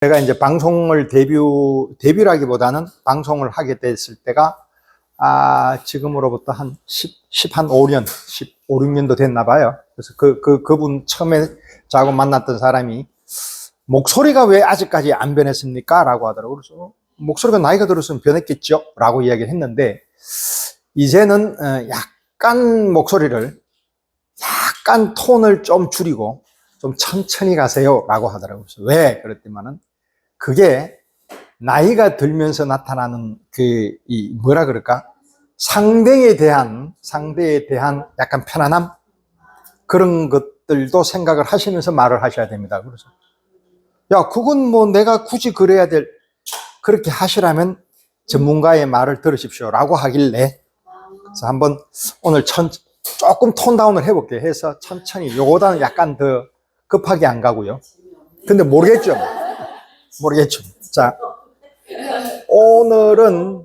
제가 이제 방송을 데뷔라기보다는 방송을 하게 됐을 때가, 지금으로부터 한 5년, 6년도 됐나 봐요. 그래서 그분 처음에 저하고 만났던 사람이, 목소리가 왜 아직까지 안 변했습니까? 라고 하더라고요. 그래서, 목소리가 나이가 들었으면 변했겠죠? 라고 이야기를 했는데, 이제는 약간 목소리를, 약간 톤을 좀 줄이고, 좀 천천히 가세요. 라고 하더라고요. 그래서 왜? 그랬더니만은, 그게 나이가 들면서 나타나는 뭐라 그럴까? 상대에 대한 약간 편안함? 그런 것들도 생각을 하시면서 말을 하셔야 됩니다. 그래서, 야, 그건 뭐 내가 굳이 그렇게 하시라면 전문가의 말을 들으십시오. 라고 하길래, 그래서 한번 오늘 조금 톤 다운을 해볼게요. 해서 천천히, 요거보다는 약간 더 급하게 안 가고요. 근데 모르겠죠. 자, 오늘은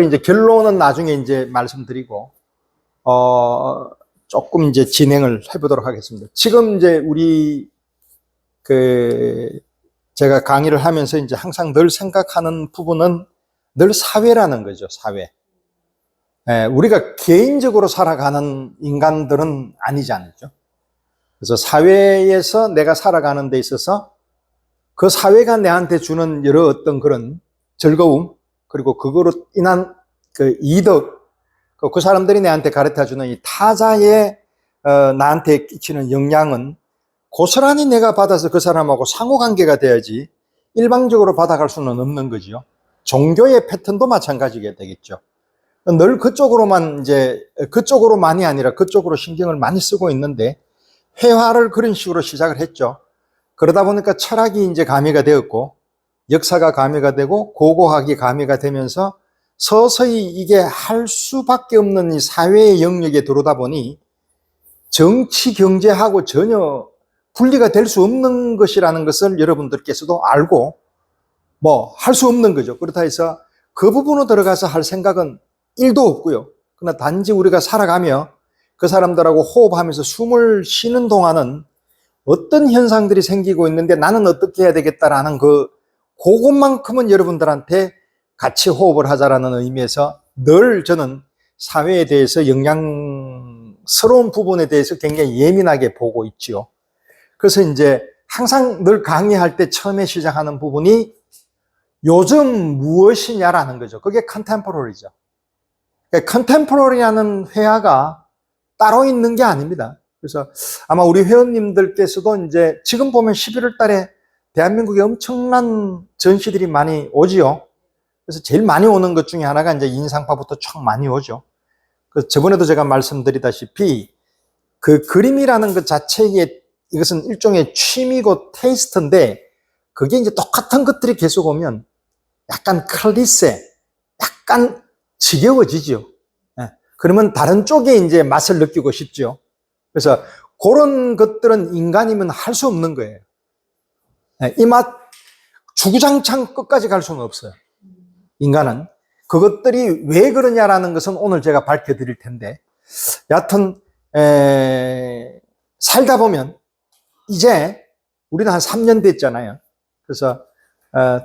이제 결론은 나중에 이제 말씀드리고, 조금 이제 진행을 해보도록 하겠습니다. 지금 이제 제가 강의를 하면서 이제 항상 늘 생각하는 부분은 늘 사회라는 거죠, 사회. 우리가 개인적으로 살아가는 인간들은 아니지 않죠. 그래서 사회에서 내가 살아가는 데 있어서 그 사회가 내한테 주는 여러 어떤 그런 즐거움, 그리고 그거로 인한 그 이득, 그 사람들이 내한테 가르쳐주는 이 타자의 나한테 끼치는 영향은 고스란히 내가 받아서 그 사람하고 상호관계가 돼야지 일방적으로 받아갈 수는 없는 거죠. 종교의 패턴도 마찬가지가 되겠죠. 늘 그쪽으로만이 아니라 그쪽으로 신경을 많이 쓰고 있는데, 회화를 그런 식으로 시작을 했죠. 그러다 보니까 철학이 이제 가미가 되었고, 역사가 가미가 되고, 고고학이 가미가 되면서 서서히 이게 할 수밖에 없는 이 사회의 영역에 들어오다 보니 정치, 경제하고 전혀 분리가 될 수 없는 것이라는 것을 여러분들께서도 알고, 할 수 없는 거죠. 그렇다 해서 그 부분으로 들어가서 할 생각은 1도 없고요. 그러나 단지 우리가 살아가며 그 사람들하고 호흡하면서 숨을 쉬는 동안은 어떤 현상들이 생기고 있는데 나는 어떻게 해야 되겠다라는 그것만큼은 여러분들한테 같이 호흡을 하자라는 의미에서 늘 저는 사회에 대해서 영향스러운 부분에 대해서 굉장히 예민하게 보고 있지요. 그래서 이제 항상 늘 강의할 때 처음에 시작하는 부분이 요즘 무엇이냐라는 거죠. 그게 컨템포러리죠. 컨템포러리라는 회화가 따로 있는 게 아닙니다. 그래서 아마 우리 회원님들께서도 이제 지금 보면 11월 달에 대한민국에 엄청난 전시들이 많이 오지요. 그래서 제일 많이 오는 것 중에 하나가 이제 인상파부터 쭉 많이 오죠. 그래서 저번에도 제가 말씀드리다시피 그 그림이라는 것 자체에 이것은 일종의 취미고 테이스트인데, 그게 이제 똑같은 것들이 계속 오면 약간 클리셰, 약간 지겨워지죠. 그러면 다른 쪽에 이제 맛을 느끼고 싶죠. 그래서 그런 것들은 인간이면 할 수 없는 거예요. 이 맛 주구장창 끝까지 갈 수는 없어요. 인간은. 그것들이 왜 그러냐라는 것은 오늘 제가 밝혀드릴 텐데, 여하튼 살다 보면 이제 우리는 한 3년 됐잖아요. 그래서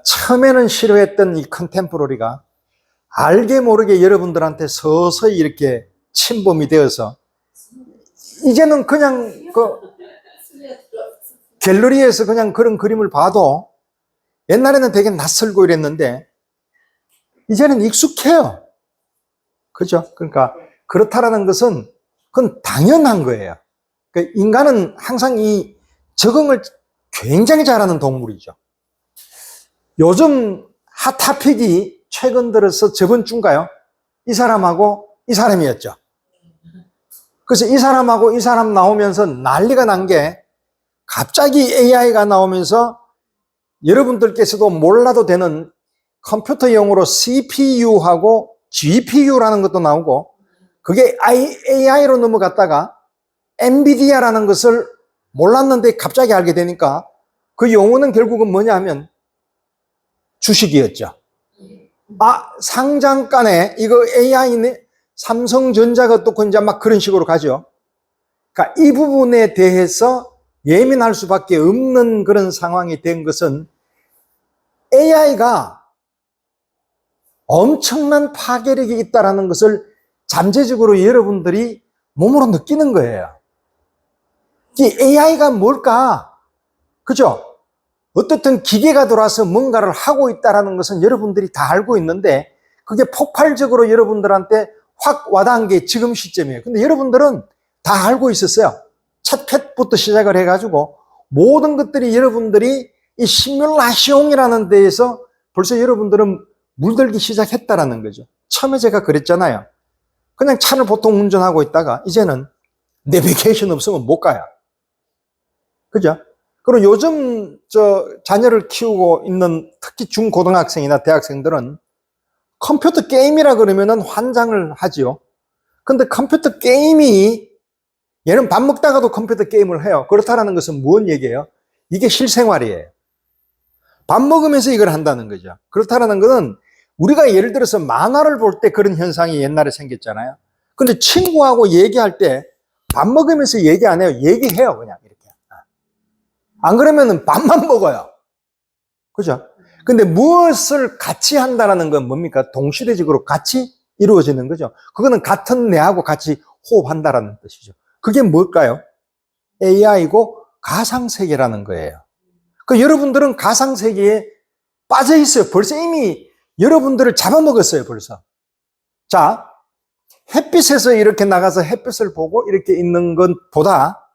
처음에는 싫어했던 이 컨템포러리가 알게 모르게 여러분들한테 서서히 이렇게 침범이 되어서 이제는 그냥 갤러리에서 그냥 그런 그림을 봐도 옛날에는 되게 낯설고 이랬는데 이제는 익숙해요. 그죠? 그러니까 그렇다라는 것은 그건 당연한 거예요. 그러니까 인간은 항상 이 적응을 굉장히 잘하는 동물이죠. 요즘 핫토픽이 최근 들어서 저번 주인가요? 이 사람하고 이 사람이었죠. 그래서 이 사람하고 이 사람 나오면서 난리가 난 게, 갑자기 AI가 나오면서 여러분들께서도 몰라도 되는 컴퓨터 용어로 CPU하고 GPU라는 것도 나오고, 그게 AI로 넘어갔다가 엔비디아라는 것을 몰랐는데 갑자기 알게 되니까 그 용어는 결국은 뭐냐 하면 주식이었죠. 상장가네, 이거 AI네, 삼성전자가 또 이제 막 그런 식으로 가죠. 그러니까 이 부분에 대해서 예민할 수밖에 없는 그런 상황이 된 것은 AI가 엄청난 파괴력이 있다는 것을 잠재적으로 여러분들이 몸으로 느끼는 거예요. 이 AI가 뭘까? 그죠? 어떻든 기계가 돌아서 뭔가를 하고 있다는 것은 여러분들이 다 알고 있는데 그게 폭발적으로 여러분들한테 확 와닿은 게 지금 시점이에요. 근데 여러분들은 다 알고 있었어요. 챗팻부터 시작을 해가지고 모든 것들이 여러분들이 이 시뮬라시옹이라는 데에서 벌써 여러분들은 물들기 시작했다라는 거죠. 처음에 제가 그랬잖아요. 그냥 차를 보통 운전하고 있다가 이제는 내비게이션 없으면 못 가요. 그죠? 그리고 요즘 자녀를 키우고 있는 특히 중고등학생이나 대학생들은 컴퓨터 게임이라 그러면은 환장을 하지요. 근데 컴퓨터 게임이 얘는 밥 먹다가도 컴퓨터 게임을 해요. 그렇다는 것은 무슨 얘기예요? 이게 실생활이에요. 밥 먹으면서 이걸 한다는 거죠. 그렇다는 것은 우리가 예를 들어서 만화를 볼 때 그런 현상이 옛날에 생겼잖아요. 근데 친구하고 얘기할 때 밥 먹으면서 얘기 안 해요. 얘기해요. 그냥 이렇게. 안 그러면은 밥만 먹어요. 그죠? 근데 무엇을 같이 한다는 건 뭡니까? 동시대적으로 같이 이루어지는 거죠. 그거는 같은 뇌하고 같이 호흡한다는 뜻이죠. 그게 뭘까요? AI고 가상세계라는 거예요. 그 여러분들은 가상세계에 빠져 있어요. 벌써 이미 여러분들을 잡아먹었어요, 벌써. 자, 햇빛에서 이렇게 나가서 햇빛을 보고 이렇게 있는 것보다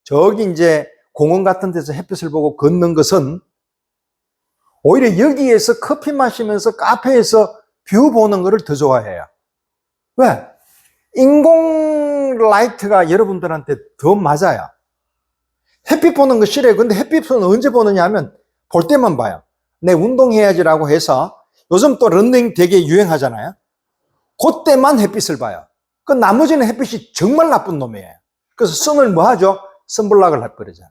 저기 이제 공원 같은 데서 햇빛을 보고 걷는 것은 오히려 여기에서 커피 마시면서 카페에서 뷰 보는 것을 더 좋아해요. 왜? 인공 라이트가 여러분들한테 더 맞아요. 햇빛 보는 거 싫어요. 근데 햇빛은 언제 보느냐 하면 볼 때만 봐요. 내 운동해야지라고 해서 요즘 또 런닝 되게 유행하잖아요. 그때만 햇빛을 봐요. 그 나머지는 햇빛이 정말 나쁜 놈이에요. 그래서 선을 뭐 하죠? 선블락을 해버리잖아.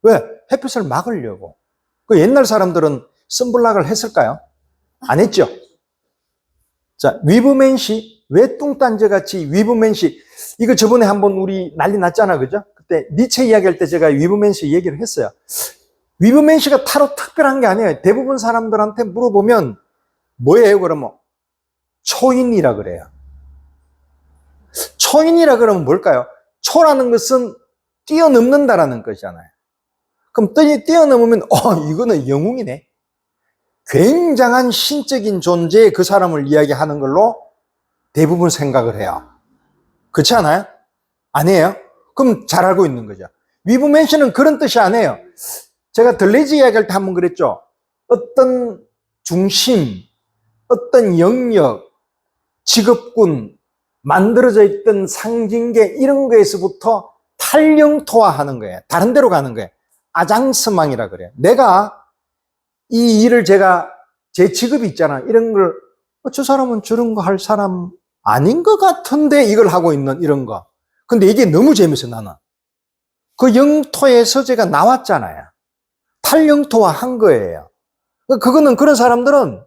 왜? 햇빛을 막으려고. 그 옛날 사람들은 선블락을 했을까요? 안 했죠. 자, 위브맨시, 왜 뚱딴지같이 위브맨시, 이거 저번에 한번 우리 난리 났잖아, 그죠? 그때 니체 이야기할 때 제가 위브맨시 얘기를 했어요. 위브맨시가 타로 특별한 게 아니에요. 대부분 사람들한테 물어보면 뭐예요? 그러면 초인이라 그래요. 초인이라 그러면 뭘까요? 초라는 것은 뛰어넘는다라는 것이잖아요. 그럼 뛰어넘으면 이거는 영웅이네. 굉장한 신적인 존재의 그 사람을 이야기하는 걸로 대부분 생각을 해요. 그렇지 않아요? 아니에요? 그럼 잘 알고 있는 거죠. 위브맨시는 그런 뜻이 아니에요. 제가 들레지 이야기할 때 한번 그랬죠. 어떤 중심, 어떤 영역, 직업군, 만들어져 있던 상징계 이런 거에서부터 탈영토화하는 거예요. 다른 데로 가는 거예요. 아장스망이라 그래요. 내가 이 일을 제 직업이 있잖아. 이런 걸, 저 사람은 저런 거 할 사람 아닌 것 같은데 이걸 하고 있는 이런 거. 근데 이게 너무 재밌어, 나는. 그 영토에서 제가 나왔잖아요. 탈영토화 한 거예요. 그거는 그런 사람들은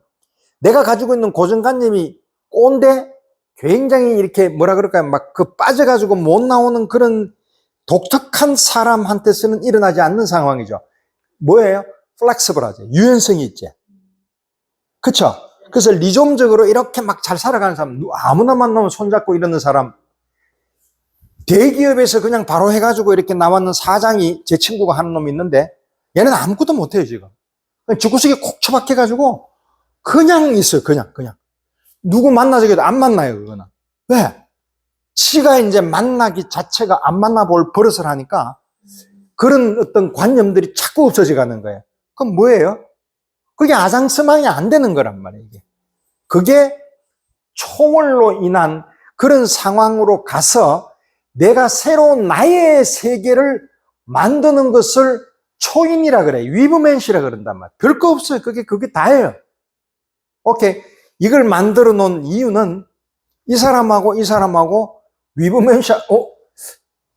내가 가지고 있는 고정관념이 꼰대, 굉장히 이렇게 뭐라 그럴까요? 막 그 빠져가지고 못 나오는 그런 독특한 사람한테서는 일어나지 않는 상황이죠. 뭐예요? 플렉서블하지. 유연성이 있지. 그쵸? 그래서 리좀적으로 이렇게 막 잘 살아가는 사람, 아무나 만나면 손잡고 이러는 사람, 대기업에서 그냥 바로 해가지고 이렇게 나왔는 사장이 제 친구가 하는 놈이 있는데, 얘는 아무것도 못해요, 지금. 집구석에 콕 처박혀가지고, 그냥 있어요, 그냥. 누구 만나자고 해도 안 만나요, 그거는. 왜? 지가 이제 만나기 자체가 안 만나볼 버릇을 하니까, 그런 어떤 관념들이 자꾸 없어져 가는 거예요. 그럼 뭐예요? 그게 아장스망이 안 되는 거란 말이에요, 이게. 그게 초월로 인한 그런 상황으로 가서 내가 새로운 나의 세계를 만드는 것을 초인이라 그래요. 위브맨시라 그런단 말이에요. 별거 없어요. 그게 다예요. 오케이. 이걸 만들어 놓은 이유는 이 사람하고 위브맨시,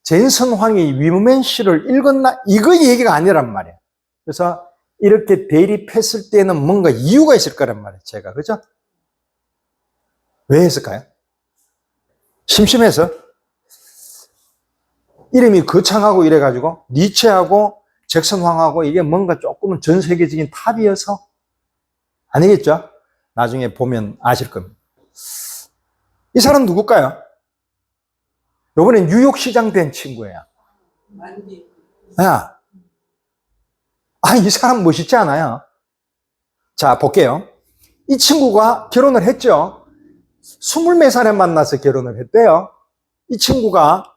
젠슨 황이 위브맨시를 읽었나? 이거 얘기가 아니란 말이에요. 그래서 이렇게 대립했을 때는 뭔가 이유가 있을 거란 말이에요. 제가. 그죠? 왜 했을까요? 심심해서? 이름이 거창하고 이래가지고 니체하고 잭슨 황하고 이게 뭔가 조금은 전 세계적인 탑이어서 아니겠죠? 나중에 보면 아실 겁니다. 이 사람 누굴까요? 요번에 뉴욕 시장 된 친구예요. 야, 이 사람 멋있지 않아요? 자, 볼게요. 이 친구가 결혼을 했죠. 24살에 만나서 결혼을 했대요. 이 친구가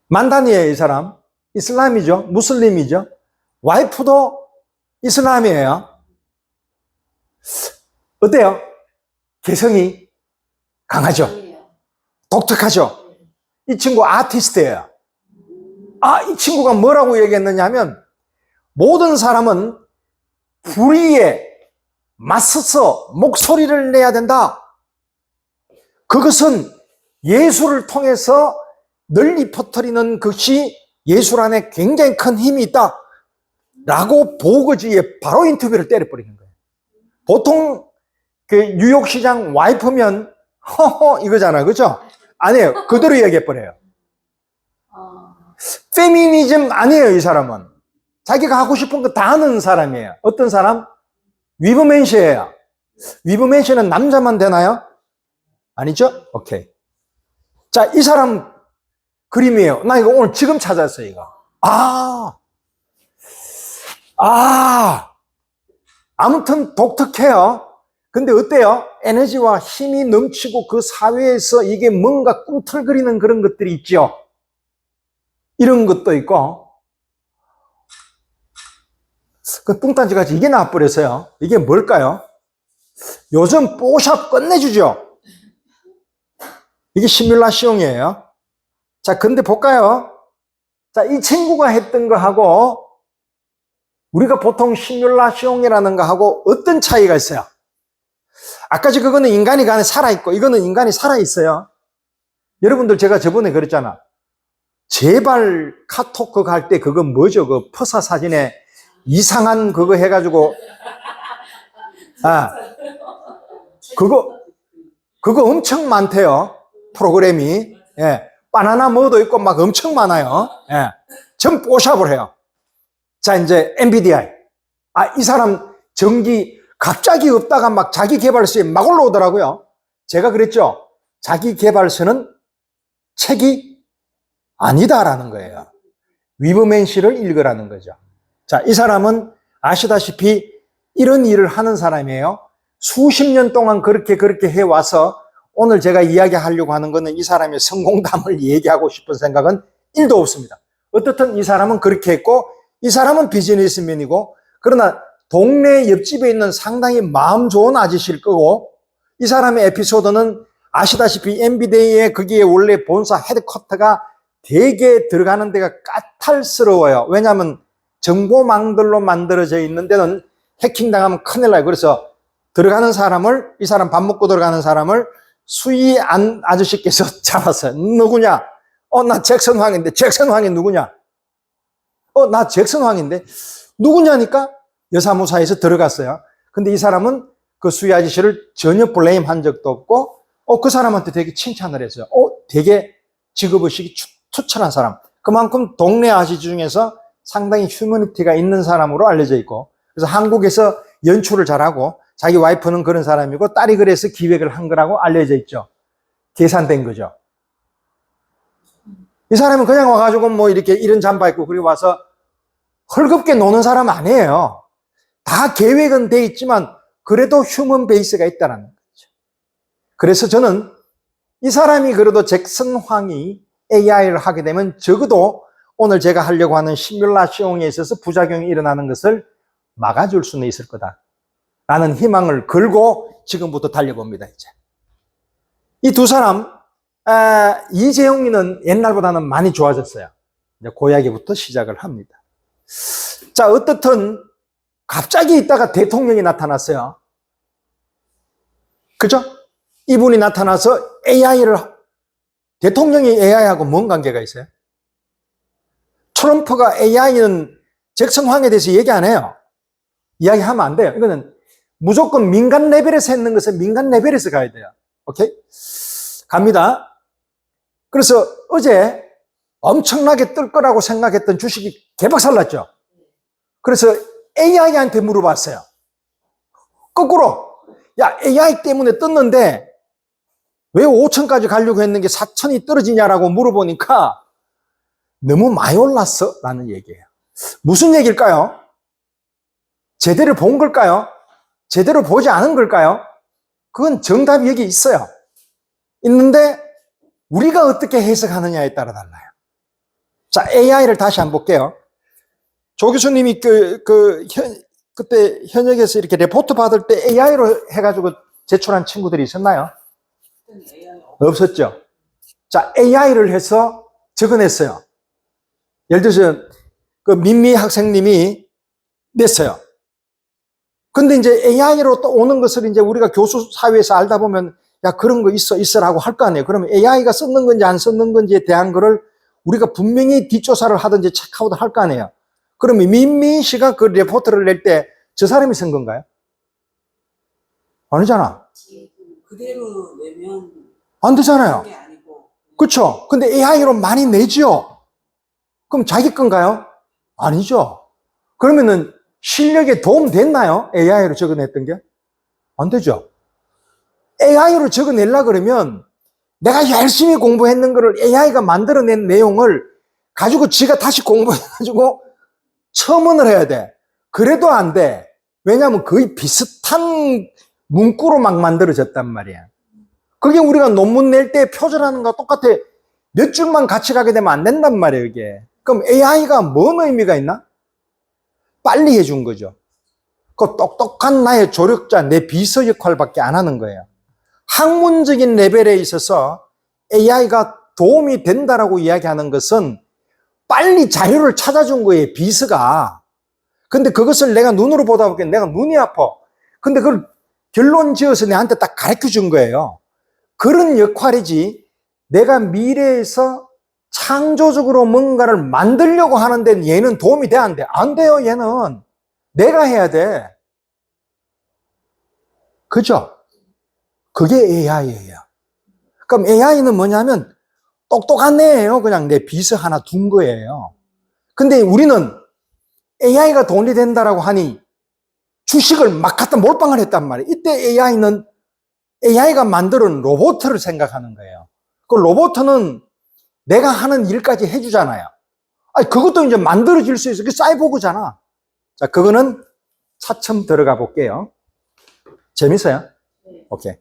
만단이에요, 이 사람. 이슬람이죠. 무슬림이죠. 와이프도 이슬람이에요. 어때요? 개성이 강하죠? 독특하죠? 이 친구 아티스트예요. 이 친구가 뭐라고 얘기했느냐 하면 모든 사람은 불의에 맞서서 목소리를 내야 된다. 그것은 예술을 통해서 널리 퍼뜨리는 것이 예술 안에 굉장히 큰 힘이 있다. 라고 보거지에 바로 인터뷰를 때려버리는 거예요. 보통 그 뉴욕시장 와이프면 허허 이거잖아. 그죠? 아니에요. 그대로 얘기해버려요. 페미니즘 아니에요. 이 사람은. 자기가 하고 싶은 거 다 하는 사람이에요. 어떤 사람? 위브맨시예요. 위브맨시는 남자만 되나요? 아니죠? 오케이. 자, 이 사람 그림이에요. 나 이거 오늘 지금 찾았어요, 이거. 아무튼 독특해요. 근데 어때요? 에너지와 힘이 넘치고 그 사회에서 이게 뭔가 꿈틀거리는 그런 것들이 있죠. 이런 것도 있고. 그 뚱딴지같이 이게 나와버렸어요. 이게 뭘까요? 요즘 뽀샵 끝내주죠. 이게 시뮬라시옹이에요. 자, 근데 볼까요? 자, 이 친구가 했던 거하고 우리가 보통 시뮬라시옹이라는 거하고 어떤 차이가 있어요? 아까 그거는 인간이 안에 살아있고 이거는 인간이 살아있어요. 여러분들 제가 저번에 그랬잖아. 제발 카톡 그거 할 때 그거 뭐죠? 그 퍼사 사진에 이상한 그거 해가지고 그거 엄청 많대요. 프로그램이. 예. 바나나 뭐도 있고 막 엄청 많아요. 예. 전 뽀샵을 해요. 자, 이제 NVIDIA. 이 사람 전기 갑자기 없다가 막 자기 개발서에 막 올라오더라고요. 제가 그랬죠. 자기 개발서는 책이 아니다라는 거예요. 위브맨 씨를 읽으라는 거죠. 자, 이 사람은 아시다시피 이런 일을 하는 사람이에요. 수십 년 동안 그렇게 해와서 오늘 제가 이야기하려고 하는 거는 이 사람의 성공담을 얘기하고 싶은 생각은 1도 없습니다. 어떻든 이 사람은 그렇게 했고 이 사람은 비즈니스맨이고 그러나 동네 옆집에 있는 상당히 마음 좋은 아저씨일 거고 이 사람의 에피소드는 아시다시피 엔비디아의 거기에 원래 본사 헤드쿼터가 되게 들어가는 데가 까탈스러워요. 왜냐하면 정보망들로 만들어져 있는 데는 해킹당하면 큰일 나요. 그래서 들어가는 사람을 이 사람 밥 먹고 들어가는 사람을 수위 안 아저씨께서 잡았어요. 누구냐? 나 잭슨 황인데 잭슨 황이 누구냐? 나 잭슨 황인데 누구냐니까 여사무사에서 들어갔어요. 근데 이 사람은 그 수위 아저씨를 전혀 블레임 한 적도 없고 그 사람한테 되게 칭찬을 했어요. 되게 직업의식이 투철한 사람. 그만큼 동네 아저씨 중에서 상당히 휴머니티가 있는 사람으로 알려져 있고 그래서 한국에서 연출을 잘하고 자기 와이프는 그런 사람이고 딸이 그래서 기획을 한 거라고 알려져 있죠. 계산된 거죠. 이 사람은 그냥 와가지고 뭐 이렇게 이런 잠바 입고 그리고 와서 헐겁게 노는 사람 아니에요. 다 계획은 돼 있지만 그래도 휴먼 베이스가 있다는 거죠. 그래서 저는 이 사람이 그래도 잭슨 황이 AI를 하게 되면 적어도 오늘 제가 하려고 하는 시뮬라시옹에 있어서 부작용이 일어나는 것을 막아줄 수는 있을 거다. 라는 희망을 걸고 지금부터 달려봅니다, 이제. 이 두 사람, 이재용이는 옛날보다는 많이 좋아졌어요. 이제 그 이야기부터 시작을 합니다. 자, 어떻든 갑자기 있다가 대통령이 나타났어요. 그죠? 이분이 나타나서 대통령이 AI하고 뭔 관계가 있어요? 트럼프가 AI는 잭슨 황에 대해서 얘기 안 해요. 이야기하면 안 돼요. 이거는 무조건 민간 레벨에서 했는 것은 민간 레벨에서 가야 돼요. 오케이? 갑니다. 그래서 어제 엄청나게 뜰 거라고 생각했던 주식이 개박살 났죠. 그래서 AI한테 물어봤어요. 거꾸로, 야, AI 때문에 떴는데 왜 5천까지 가려고 했는 게 4천이 떨어지냐라고 물어보니까 너무 많이 올랐어? 라는 얘기예요. 무슨 얘기일까요? 제대로 본 걸까요? 제대로 보지 않은 걸까요? 그건 정답이 여기 있어요. 있는데 우리가 어떻게 해석하느냐에 따라 달라요. 자, AI를 다시 한번 볼게요. 조 교수님이 그때 현역에서 이렇게 레포트 받을 때 AI로 해가지고 제출한 친구들이 있었나요? 없었죠. 자, AI를 해서 적어냈어요. 예를 들어서 그 민미 학생님이 냈어요. 근데 이제 AI로 또 오는 것을 이제 우리가 교수 사회에서 알다 보면 야, 그런 거 있어라고 할 거 아니에요. 그러면 AI가 썼는 건지 안 썼는 건지에 대한 거를 우리가 분명히 뒷조사를 하든지 체크아웃을 할 거 아니에요. 그러면 민미 씨가 그 레포트를 낼 때 저 사람이 쓴 건가요? 아니잖아. 그대로 내면 안 되잖아요. 그렇죠. 근데 AI로 많이 내죠. 그럼 자기 건가요? 아니죠. 그러면은 실력에 도움 됐나요? AI로 적어냈던 게? 안 되죠. AI로 적어내려 그러면 내가 열심히 공부했는 거를 AI가 만들어낸 내용을 가지고 지가 다시 공부해가지고 첨언을 해야 돼. 그래도 안 돼. 왜냐하면 거의 비슷한 문구로 막 만들어졌단 말이야. 그게 우리가 논문 낼 때 표절하는 거와 똑같아. 몇 줄만 같이 가게 되면 안 된단 말이에요, 이게. 그럼 AI가 뭔 의미가 있나? 빨리 해준 거죠. 그 똑똑한 나의 조력자, 내 비서 역할밖에 안 하는 거예요. 학문적인 레벨에 있어서 AI가 도움이 된다라고 이야기하는 것은 빨리 자료를 찾아준 거예요, 비서가. 근데 그것을 내가 눈으로 보다 보니까 내가 눈이 아파. 근데 그걸 결론 지어서 내한테 딱 가르쳐 준 거예요. 그런 역할이지 내가 미래에서 창조적으로 뭔가를 만들려고 하는데 얘는 도움이 돼, 안 돼? 안 돼요, 얘는. 내가 해야 돼. 그죠? 그게 AI예요. 그럼 AI는 뭐냐면 똑똑한 애예요. 그냥 내 비서 하나 둔 거예요. 근데 우리는 AI가 돈이 된다라고 하니 주식을 막 갖다 몰빵을 했단 말이에요. 이때 AI가 만드는 로봇을 생각하는 거예요. 그 로봇은 내가 하는 일까지 해주잖아요. 아니, 그것도 이제 만들어질 수 있어. 그게 사이보그잖아. 자, 그거는 차츰 들어가 볼게요. 재밌어요? 네. 오케이.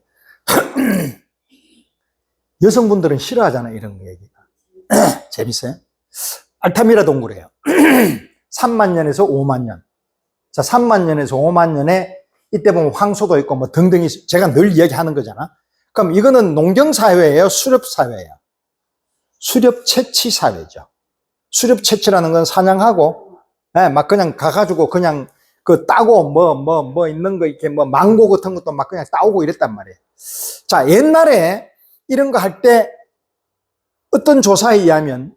여성분들은 싫어하잖아요, 이런 얘기가. 재밌어요? 알타미라 동굴이에요. 3만 년에서 5만 년. 자, 3만 년에서 5만 년에 이때 보면 황소도 있고 뭐 등등이 제가 늘 이야기하는 거잖아. 그럼 이거는 농경사회예요? 수렵사회예요? 수렵채취사회죠. 수렵채취라는 건 사냥하고, 막 그냥 가가지고 그냥 그 따고 뭐 있는 거 이렇게 뭐 망고 같은 것도 막 그냥 따오고 이랬단 말이에요. 자, 옛날에 이런 거 할 때 어떤 조사에 의하면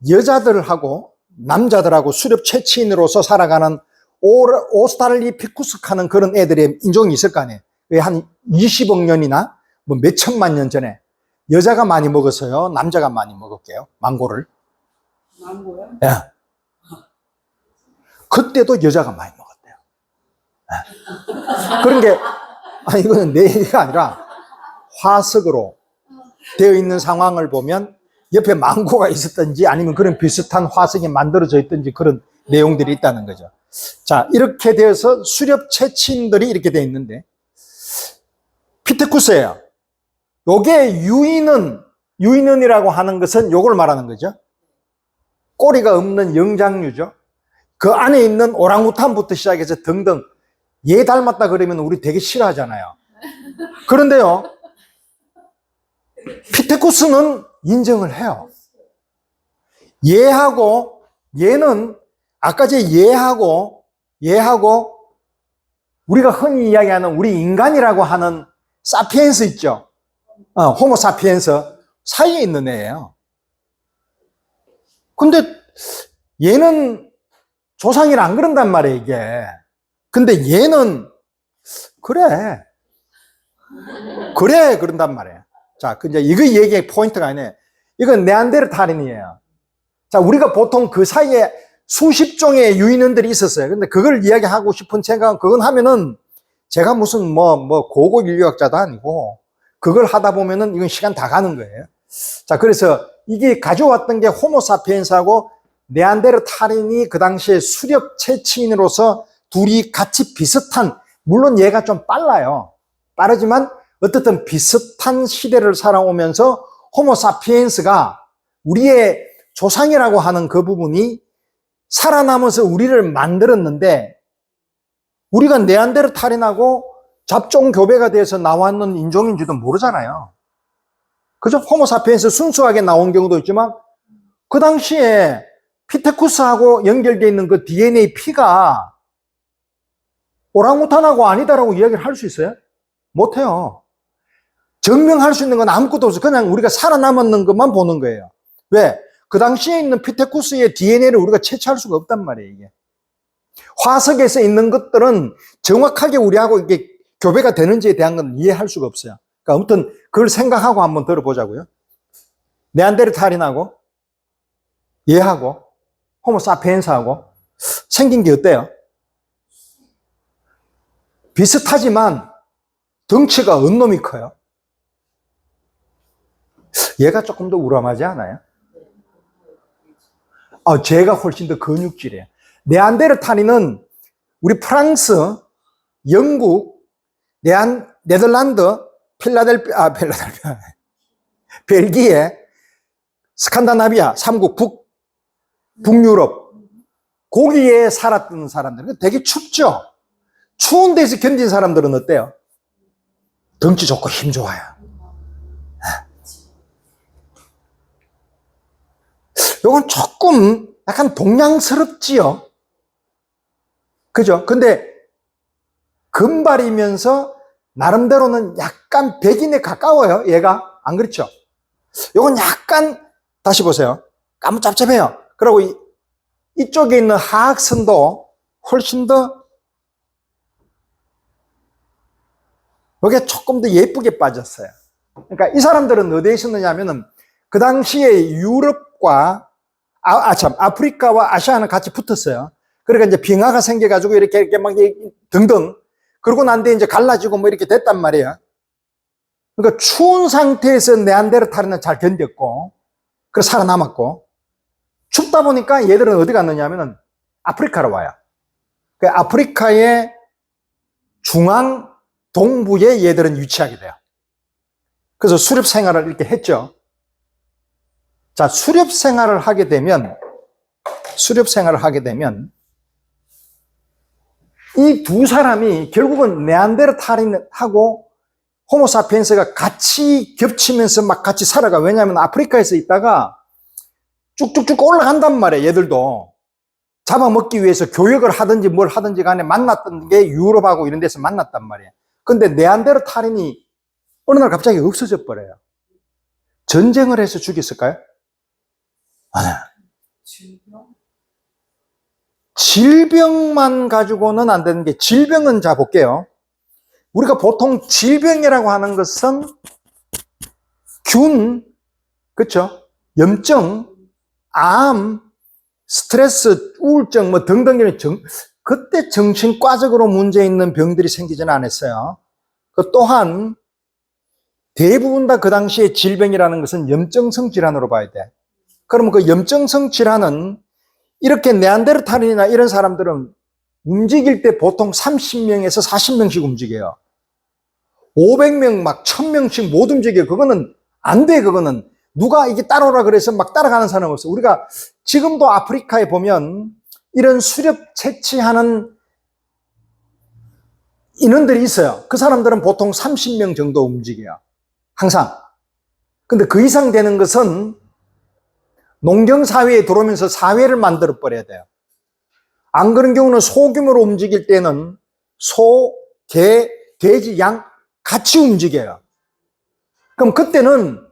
여자들하고 남자들하고 수렵채취인으로서 살아가는 오스트랄리피쿠스 하는 그런 애들의 인종이 있을 거 아니에요. 한 20억 년이나 뭐 몇 천만 년 전에 여자가 많이 먹었어요? 남자가 많이 먹었게요? 망고를? 망고요? 예. 그때도 여자가 많이 먹었대요. 예. 그런 게, 이거는 내 얘기가 아니라 화석으로 되어 있는 상황을 보면 옆에 망고가 있었든지 아니면 그런 비슷한 화석이 만들어져 있든지 그런 내용들이 있다는 거죠. 자, 이렇게 되어서 수렵 채취인들이 이렇게 되어 있는데, 피테쿠스예요. 요게 유인원이라고 하는 것은 요걸 말하는 거죠. 꼬리가 없는 영장류죠. 그 안에 있는 오랑우탄부터 시작해서 등등. 얘 닮았다 그러면 우리 되게 싫어하잖아요. 그런데요, 피테쿠스는 인정을 해요. 얘하고 얘는 아까 제 얘하고 우리가 흔히 이야기하는 우리 인간이라고 하는 사피엔스 있죠. 호모 사피엔스 사이에 있는 애예요. 근데 얘는 조상이라 안 그런단 말이에요, 이게. 근데 얘는 그래 그런단 말이에요. 자, 이제 이거 얘기의 포인트가 아니네. 이건 네안데르탈인이에요. 자, 우리가 보통 그 사이에 수십 종의 유인원들이 있었어요. 근데 그걸 이야기하고 싶은 생각은, 그건 하면은 제가 무슨 고고 인류학자도 아니고, 그걸 하다 보면은 이건 시간 다 가는 거예요. 자, 그래서 이게 가져왔던 게 호모사피엔스하고 네안데르탈인이 그 당시에 수렵 채취인으로서 둘이 같이 비슷한, 물론 얘가 좀 빨라요. 빠르지만 어떻든 비슷한 시대를 살아오면서 호모사피엔스가 우리의 조상이라고 하는 그 부분이 살아남아서 우리를 만들었는데, 우리가 네안데르탈인하고 잡종 교배가 돼서 나왔는 인종인지도 모르잖아요. 그죠? 호모사피엔스 순수하게 나온 경우도 있지만, 그 당시에 피테쿠스하고 연결되어 있는 그 DNA 피가 오랑우탄하고 아니다라고 이야기를 할 수 있어요? 못해요. 증명할 수 있는 건 아무것도 없어요. 그냥 우리가 살아남았는 것만 보는 거예요. 왜? 그 당시에 있는 피테쿠스의 DNA를 우리가 채취할 수가 없단 말이에요, 이게. 화석에서 있는 것들은 정확하게 우리하고 이게 교배가 되는지에 대한 건 이해할 수가 없어요. 그러니까 아무튼 그걸 생각하고 한번 들어보자고요. 네안데르탈인하고 얘하고 호모사피엔스하고 생긴 게 어때요? 비슷하지만 덩치가 어느 놈이 커요? 얘가 조금 더 우람하지 않아요? 쟤가 훨씬 더 근육질이에요. 네안데르탈인은 우리 프랑스, 영국, 네덜란드, 필라델피아, 벨기에, 스칸다나비아, 3국 북유럽, 거기에 살았던 사람들. 되게 춥죠? 추운 데서 견딘 사람들은 어때요? 덩치 좋고 힘 좋아요. 이건 조금 약간 동양스럽지요? 그죠? 근데 금발이면서 나름대로는 약간 백인에 가까워요, 얘가. 안 그렇죠? 이건 약간, 다시 보세요. 까무잡잡해요. 그리고 이쪽에 있는 하악선도 훨씬 더, 이게 조금 더 예쁘게 빠졌어요. 그러니까 이 사람들은 어디에 있었느냐 하면은, 그 당시에 유럽과, 아프리카와 아시아는 같이 붙었어요. 그러니까 이제 빙하가 생겨가지고 이렇게 막 등등. 그러고 난 뒤에 이제 갈라지고 뭐 이렇게 됐단 말이에요. 그러니까 추운 상태에서 네안데르탈인은 잘 견뎠고, 그래서 살아남았고, 춥다 보니까 얘들은 어디 갔느냐 하면은 아프리카로 와요. 그 아프리카의 중앙 동부에 얘들은 위치하게 돼요. 그래서 수렵 생활을 이렇게 했죠. 자, 수렵 생활을 하게 되면 이 두 사람이 결국은 네안데르탈인하고 호모사피엔스가 같이 겹치면서 막 같이 살아가. 왜냐하면 아프리카에서 있다가 쭉쭉쭉 올라간단 말이에요, 얘들도. 잡아먹기 위해서 교역을 하든지 뭘 하든지 간에 만났던 게 유럽하고 이런 데서 만났단 말이에요. 근데 네안데르탈인이 어느 날 갑자기 없어져 버려요. 전쟁을 해서 죽였을까요? 아니요. 질병만 가지고는 안 되는 게, 질병은 자 볼게요. 우리가 보통 질병이라고 하는 것은 균, 그렇죠? 염증, 암, 스트레스, 우울증 뭐 등등 이런 그때 정신과적으로 문제 있는 병들이 생기지는 않았어요. 그 또한 대부분 다 그 당시에 질병이라는 것은 염증성 질환으로 봐야 돼. 그러면 그 염증성 질환은 이렇게 네안데르탈인이나 이런 사람들은 움직일 때 보통 30명에서 40명씩 움직여요. 500명 막 1000명씩 못 움직여요. 그거는 안 돼. 그거는 누가 이게 따라오라 그래서 막 따라가는 사람 없어. 우리가 지금도 아프리카에 보면 이런 수렵 채취하는 인원들이 있어요. 그 사람들은 보통 30명 정도 움직여요. 항상. 근데 그 이상 되는 것은 농경사회에 들어오면서 사회를 만들어 버려야 돼요. 안 그런 경우는 소규모로 움직일 때는 소, 개, 돼지, 양 같이 움직여요. 그럼 그때는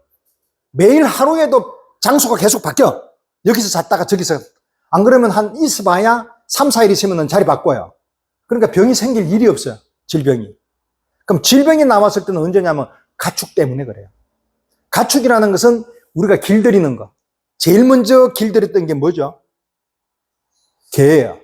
매일 하루에도 장소가 계속 바뀌어. 여기서 잤다가 저기서. 안 그러면 한 있어봐야 3, 4일 있으면 자리 바꿔요. 그러니까 병이 생길 일이 없어요. 질병이. 그럼 질병이 나왔을 때는 언제냐면 가축 때문에 그래요. 가축이라는 것은 우리가 길들이는 거. 제일 먼저 길들였던 게 뭐죠? 개예요.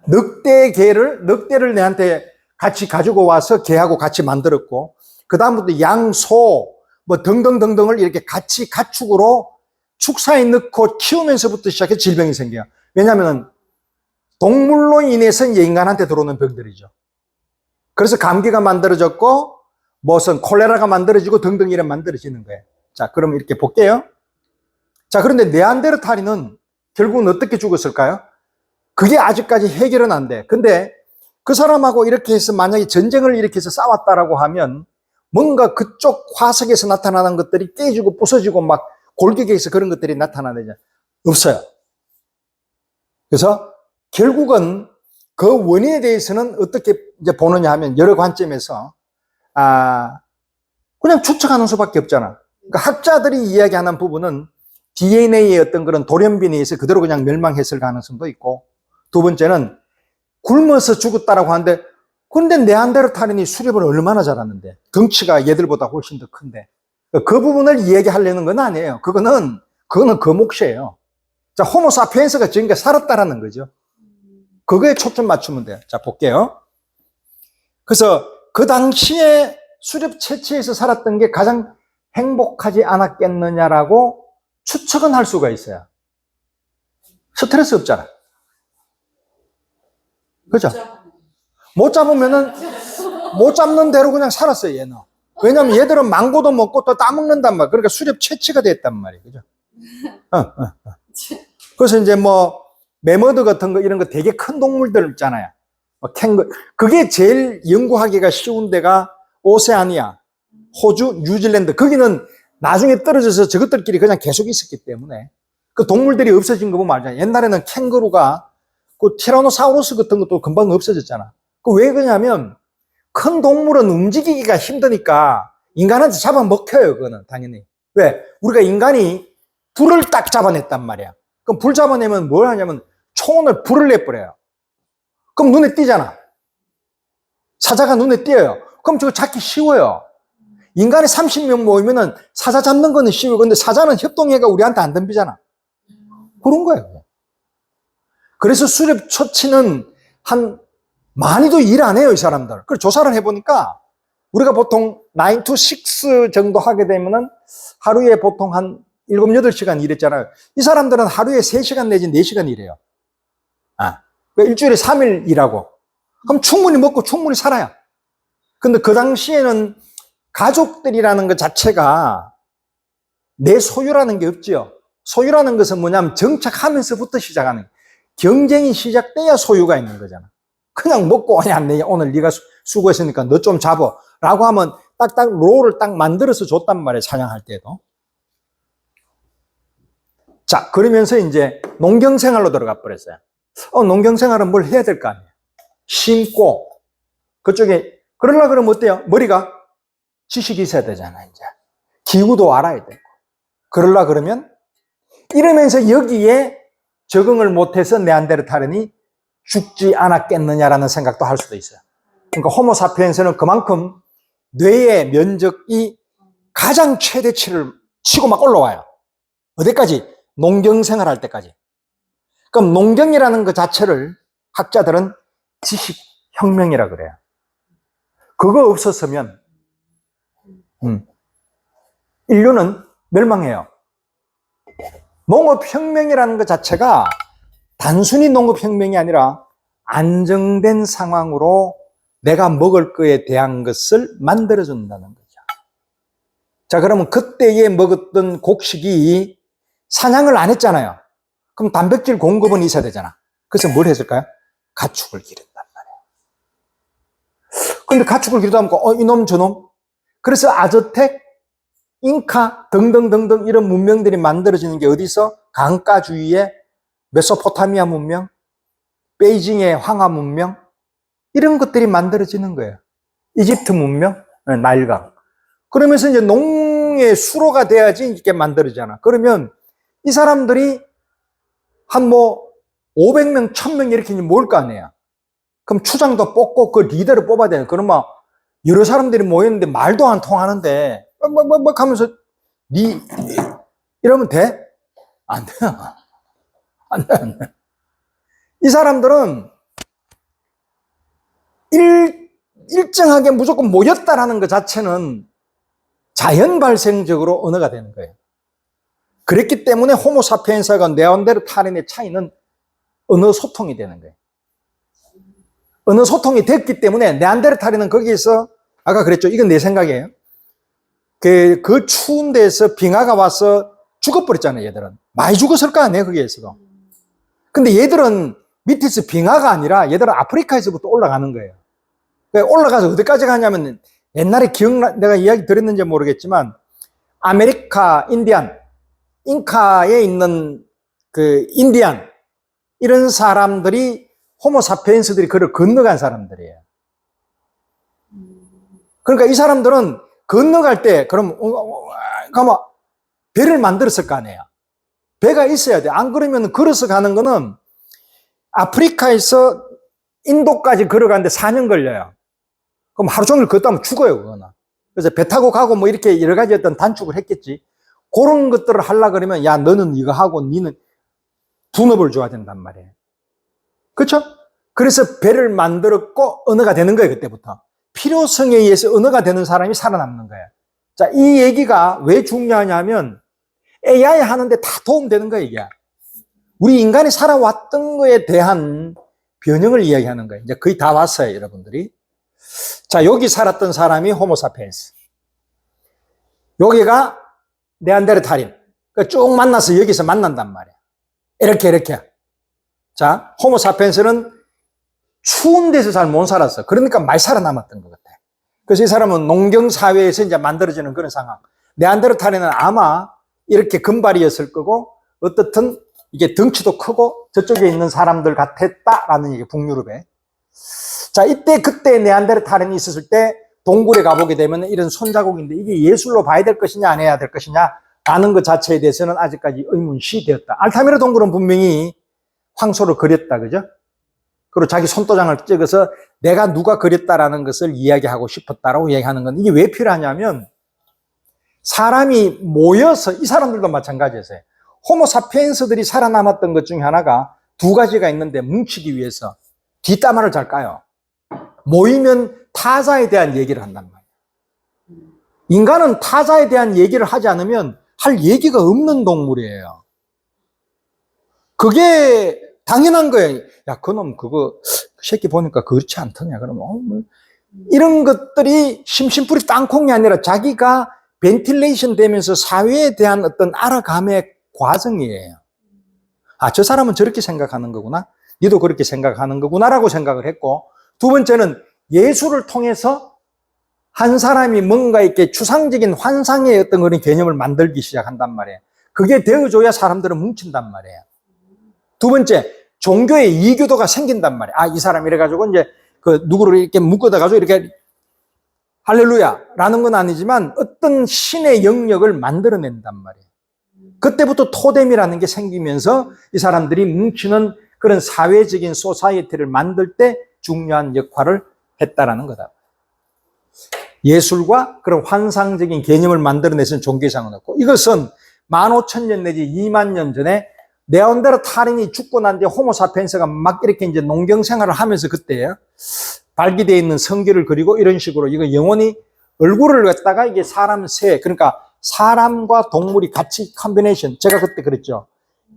늑대를 내한테 같이 가지고 와서 개하고 같이 만들었고, 그 다음부터 양, 소, 뭐 등등등등을 이렇게 같이 가축으로 축사에 넣고 키우면서부터 시작해 질병이 생겨요. 왜냐하면 동물로 인해서 이제 인간한테 들어오는 병들이죠. 그래서 감기가 만들어졌고, 무슨 콜레라가 만들어지고 등등 이런 만들어지는 거예요. 자, 그럼 이렇게 볼게요. 자, 그런데 네안데르탈인은 결국은 어떻게 죽었을까요? 그게 아직까지 해결은 안 돼. 근데 그 사람하고 이렇게 해서 만약에 전쟁을 일으켜서 싸웠다라고 하면 뭔가 그쪽 화석에서 나타나는 것들이 깨지고 부서지고 막 골격에서 그런 것들이 나타나느냐? 없어요. 그래서 결국은 그 원인에 대해서는 어떻게 이제 보느냐 하면 여러 관점에서 그냥 추측하는 수밖에 없잖아. 그러니까 학자들이 이야기하는 부분은 DNA의 어떤 그런 돌연변이에 의해서 그대로 그냥 멸망했을 가능성도 있고, 두 번째는 굶어서 죽었다라고 하는데, 근데 네안데르탈인이 수렵을 얼마나 잘하는데, 덩치가 얘들보다 훨씬 더 큰데, 그 부분을 이야기하려는 건 아니에요. 그거는 그 몫이에요. 자, 호모사피엔스가 지금까지 살았다라는 거죠. 그거에 초점 맞추면 돼요. 자, 볼게요. 그래서 그 당시에 수렵 채취에서 살았던 게 가장 행복하지 않았겠느냐라고 추측은 할 수가 있어요. 스트레스 없잖아. 그죠? 못 잡는 대로 그냥 살았어요, 얘는. 왜냐면 얘들은 망고도 먹고 또 따먹는단 말이야. 그러니까 수렵 채취가 됐단 말이에요. 그죠? 그래서 이제 뭐, 매머드 같은 거, 이런 거 되게 큰 동물들 있잖아요. 뭐 캥거, 그게 제일 연구하기가 쉬운 데가 오세아니아, 호주, 뉴질랜드. 거기는 나중에 떨어져서 저것들끼리 그냥 계속 있었기 때문에 그 동물들이 없어진 거 보면 알잖아요. 옛날에는 캥거루가 그 티라노사우루스 같은 것도 금방 없어졌잖아. 그 왜 그러냐면 큰 동물은 움직이기가 힘드니까 인간한테 잡아먹혀요, 그거는 당연히. 왜? 우리가 인간이 불을 딱 잡아냈단 말이야. 그럼 불 잡아내면 뭘 하냐면 총을 불을 내버려요. 그럼 눈에 띄잖아. 사자가 눈에 띄어요. 그럼 저거 잡기 쉬워요. 인간이 30명 모이면은 사자 잡는 거는 쉬워요. 근데 사자는 협동해가 우리한테 안 덤비잖아. 그런 거예요. 그래서 수렵 처치는 많이도 일 안 해요, 이 사람들. 그래서 조사를 해보니까 우리가 보통 9 to 6 정도 하게 되면은 하루에 보통 한 7, 8시간 일했잖아요. 이 사람들은 하루에 3시간 내지 4시간 일해요. 일주일에 3일 일하고. 그럼 충분히 먹고 충분히 살아요. 근데 그 당시에는 가족들이라는 것 자체가 내 소유라는 게 없죠. 소유라는 것은 뭐냐면 정착하면서부터 시작하는 거예요. 경쟁이 시작돼야 소유가 있는 거잖아. 그냥 먹고 오늘 네가 수고했으니까 너 좀 잡아 라고 하면 딱딱 롤을 딱 만들어서 줬단 말이에요. 사냥할 때도. 자, 그러면서 이제 농경생활로 들어가 버렸어요. 농경생활은 뭘 해야 될 거 아니에요. 심고 그쪽에 그러려고 그러면 어때요? 머리가 지식이 있어야 되잖아. 이제 기후도 알아야 되고. 그러려고 그러면 이러면서 여기에 적응을 못해서 네안데르탈인이 죽지 않았겠느냐라는 생각도 할 수도 있어요. 그러니까 호모사피엔스는 그만큼 뇌의 면적이 가장 최대치를 치고 막 올라와요. 어디까지? 농경생활 할 때까지. 그럼 농경이라는 것 자체를 학자들은 지식혁명이라 그래요. 그거 없었으면 인류는 멸망해요. 농업혁명이라는 것 자체가 단순히 농업혁명이 아니라 안정된 상황으로 내가 먹을 거에 대한 것을 만들어준다는 거죠. 자, 그러면 그때에 먹었던 곡식이 사냥을 안 했잖아요. 그럼 단백질 공급은 있어야 되잖아. 그래서 뭘 했을까요? 가축을 기른단 말이에요. 근데 가축을 기르다 보니까 이놈 저놈. 그래서 아즈텍, 잉카 등등등등 이런 문명들이 만들어지는 게 어디서? 강가 주위에 메소포타미아 문명, 베이징의 황하 문명 이런 것들이 만들어지는 거예요. 이집트 문명, 나일강. 그러면서 이제 농의 수로가 돼야지 이렇게 만들어지잖아. 그러면 이 사람들이 한 500명, 1000명 이렇게 모일 거 아니에요. 그럼 추장도 뽑고 그 리더를 뽑아야 되는. 그러면 여러 사람들이 모였는데 말도 안 통하는데 막 하면서 이러면 돼? 안 돼. 안 돼, 안 돼. 이 사람들은 일정하게 무조건 모였다라는 것 자체는 자연 발생적으로 언어가 되는 거예요. 그랬기 때문에 호모사피엔스와 네안데르탈인의 차이는 언어 소통이 되는 거예요. 언어 소통이 됐기 때문에 네안데르탈인은 거기에서 아까 그랬죠. 이건 내 생각이에요. 그 추운 데서 빙하가 와서 죽어버렸잖아요. 얘들은 많이 죽었을 거 아니에요. 거기에서도. 근데 얘들은 밑에서 빙하가 아니라 얘들은 아프리카에서부터 올라가는 거예요. 올라가서 어디까지 가냐면 옛날에 내가 이야기 드렸는지 모르겠지만 아메리카 잉카에 있는 그 인디안 이런 사람들이 호모사피엔스들이 그를 건너간 사람들이에요. 그러니까 이 사람들은 건너갈 때 그럼 배를 만들었을 거 아니에요. 배가 있어야 돼. 안 그러면 걸어서 가는 거는 아프리카에서 인도까지 걸어가는데 4년 걸려요. 그럼 하루 종일 걷다 하면 죽어요, 그거는. 그래서 배 타고 가고 뭐 이렇게 여러 가지 어떤 단축을 했겠지. 그런 것들을 하려고 그러면, 야, 너는 이거 하고 니는 분업을 줘야 된단 말이에요. 그렇죠? 그래서 배를 만들었고 언어가 되는 거예요, 그때부터. 필요성에 의해서 언어가 되는 사람이 살아남는 거예요. 자, 이 얘기가 왜 중요하냐면 AI 하는데 다 도움되는 거예요, 이게. 우리 인간이 살아왔던 거에 대한 변형을 이야기하는 거예요. 이제 거의 다 왔어요, 여러분들이. 자, 여기 살았던 사람이 호모사피엔스. 여기가 네안데르탈인. 그러니까 쭉 만나서 여기서 만난단 말이에요. 이렇게. 자, 호모사피엔스는 추운 데서 잘 못 살았어. 그러니까 많이 살아남았던 것 같아. 그래서 이 사람은 농경사회에서 이제 만들어지는 그런 상황. 네안데르탈인은 아마 이렇게 금발이었을 거고, 어떻든 이게 덩치도 크고 저쪽에 있는 사람들 같았다라는 얘기, 북유럽에. 자, 그때 네안데르탈인이 있었을 때 동굴에 가보게 되면 이런 손자국인데 이게 예술로 봐야 될 것이냐 안 해야 될 것이냐 라는 것 자체에 대해서는 아직까지 의문시 되었다. 알타미르 동굴은 분명히 황소를 그렸다, 그죠? 그리고 자기 손도장을 찍어서 내가 누가 그렸다라는 것을 이야기하고 싶었다라고 이야기하는 건 이게 왜 필요하냐면 사람이 모여서, 이 사람들도 마찬가지였어요. 호모사피엔스들이 살아남았던 것 중에 하나가 두 가지가 있는데 뭉치기 위해서 뒷담화를 잘 까요. 모이면 타자에 대한 얘기를 한단 말이에요. 인간은 타자에 대한 얘기를 하지 않으면 할 얘기가 없는 동물이에요. 그게 당연한 거예요. 야, 그놈 그거 그 새끼 보니까 그렇지 않더냐. 그러면 이런 것들이 심심풀이 땅콩이 아니라 자기가 벤틸레이션 되면서 사회에 대한 어떤 알아감의 과정이에요. 아, 저 사람은 저렇게 생각하는 거구나. 니도 그렇게 생각하는 거구나라고 생각을 했고, 두 번째는 예술을 통해서 한 사람이 뭔가 이렇게 추상적인 환상의 어떤 그런 개념을 만들기 시작한단 말이에요. 그게 되어줘야 사람들은 뭉친단 말이에요. 두 번째, 종교의 이교도가 생긴단 말이에요. 아, 이 사람 이래가지고 이제 그 누구를 이렇게 묶어다가지고 이렇게 할렐루야라는 건 아니지만 어떤 신의 영역을 만들어낸단 말이에요. 그때부터 토뎀이라는 게 생기면서 이 사람들이 뭉치는 그런 사회적인 소사이어티를 만들 때 중요한 역할을 했다라는 거다. 예술과 그런 환상적인 개념을 만들어내는 종교상은 없고, 이것은 15,000년 내지 20,000년 전에 네안데르탈인이 죽고 난 뒤에 호모사피엔스가 막 이렇게 이제 농경 생활을 하면서 그때 발기되어 있는 성교를 그리고 이런 식으로 이거 영원히 얼굴을 갖다가 이게 그러니까 사람과 동물이 같이 컨비네이션. 제가 그때 그랬죠.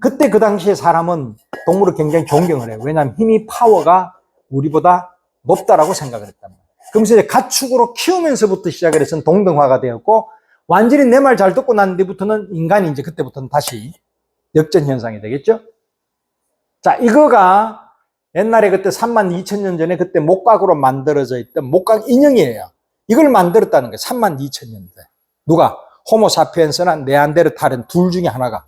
그때 그 당시에 사람은 동물을 굉장히 존경을 해요. 왜냐하면 힘이 파워가 우리보다 높다라고 생각을 했단 말이에요. 그러면서 이제 가축으로 키우면서부터 시작을 해서 동등화가 되었고, 완전히 내 말 잘 듣고 난 뒤부터는 인간이 이제 그때부터는 다시 역전 현상이 되겠죠. 자, 이거가 옛날에 그때 32,000년 전에 그때 목각으로 만들어져 있던 목각 인형이에요. 이걸 만들었다는 거예요. 32,000년 전에. 누가? 호모사피엔스나 네안데르탈인 둘 중에 하나가.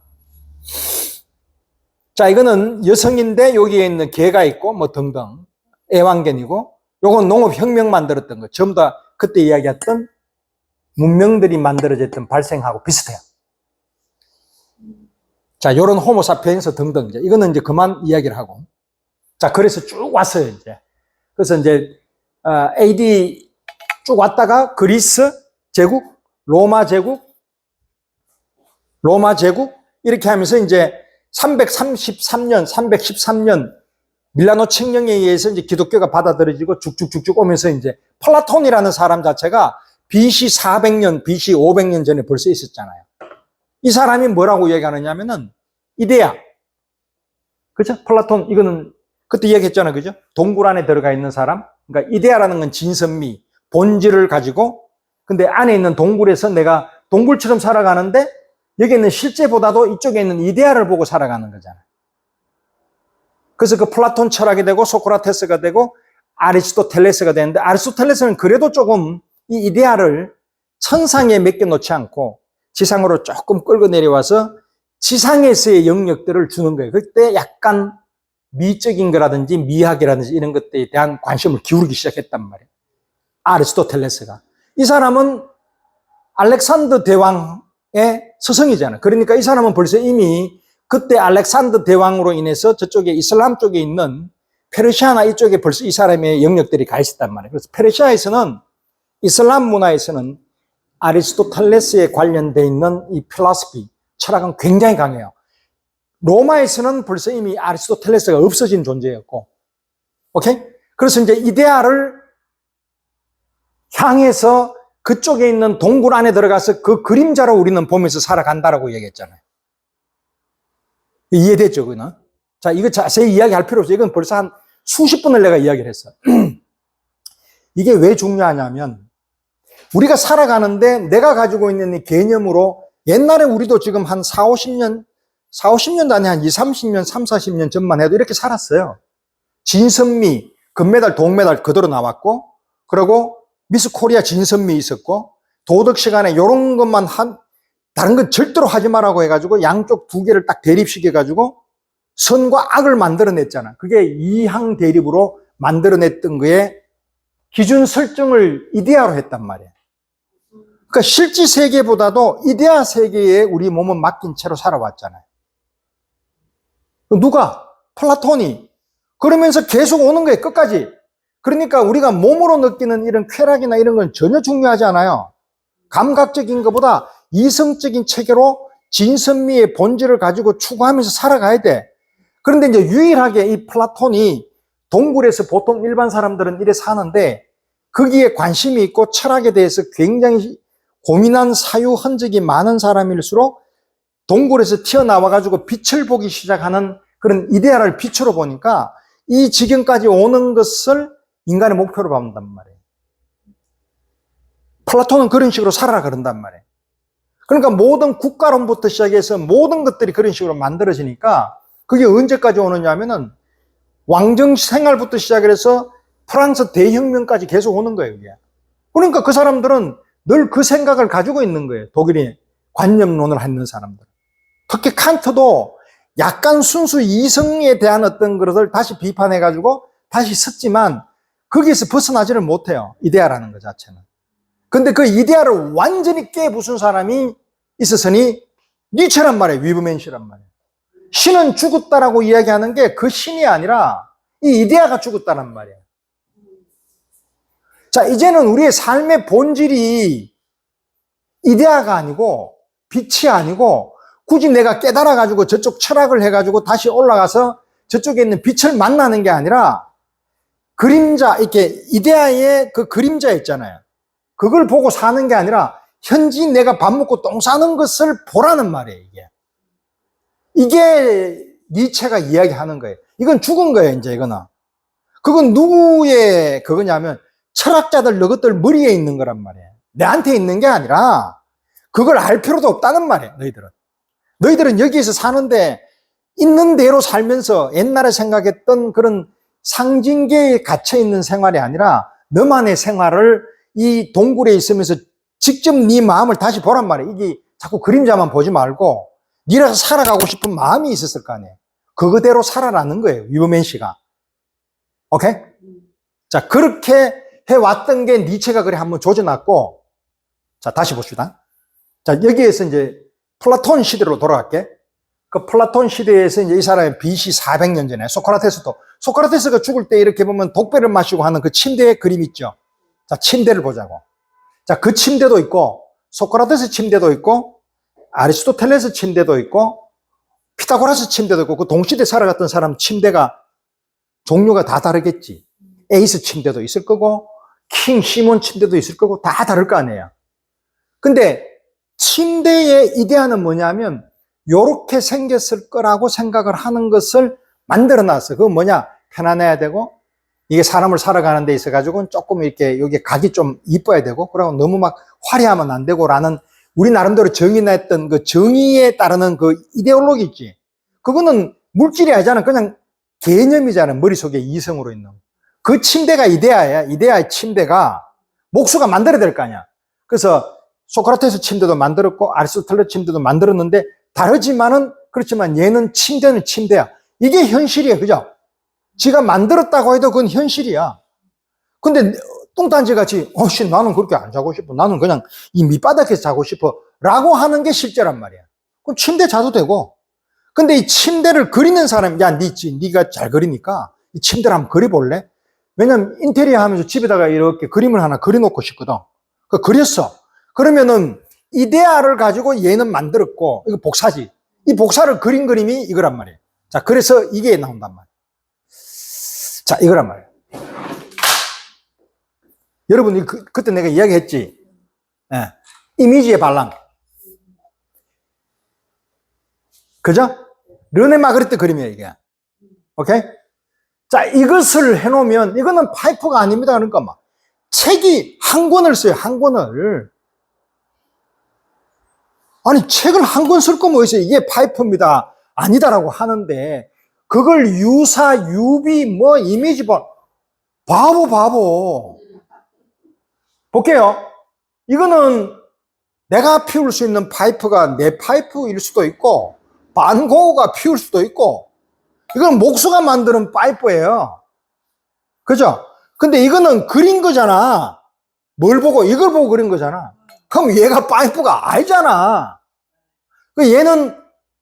자, 이거는 여성인데 여기에 있는 개가 있고 뭐 등등 애완견이고, 요건 농업혁명 만들었던 거. 전부 다 그때 이야기했던 문명들이 만들어졌던 발생하고 비슷해요. 자, 요런 호모사피엔스 등등 이제 이거는 이제 그만 이야기를 하고. 자, 그래서 쭉 왔어요, 이제. 그래서 이제 AD 쭉 왔다가 그리스 제국, 로마 제국, 로마 제국 이렇게 하면서 이제 313년 밀라노 칙령에 의해서 이제 기독교가 받아들여지고 쭉쭉쭉쭉 오면서 이제 플라톤이라는 사람 자체가 BC 400년, BC 500년 전에 벌써 있었잖아요. 이 사람이 뭐라고 얘기하느냐면은 이데아. 그죠? 플라톤, 이거는 그때 얘기했잖아요. 그죠? 동굴 안에 들어가 있는 사람. 그러니까 이데아라는 건 진선미, 본질을 가지고 근데 안에 있는 동굴에서 내가 동굴처럼 살아가는데 여기는 실제보다도 이쪽에 있는 이데아를 보고 살아가는 거잖아요. 그래서 그 플라톤 철학이 되고 소크라테스가 되고 아리스토텔레스가 되는데 아리스토텔레스는 그래도 조금 이 이데아를 천상에 맡겨놓지 않고 지상으로 조금 끌고 내려와서 지상에서의 영역들을 주는 거예요. 그때 약간 미적인 거라든지 미학이라든지 이런 것들에 대한 관심을 기울이기 시작했단 말이에요. 아리스토텔레스가. 이 사람은 알렉산더 대왕의 스승이잖아요. 그러니까 이 사람은 벌써 이미 그때 알렉산더 대왕으로 인해서 저쪽에 이슬람 쪽에 있는 페르시아나 이쪽에 벌써 이 사람의 영역들이 가 있었단 말이에요. 그래서 페르시아에서는 이슬람 문화에서는 아리스토텔레스에 관련되어 있는 이 필로소피, 철학은 굉장히 강해요. 로마에서는 벌써 이미 아리스토텔레스가 없어진 존재였고, 오케이? 그래서 이제 이데아를 향해서 그쪽에 있는 동굴 안에 들어가서 그 그림자로 우리는 보면서 살아간다라고 얘기했잖아요. 이해됐죠, 그거는? 자, 이거 자세히 이야기할 필요 없어요. 이건 벌써 한 수십 분을 내가 이야기를 했어요. 이게 왜 중요하냐면, 우리가 살아가는데 내가 가지고 있는 이 개념으로 옛날에 우리도 지금 한 50년도 아니 한 30년, 40년 전만 해도 이렇게 살았어요. 진선미, 금메달, 동메달 그대로 나왔고, 그리고 미스 코리아 진선미 있었고, 도덕 시간에 이런 것만 다른 건 절대로 하지 말라고 해가지고 양쪽 두 개를 딱 대립시켜가지고 선과 악을 만들어냈잖아. 그게 이항 대립으로 만들어냈던 거에 기준 설정을 이데아로 했단 말이에요. 그러니까 실제 세계보다도 이데아 세계에 우리 몸은 맡긴 채로 살아왔잖아요. 누가? 플라톤이. 그러면서 계속 오는 거예요, 끝까지. 그러니까 우리가 몸으로 느끼는 이런 쾌락이나 이런 건 전혀 중요하지 않아요. 감각적인 것보다 이성적인 체계로 진선미의 본질을 가지고 추구하면서 살아가야 돼. 그런데 이제 유일하게 이 플라톤이 동굴에서 보통 일반 사람들은 이래 사는데 거기에 관심이 있고 철학에 대해서 굉장히 고민한 사유 흔적이 많은 사람일수록 동굴에서 튀어나와가지고 빛을 보기 시작하는 그런 이데아를 빛으로 보니까 이 지경까지 오는 것을 인간의 목표로 받는단 말이에요. 플라톤은 그런 식으로 살아라 그런단 말이에요. 그러니까 모든 국가론부터 시작해서 모든 것들이 그런 식으로 만들어지니까 그게 언제까지 오느냐 하면은 왕정 생활부터 시작해서 프랑스 대혁명까지 계속 오는 거예요, 이게. 그러니까 그 사람들은 늘 그 생각을 가지고 있는 거예요. 독일이 관념론을 하는 사람들. 특히 칸트도 약간 순수 이성에 대한 어떤 것을 다시 비판해가지고 다시 썼지만 거기에서 벗어나지를 못해요. 이데아라는 것 자체는. 근데 그 이데아를 완전히 깨부순 사람이 있었으니 니체란 말이에요. 위브맨시란 말이에요. 신은 죽었다라고 이야기하는 게 그 신이 아니라 이 이데아가 죽었다는 말이에요. 자, 이제는 우리의 삶의 본질이 이데아가 아니고 빛이 아니고 굳이 내가 깨달아가지고 저쪽 철학을 해가지고 다시 올라가서 저쪽에 있는 빛을 만나는 게 아니라 그림자, 이렇게 이데아의 그 그림자 있잖아요. 그걸 보고 사는 게 아니라 현지 내가 밥 먹고 똥 싸는 것을 보라는 말이에요, 이게. 이게 니체가 이야기하는 거예요. 이건 죽은 거예요, 이제 이거는. 그건 누구의 그거냐면 철학자들 너것들 머리에 있는 거란 말이에요. 내한테 있는 게 아니라 그걸 알 필요도 없다는 말이에요, 너희들은. 너희들은 여기에서 사는데 있는 대로 살면서 옛날에 생각했던 그런 상징계에 갇혀있는 생활이 아니라 너만의 생활을 이 동굴에 있으면서 직접 네 마음을 다시 보란 말이에요. 이게 자꾸 그림자만 보지 말고 네라서 살아가고 싶은 마음이 있었을 거 아니에요. 그거대로 살아라는 거예요, 위버맨 씨가. 오케이? 자, 그렇게 해왔던 게 니체가 그래 한번 조져놨고, 자, 다시 봅시다. 자, 여기에서 이제 플라톤 시대로 돌아갈게. 그 플라톤 시대에서 이제 이 사람이 BC 400년 전에 소크라테스가 죽을 때 이렇게 보면 독배를 마시고 하는 그 침대의 그림 있죠. 자, 침대를 보자고. 자, 그 침대도 있고, 소크라테스 침대도 있고, 아리스토텔레스 침대도 있고 피타고라스 침대도 있고 그 동시대에 살아갔던 사람 침대가 종류가 다 다르겠지. 에이스 침대도 있을 거고 킹 시몬 침대도 있을 거고 다 다를 거 아니에요. 근데 침대의 이데아는 뭐냐면 요렇게 생겼을 거라고 생각을 하는 것을 만들어 놨어. 그건 뭐냐? 편안해야 되고 이게 사람을 살아가는 데 있어 가지고 조금 이렇게 여기 각이 좀 이뻐야 되고 그러고 너무 막 화려하면 안 되고라는 우리 나름대로 정의했던 그 정의에 따르는 그 이데올로기 있지. 그거는 물질이 아니잖아. 그냥 개념이잖아. 머릿속에 이성으로 있는. 그 침대가 이데아야. 이데아의 침대가 목수가 만들어야 될 거 아니야. 그래서 소크라테스 침대도 만들었고 아리스토텔레스 침대도 만들었는데 다르지만은 그렇지만 얘는 침대는 침대야. 이게 현실이야. 그죠? 지가 만들었다고 해도 그건 현실이야. 근데 뚱딴지 같이 나는 그렇게 안 자고 싶어. 나는 그냥 이 밑바닥에서 자고 싶어. 라고 하는 게 실제란 말이야. 그럼 침대 자도 되고. 근데 이 침대를 그리는 사람, 야, 네가 잘 그리니까 이 침대를 한번 그려볼래? 왜냐면 인테리어 하면서 집에다가 이렇게 그림을 하나 그려놓고 싶거든. 그렸어. 그러면은 이데아를 가지고 얘는 만들었고, 이거 복사지. 이 복사를 그린 그림이 이거란 말이에요. 자, 그래서 이게 나온단 말이에요. 자, 이거란 말이에요. 여러분, 그때 내가 이야기했지. 예. 이미지의 반란. 그죠? 르네 마그리트 그림이에요, 이게. 오케이? 자, 이것을 해놓으면, 이거는 파이프가 아닙니다. 그러니까 막, 책이 한 권을 써요, 한 권을. 아니, 책을 한 권 쓸 거 뭐 있어요? 이게 파이프입니다. 아니다라고 하는데, 그걸 유사, 유비, 이미지 바보. 볼게요. 이거는 내가 피울 수 있는 파이프가 내 파이프일 수도 있고, 반고흐가 피울 수도 있고, 이건 목수가 만드는 파이프예요. 그죠? 근데 이거는 그린 거잖아. 뭘 보고? 이걸 보고 그린 거잖아. 그럼 얘가 파이프가 아니잖아. 얘는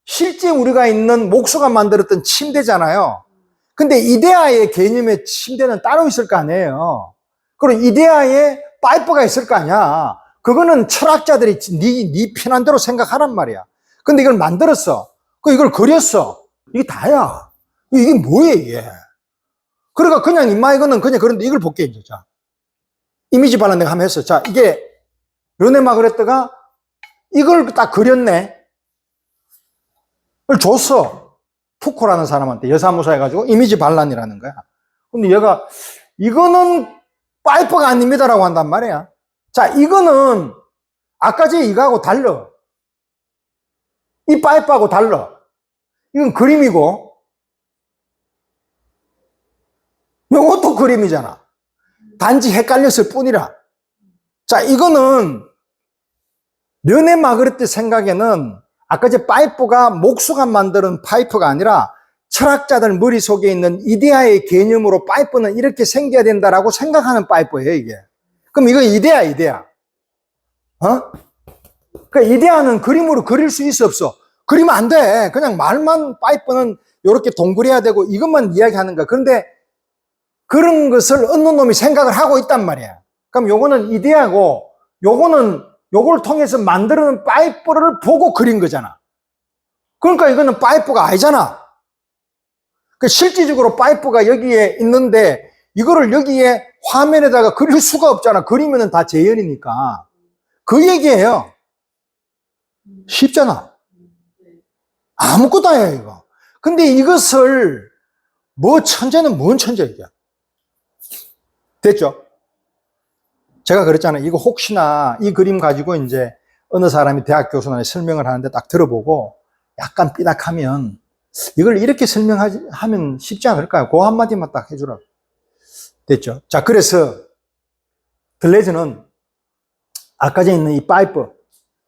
실제 우리가 있는 목수가 만들었던 침대잖아요. 근데 이데아의 개념의 침대는 따로 있을 거 아니에요. 그리고 이데아에 파이프가 있을 거 아니야. 그거는 철학자들이 네 편한 대로 생각하란 말이야. 근데 이걸 만들었어. 이걸 그렸어. 이게 다야. 이게 뭐예요, 이게? 그러니까 그냥 이거는 그냥 그런데 이걸 볼게, 이제. 자. 이미지 반란 내가 한번 했어. 자, 이게 르네 마그레트가 이걸 딱 그렸네. 그걸 줬어. 푸코라는 사람한테 여사무소 해가지고 이미지 반란이라는 거야. 근데 얘가 이거는 파이프가 아닙니다라고 한단 말이야. 자, 이거는 아까 제 이거하고 달라. 이 파이프하고 달라. 이건 그림이고 이것도 그림이잖아. 단지 헷갈렸을 뿐이라. 자, 이거는 르네 마그리트 생각에는 아까 제 파이프가 목수가 만드는 파이프가 아니라 철학자들 머릿속에 있는 이데아의 개념으로 파이프는 이렇게 생겨야 된다라고 생각하는 파이프예요, 이게. 그럼 이거 이데아. 그러니까 이데아는 그림으로 그릴 수 있어, 없어? 그리면 안 돼. 그냥 말만 파이프는 이렇게 동그래야 되고 이것만 이야기하는 거야. 그런데 그런 것을 어느 놈이 생각을 하고 있단 말이야. 그럼 요거는 이데아고 요거는 요걸 통해서 만드는 파이프를 보고 그린 거잖아. 그러니까 이거는 파이프가 아니잖아. 실질적으로 파이프가 여기에 있는데 이거를 여기에 화면에다가 그릴 수가 없잖아. 그리면은 다 재현이니까. 그 얘기예요. 쉽잖아. 아무것도 아니야, 이거. 근데 이것을 천재는 뭔 천재야, 이게. 됐죠? 제가 그랬잖아요. 이거 혹시나 이 그림 가지고 이제 어느 사람이 대학 교수나 설명을 하는데 딱 들어보고 약간 삐딱하면 이걸 이렇게 설명하면 쉽지 않을까요? 그 한마디만 딱 해주라. 됐죠? 자, 그래서 들레즈는 아까 전에 있는 이 파이프.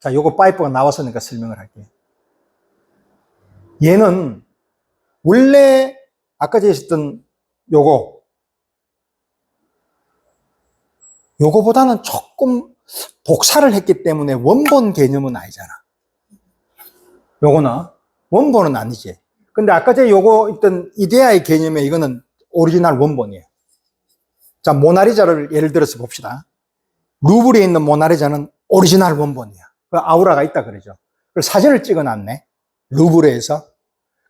자, 요거 파이프가 나왔으니까 설명을 할게요. 얘는 원래 아까 전에 있었던 요거보다는 조금 복사를 했기 때문에 원본 개념은 아니잖아. 요거는 원본은 아니지. 근데 아까 전에 요거 있던 이데아의 개념에 이거는 오리지널 원본이에요. 자, 모나리자를 예를 들어서 봅시다. 루브르에 있는 모나리자는 오리지널 원본이야. 그 아우라가 있다 그러죠. 그 사진을 찍어놨네. 루브르에서.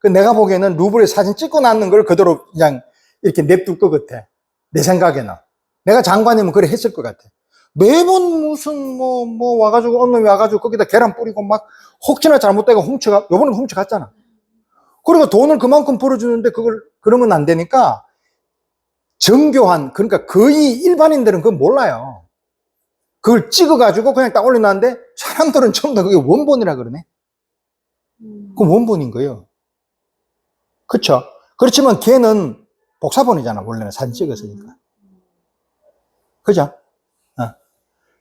그 내가 보기에는 루브르에 사진 찍어놨는 걸 그대로 그냥 이렇게 냅둘 것 같아. 내 생각에는. 내가 장관이면 그래 했을 것 같아. 매번 무슨 와가지고 어느 놈이 와가지고 거기다 계란 뿌리고 막 혹시나 잘못되고 요번에 훔쳐갔잖아. 그리고 돈을 그만큼 벌어주는데 그걸 그러면 안 되니까 정교한, 그러니까 거의 일반인들은 그건 몰라요. 그걸 찍어가지고 그냥 딱 올려놨는데 사람들은 전부 다 그게 원본이라 그러네. 그건 원본인 거예요. 그쵸? 그렇지만 걔는 복사본이잖아, 원래는 사진 찍었으니까. 그죠?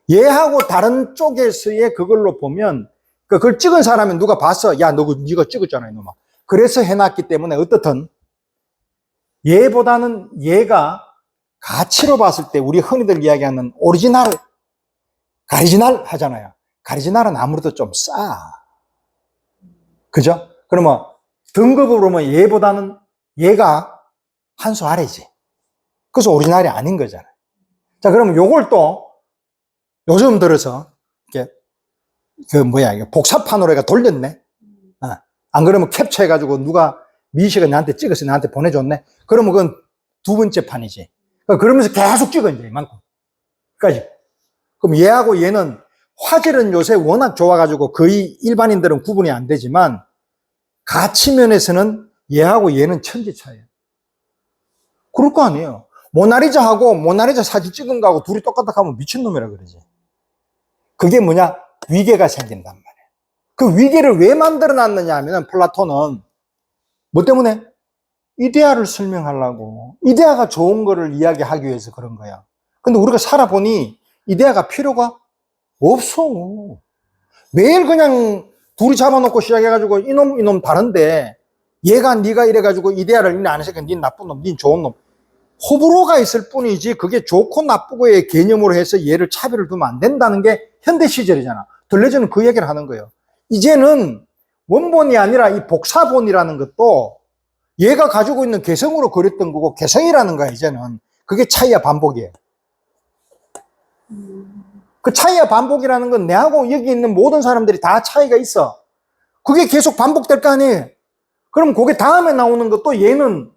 얘하고 다른 쪽에서의 그걸로 보면, 그걸 찍은 사람이 누가 봤어? 야, 네가 찍었잖아, 이놈아. 그래서 해놨기 때문에 어떻든 얘보다는 얘가 가치로 봤을 때 우리 흔히들 이야기하는 오리지널, 가리지널 하잖아요. 가리지널은 아무래도 좀 싸. 그죠? 그러면 등급으로 보면 얘보다는 얘가 한 수 아래지. 그래서 오리지널이 아닌 거잖아요. 자, 그러면 요걸 또 요즘 들어서 이렇게 이게 복사판으로 해가 돌렸네. 안 그러면 캡처해가지고 누가 미시가 나한테 찍어서 나한테 보내줬네. 그러면 그건 두 번째 판이지. 그러면서 계속 찍어, 이제 이만큼. 까지. 그럼 얘하고 얘는 화질은 요새 워낙 좋아가지고 거의 일반인들은 구분이 안 되지만 가치 면에서는 얘하고 얘는 천지 차이야. 그럴 거 아니에요. 모나리자하고 모나리자 사진 찍은 거하고 둘이 똑같다 하면 미친놈이라 그러지. 그게 뭐냐? 위계가 생긴단 말이에요. 그 위계를 왜 만들어 놨느냐 하면 플라톤은 뭐 때문에? 이데아를 설명하려고. 이데아가 좋은 거를 이야기하기 위해서 그런 거야. 근데 우리가 살아보니 이데아가 필요가 없어. 매일 그냥 둘이 잡아놓고 시작해가지고 이놈 다른데 얘가 네가 이래가지고 이데아를 이내 안 했으니까 네 나쁜 놈, 네 좋은 놈. 호불호가 있을 뿐이지 그게 좋고 나쁘고의 개념으로 해서 얘를 차별을 두면 안 된다는 게 현대 시절이잖아. 들레즈는 그 얘기를 하는 거예요. 이제는 원본이 아니라 이 복사본이라는 것도 얘가 가지고 있는 개성으로 그렸던 거고 개성이라는 거야 이제는. 그게 차이와 반복이에요. 그 차이와 반복이라는 건 내하고 여기 있는 모든 사람들이 다 차이가 있어. 그게 계속 반복될 거 아니에요. 그럼 그게 다음에 나오는 것도 얘는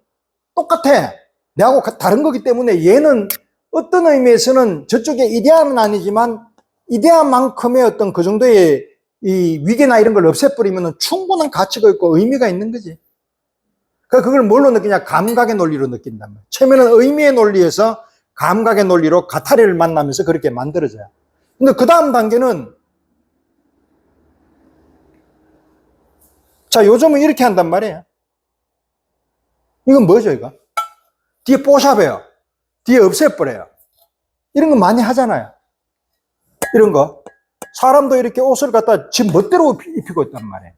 똑같아. 내하고 다른 거기 때문에 얘는 어떤 의미에서는 저쪽에 이데아는 아니지만 이데아만큼의 어떤 그 정도의 이 위계나 이런 걸 없애버리면 충분한 가치가 있고 의미가 있는 거지. 그러니까 그걸 뭘로 느끼냐? 감각의 논리로 느낀단 말이야. 처음에는 의미의 논리에서 감각의 논리로 가타리를 만나면서 그렇게 만들어져요. 근데 그 다음 단계는 자, 요즘은 이렇게 한단 말이에요. 이건 뭐죠, 이거? 뒤에 뽀샵해요. 뒤에 없애버려요. 이런 거 많이 하잖아요. 이런 거. 사람도 이렇게 옷을 갖다 지 멋대로 입히고 있단 말이에요.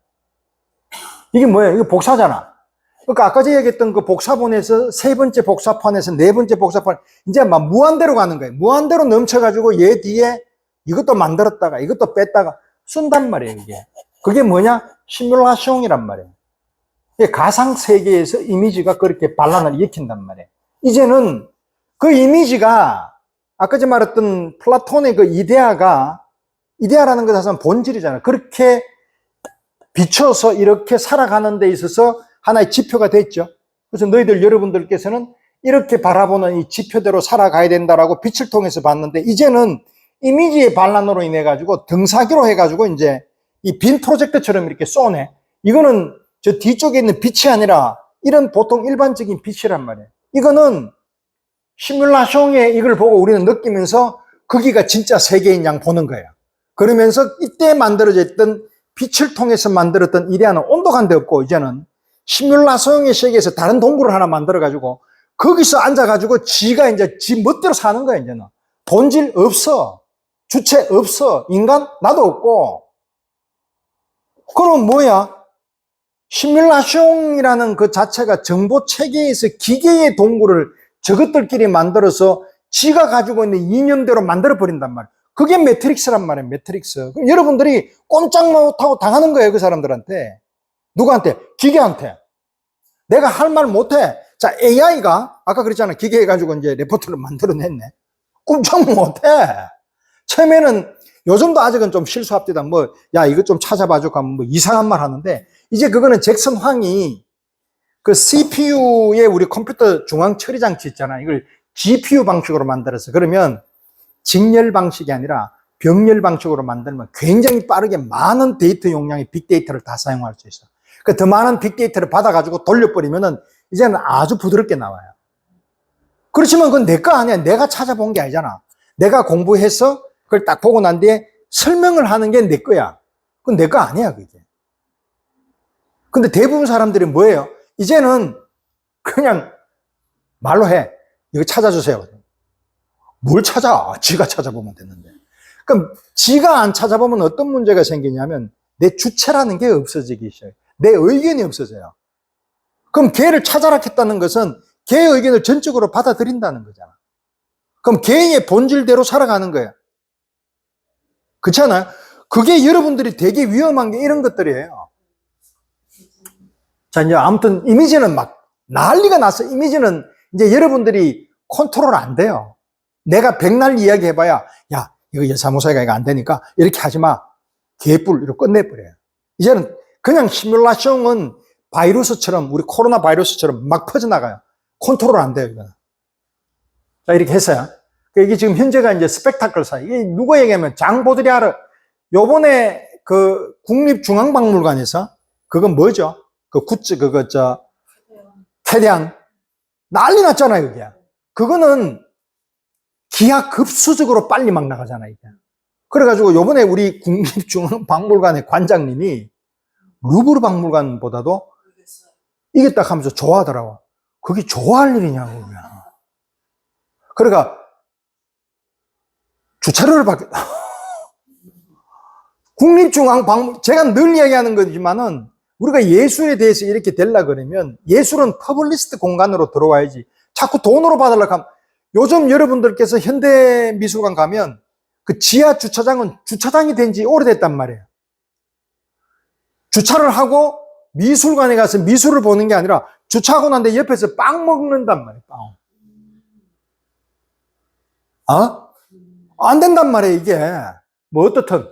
이게 뭐예요? 이게 복사잖아. 그러니까 아까 제가 얘기했던 그 복사본에서 세 번째 복사판에서 네 번째 복사판, 이제 막 무한대로 가는 거예요. 무한대로 넘쳐가지고 얘 뒤에 이것도 만들었다가 이것도 뺐다가 쓴단 말이에요, 이게. 그게 뭐냐? 시뮬라숑이란 말이에요. 이게 가상 세계에서 이미지가 그렇게 반란을 일으킨단 말이에요. 이제는 그 이미지가 아까 제 말했던 플라톤의 그 이데아라는 것은 본질이잖아요. 그렇게 비춰서 이렇게 살아가는 데 있어서 하나의 지표가 됐죠. 그래서 여러분들께서는 이렇게 바라보는 이 지표대로 살아가야 된다라고 빛을 통해서 봤는데 이제는 이미지의 반란으로 인해 가지고 등사기로 해 가지고 이제 이 빈 프로젝터처럼 이렇게 쏘네. 이거는 저 뒤쪽에 있는 빛이 아니라 이런 보통 일반적인 빛이란 말이에요. 이거는 시뮬라숑에 이걸 보고 우리는 느끼면서 거기가 진짜 세계인 양 보는 거예요. 그러면서 이때 만들어졌던 빛을 통해서 만들었던 이데아는 온도가 한 데 없고 이제는 시뮬라숑의 세계에서 다른 동굴을 하나 만들어가지고 거기서 앉아가지고 지가 이제 지 멋대로 사는 거야, 이제는. 본질 없어. 주체 없어. 인간? 나도 없고. 그럼 뭐야? 시뮬라숑이라는 그 자체가 정보 체계에서 기계의 동굴을 저것들끼리 만들어서 지가 가지고 있는 이념대로 만들어버린단 말이야. 그게 매트릭스란 말이에요, 매트릭스. 그럼 여러분들이 꼼짝 못하고 당하는 거예요, 그 사람들한테. 누구한테? 기계한테. 내가 할 말 못해. 자, AI가, 아까 그랬잖아. 기계 해가지고 이제 레포트를 만들어냈네. 꼼짝 못해. 처음에는 요즘도 아직은 좀 실수합디다. 뭐, 야, 이거 좀 찾아봐줘. 하면 뭐 이상한 말 하는데, 이제 그거는 잭슨 황이 그 CPU에 우리 컴퓨터 중앙 처리 장치 있잖아. 이걸 GPU 방식으로 만들었어. 그러면 직렬 방식이 아니라 병렬 방식으로 만들면 굉장히 빠르게 많은 데이터 용량의 빅데이터를 다 사용할 수 있어. 그 더 많은 빅데이터를 받아가지고 돌려버리면은 이제는 아주 부드럽게 나와요. 그렇지만 그건 내 거 아니야. 내가 찾아본 게 아니잖아. 내가 공부해서 그걸 딱 보고 난 뒤에 설명을 하는 게 내 거야. 그건 내 거 아니야, 그게. 근데 대부분 사람들이 뭐예요? 이제는 그냥 말로 해. 이거 찾아주세요. 뭘 찾아? 지가 찾아보면 되는데. 그럼 지가 안 찾아보면 어떤 문제가 생기냐면 내 주체라는 게 없어지기 시작해요. 내 의견이 없어져요. 그럼 걔를 찾아라 했다는 것은 걔의 의견을 전적으로 받아들인다는 거잖아. 그럼 걔의 본질대로 살아가는 거예요. 그렇잖아요? 그게 여러분들이 되게 위험한 게 이런 것들이에요. 자, 이제 아무튼 이미지는 막 난리가 났어. 이미지는 이제 여러분들이 컨트롤 안 돼요. 내가 백날 이야기 해봐야, 야, 이거 여사무소가 이거 안 되니까 이렇게 하지 마. 개뿔, 이렇게 끝내버려요. 이제는 그냥 시뮬레이션은 바이러스처럼, 우리 코로나 바이러스처럼 막 퍼져나가요. 컨트롤 안 돼요, 이거는. 자, 이렇게 했어요. 이게 지금 현재가 이제 스펙타클 사이. 이게 누구 얘기하면 장보드리아르. 요번에 그 국립중앙박물관에서 그건 뭐죠? 그 굿즈, 태양. 난리 났잖아요, 이게. 그거는 기하급수적으로 빨리 막 나가잖아요, 이게. 그래가지고 요번에 우리 국립중앙박물관의 관장님이 루브르 박물관보다도 이게 딱 하면서 좋아하더라고. 그게 좋아할 일이냐고, 그냥. 그러니까, 주차료를 받게, 제가 늘 이야기하는 거지만은, 우리가 예술에 대해서 이렇게 되려 그러면, 예술은 퍼블리스트 공간으로 들어와야지. 자꾸 돈으로 받으려고 하면, 요즘 여러분들께서 현대미술관 가면, 그 지하 주차장은 주차장이 된 지 오래됐단 말이에요. 주차를 하고, 미술관에 가서 미술을 보는 게 아니라, 주차하고 난 뒤에 옆에서 빵 먹는단 말이에요, 빵. 안 된단 말이에요, 이게. 뭐, 어떻든.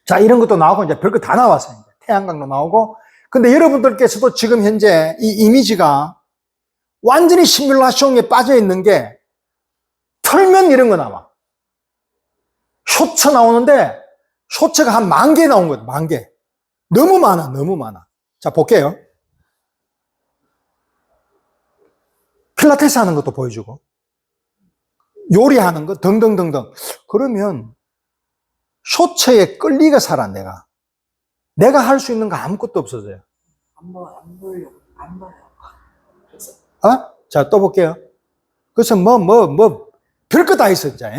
자, 이런 것도 나오고, 이제 별거 다 나왔어요. 이제. 태양광도 나오고. 근데 여러분들께서도 지금 현재 이 이미지가 완전히 시뮬레이션에 빠져 있는 게, 털면 이런 거 나와. 쇼츠 나오는데, 쇼츠가 한 10,000개 나온 거예요, 10,000개. 너무 많아, 너무 많아. 자, 볼게요. 필라테스 하는 것도 보여주고, 요리하는 거 등등등등. 그러면 쇼츠에 끌리가 살아. 내가 할 수 있는 거 아무것도 없어져요. 안 보려고. 안 봐요. 그래서 자, 또 볼게요. 그래서 별거 다 있어, 진짜.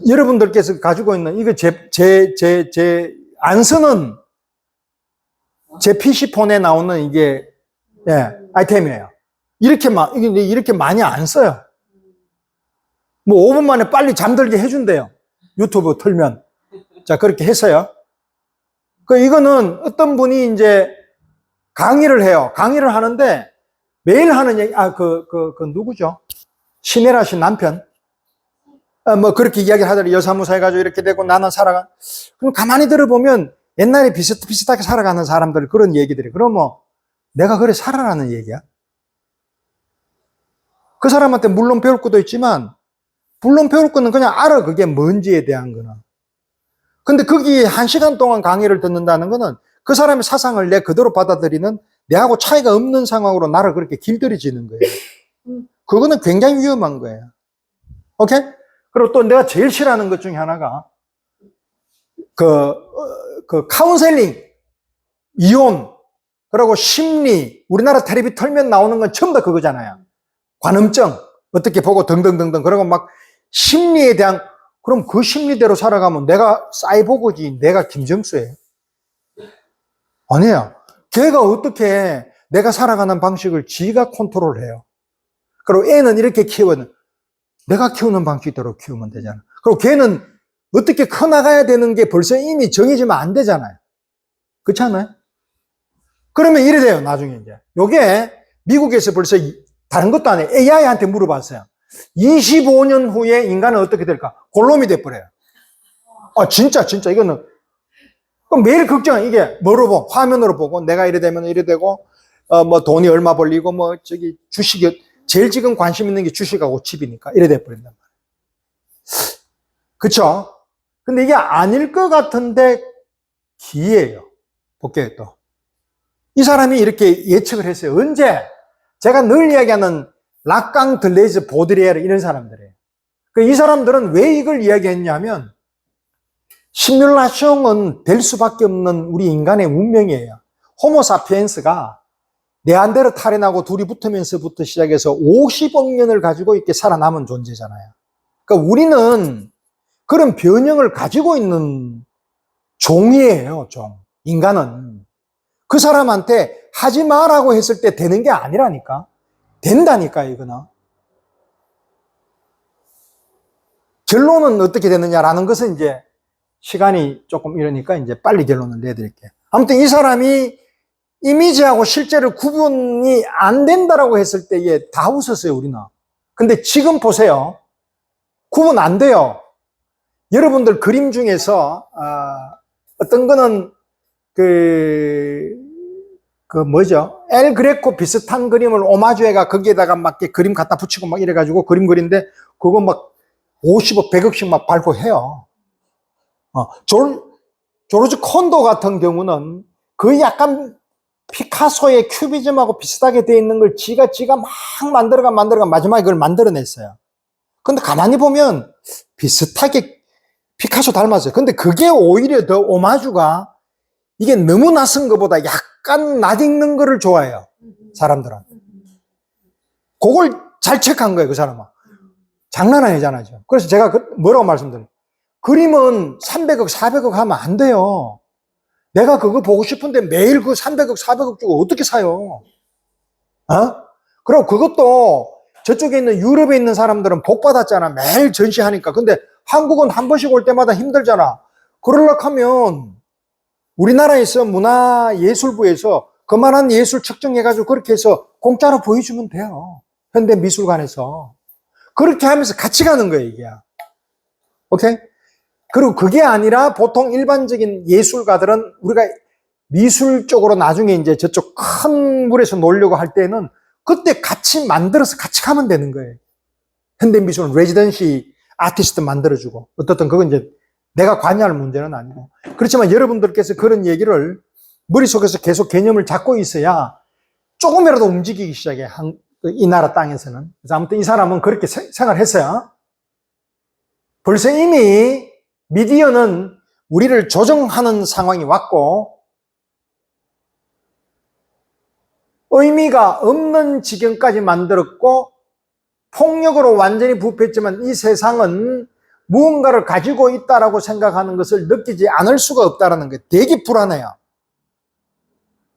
여러분들께서 가지고 있는 이거 안 쓰는 제 PC폰에 나오는 이게 아이템이에요. 이렇게 많이 안 써요. 뭐 5분 만에 빨리 잠들게 해준대요. 유튜브 틀면. 자, 그렇게 했어요. 이거는 어떤 분이 이제 강의를 해요. 강의를 하는데 매일 하는 얘기, 누구죠? 신혜라 씨 남편. 뭐 그렇게 이야기를 하더니 여사무소 해가지고 이렇게 되고 나는 살아가. 그럼 가만히 들어보면 옛날에 비슷비슷하게 살아가는 사람들 그런 얘기들이. 그럼 뭐 내가 그래 살아라는 얘기야? 그 사람한테 물론 배울 것도 있지만 물론 배울 거는 그냥 알아. 그게 뭔지에 대한 거는. 근데 거기에 1시간 동안 강의를 듣는다는 거는 그 사람의 사상을 내 그대로 받아들이는 내하고 차이가 없는 상황으로 나를 그렇게 길들여지는 거예요. 그거는 굉장히 위험한 거예요. 오케이? 그리고 또 내가 제일 싫어하는 것 중에 하나가 카운셀링, 이혼, 그리고 심리, 우리나라 텔레비 틀면 나오는 건 전부 다 그거잖아요. 관음증, 어떻게 보고 등등등등. 그리고 막 심리에 대한, 그럼 그 심리대로 살아가면 내가 사이보그지, 내가 김정수예요? 아니에요. 걔가 어떻게 내가 살아가는 방식을 지가 컨트롤해요. 그리고 애는 이렇게 키우는, 내가 키우는 방식대로 키우면 되잖아. 그리고 걔는 어떻게 커나가야 되는 게 벌써 이미 정해지면 안 되잖아요. 그렇지 않아요? 그러면 이래 돼요, 나중에 이제. 요게 미국에서 벌써 다른 것도 아니에요. AI한테 물어봤어요. 25년 후에 인간은 어떻게 될까? 골룸이 돼버려요. 진짜 이거는 그럼 매일 걱정은 이게 뭐로 보고 화면으로 보고 내가 이래 되면 이래 되고 뭐 돈이 얼마 벌리고 뭐 저기 주식이 제일 지금 관심 있는 게 주식하고 집이니까 이래 돼 버린단 말이에요. 그쵸? 근데 이게 아닐 것 같은데 기회예요. 볼게요 또. 이 사람이 이렇게 예측을 했어요. 언제? 제가 늘 이야기하는 락강, 들레이즈, 보드리에르 이런 사람들이에요. 이 사람들은 왜 이걸 이야기했냐면 시뮬라숑은 될 수밖에 없는 우리 인간의 운명이에요. 호모사피엔스가 네안데르탈인하고 둘이 붙으면서부터 시작해서 50억 년을 가지고 이렇게 살아남은 존재잖아요. 그러니까 우리는 그런 변형을 가지고 있는 종이에요, 종. 인간은. 그 사람한테 하지 마라고 했을 때 되는 게 아니라니까. 된다니까, 이거는. 결론은 어떻게 되느냐라는 것은 이제 시간이 조금 이러니까 이제 빨리 결론을 내드릴게요. 아무튼 이 사람이 이미지하고 실제를 구분이 안 된다라고 했을 때 이게 다 웃었어요, 우리는. 근데 지금 보세요. 구분 안 돼요. 여러분들 그림 중에서, 어떤 거는 뭐죠? 엘 그레코 비슷한 그림을 오마주에가 거기에다가 막 그림 갖다 붙이고 막 이래가지고 그림 그리는데 그거 막 50억, 100억씩 막 발표해요. 조르주 콘도 같은 경우는 그 약간 피카소의 큐비즘하고 비슷하게 되어 있는 걸 지가 막 만들어가 마지막에 그걸 만들어냈어요. 근데 가만히 보면 비슷하게 피카소 닮았어요. 근데 그게 오히려 더 오마주가 이게 너무 낯선 것보다 약간 낯익는 거를 좋아해요. 사람들은. 그걸 잘 체크한 거예요, 그 사람은. 장난 아니잖아요. 그래서 제가 뭐라고 말씀드려요? 그림은 300억, 400억 하면 안 돼요. 내가 그거 보고 싶은데 매일 그 300억, 400억 주고 어떻게 사요? 그리고 그것도 저쪽에 있는 유럽에 있는 사람들은 복 받았잖아. 매일 전시하니까. 근데 한국은 한 번씩 올 때마다 힘들잖아. 그러려고 하면 우리나라에서 문화예술부에서 그만한 예술 측정해가지고 그렇게 해서 공짜로 보여주면 돼요. 현대미술관에서. 그렇게 하면서 같이 가는 거예요, 이게. 오케이? 그리고 그게 아니라 보통 일반적인 예술가들은 우리가 미술 쪽으로 나중에 이제 저쪽 큰 물에서 놀려고 할 때는 그때 같이 만들어서 같이 가면 되는 거예요. 현대미술은 레지던시 아티스트 만들어주고. 어떻든 그건 이제 내가 관여할 문제는 아니고. 그렇지만 여러분들께서 그런 얘기를 머릿속에서 계속 개념을 잡고 있어야 조금이라도 움직이기 시작해. 이 나라 땅에서는. 그래서 아무튼 이 사람은 그렇게 생각했어요. 벌써 이미 미디어는 우리를 조정하는 상황이 왔고 의미가 없는 지경까지 만들었고 폭력으로 완전히 부패했지만 이 세상은 무언가를 가지고 있다라고 생각하는 것을 느끼지 않을 수가 없다는 게 되게 불안해요.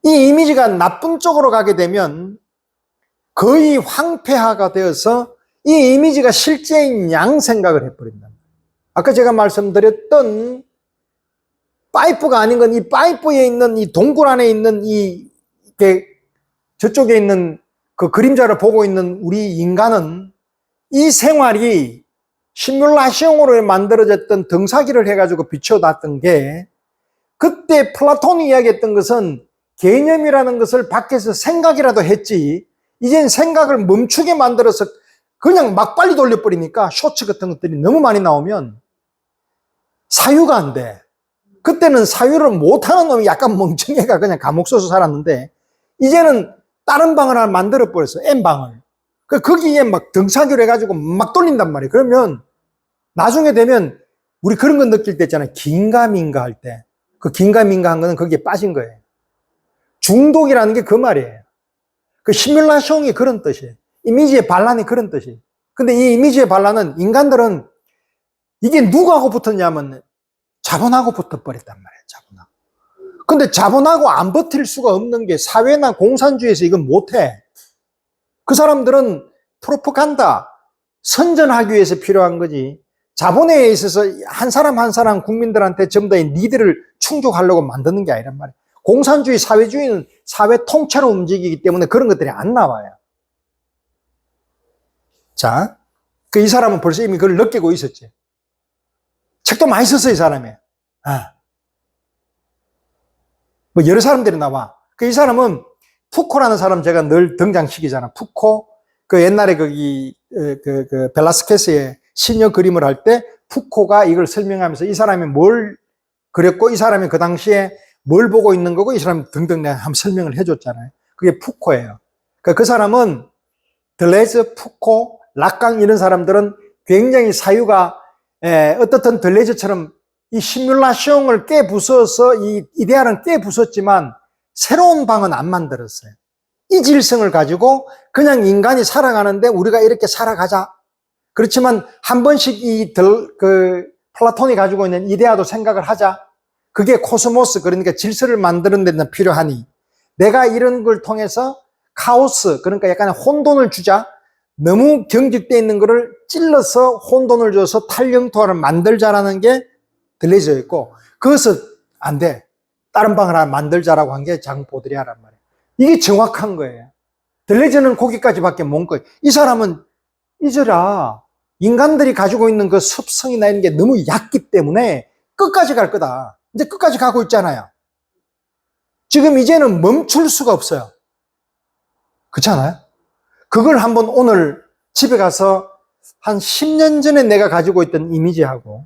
이 이미지가 나쁜 쪽으로 가게 되면 거의 황폐화가 되어서 이 이미지가 실제인 양 생각을 해버린다. 아까 제가 말씀드렸던 파이프가 아닌 건 이 파이프에 있는 이 동굴 안에 있는 저쪽에 있는 그 그림자를 보고 있는 우리 인간은 이 생활이 시뮬라시옹으로 만들어졌던 등사기를 해가지고 비춰놨던 게 그때 플라톤이 이야기했던 것은 개념이라는 것을 밖에서 생각이라도 했지 이젠 생각을 멈추게 만들어서 그냥 막 빨리 돌려버리니까 쇼츠 같은 것들이 너무 많이 나오면 사유가 안 돼. 그때는 사유를 못하는 놈이 약간 멍청해가 그냥 감옥 써서 살았는데 이제는 다른 방을 하나 만들어버렸어. N방을. 거기에 막 등사기를 해가지고 막 돌린단 말이에요. 그러면 나중에 되면 우리 그런 거 느낄 때 있잖아요. 긴가민가 할 때. 그 긴가민가 한 거는 거기에 빠진 거예요. 중독이라는 게 그 말이에요. 그 시뮬라숑이 그런 뜻이에요. 이미지의 반란이 그런 뜻이에요. 근데 이 이미지의 반란은 인간들은 이게 누구하고 붙었냐면 자본하고 붙어버렸단 말이에요. 자본하고. 근데 자본하고 안 버틸 수가 없는 게 사회나 공산주의에서 이건 못해. 그 사람들은 프로파간다, 선전하기 위해서 필요한 거지. 자본에 있어서 한 사람 한 사람 국민들한테 전부 다 니들을 충족하려고 만드는 게 아니란 말이에요. 공산주의, 사회주의는 사회 통째로 움직이기 때문에 그런 것들이 안 나와요. 자, 그 이 사람은 벌써 이미 그걸 느끼고 있었지. 책도 많이 썼어, 이 사람이. 뭐 여러 사람들이 나와. 그 이 사람은 푸코라는 사람 제가 늘 등장시키잖아. 푸코. 그 옛날에 그 벨라스케스의 시녀 그림을 할 때 푸코가 이걸 설명하면서 이 사람이 뭘 그렸고 이 사람이 그 당시에 뭘 보고 있는 거고 이 사람이 등등 내가 한번 설명을 해줬잖아요. 그게 푸코예요. 그 사람은 들레즈, 푸코, 락강 이런 사람들은 굉장히 사유가 어떻든 들레즈처럼 이 시뮬라숑을 깨부숴서 이 이데아는 깨부쉈지만 새로운 방은 안 만들었어요. 이 질성을 가지고 그냥 인간이 살아가는데 우리가 이렇게 살아가자. 그렇지만 한 번씩 플라톤이 가지고 있는 이데아도 생각을 하자. 그게 코스모스, 그러니까 질서를 만드는 데는 필요하니 내가 이런 걸 통해서 카오스, 그러니까 약간의 혼돈을 주자. 너무 경직되어 있는 거를 찔러서 혼돈을 줘서 탈영토화를 만들자라는 게 들레즈였고 그것은 안 돼. 다른 방을 하나 만들자라고 한 게 장보드리아란 말이에요. 이게 정확한 거예요. 들레즈는 거기까지밖에 못 거예요. 이 사람은 잊어라. 인간들이 가지고 있는 그 습성이나 이런 게 너무 얕기 때문에 끝까지 갈 거다. 이제 끝까지 가고 있잖아요. 지금 이제는 멈출 수가 없어요. 그렇지 않아요? 그걸 한번 오늘 집에 가서 한 10년 전에 내가 가지고 있던 이미지하고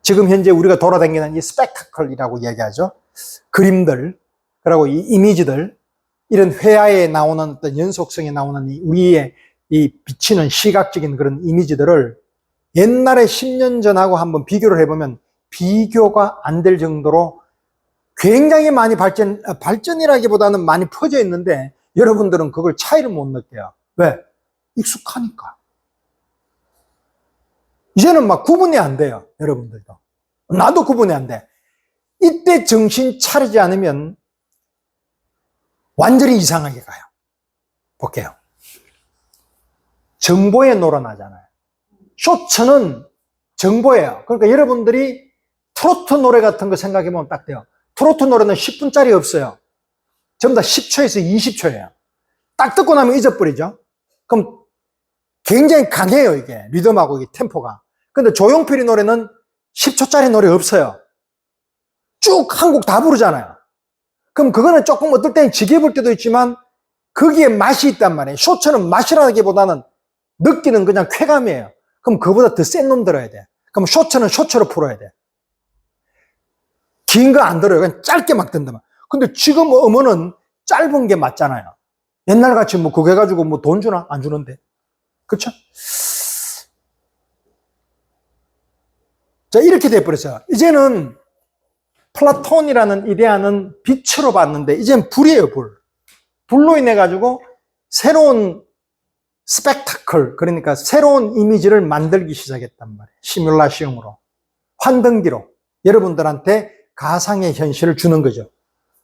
지금 현재 우리가 돌아다니는 이 스펙타클이라고 얘기하죠. 그림들, 그리고 이 이미지들, 이런 회화에 나오는 어떤 연속성에 나오는 우리의 이 비치는 시각적인 그런 이미지들을 옛날에 10년 전하고 한번 비교를 해보면 비교가 안 될 정도로 굉장히 많이 발전이라기보다는 많이 퍼져 있는데 여러분들은 그걸 차이를 못 느껴요. 왜? 익숙하니까. 이제는 막 구분이 안 돼요. 여러분들도. 나도 구분이 안 돼. 이때 정신 차리지 않으면 완전히 이상하게 가요. 볼게요. 정보에 놀아나잖아요. 쇼츠는 정보예요. 그러니까 여러분들이 트로트 노래 같은 거 생각해보면 딱 돼요. 트로트 노래는 10분짜리 없어요. 전부 다 10초에서 20초예요. 딱 듣고 나면 잊어버리죠. 그럼 굉장히 강해요, 이게. 리듬하고 이게 템포가. 근데 조용필이 노래는 10초짜리 노래 없어요. 쭉 한 곡 다 부르잖아요. 그럼 그거는 조금 어떨 때는 지겨울 때도 있지만 거기에 맛이 있단 말이에요. 쇼츠는 맛이라기보다는 느끼는 그냥 쾌감이에요. 그럼 그보다 더 센 놈 들어야 돼. 그럼 쇼츠는 쇼츠로 풀어야 돼. 긴 거 안 들어요. 그냥 짧게 막 든다. 근데 지금 음원은 짧은 게 맞잖아요. 옛날 같이 뭐 그거 해가지고 뭐 돈 주나? 안 주는데. 그쵸? 자, 이렇게 돼버렸어요. 이제는 플라톤이라는 이데아는 빛으로 봤는데, 이제는 불이에요, 불. 불로 인해가지고 새로운 스펙타클, 그러니까 새로운 이미지를 만들기 시작했단 말이에요. 시뮬라시움으로. 환등기로. 여러분들한테 가상의 현실을 주는 거죠.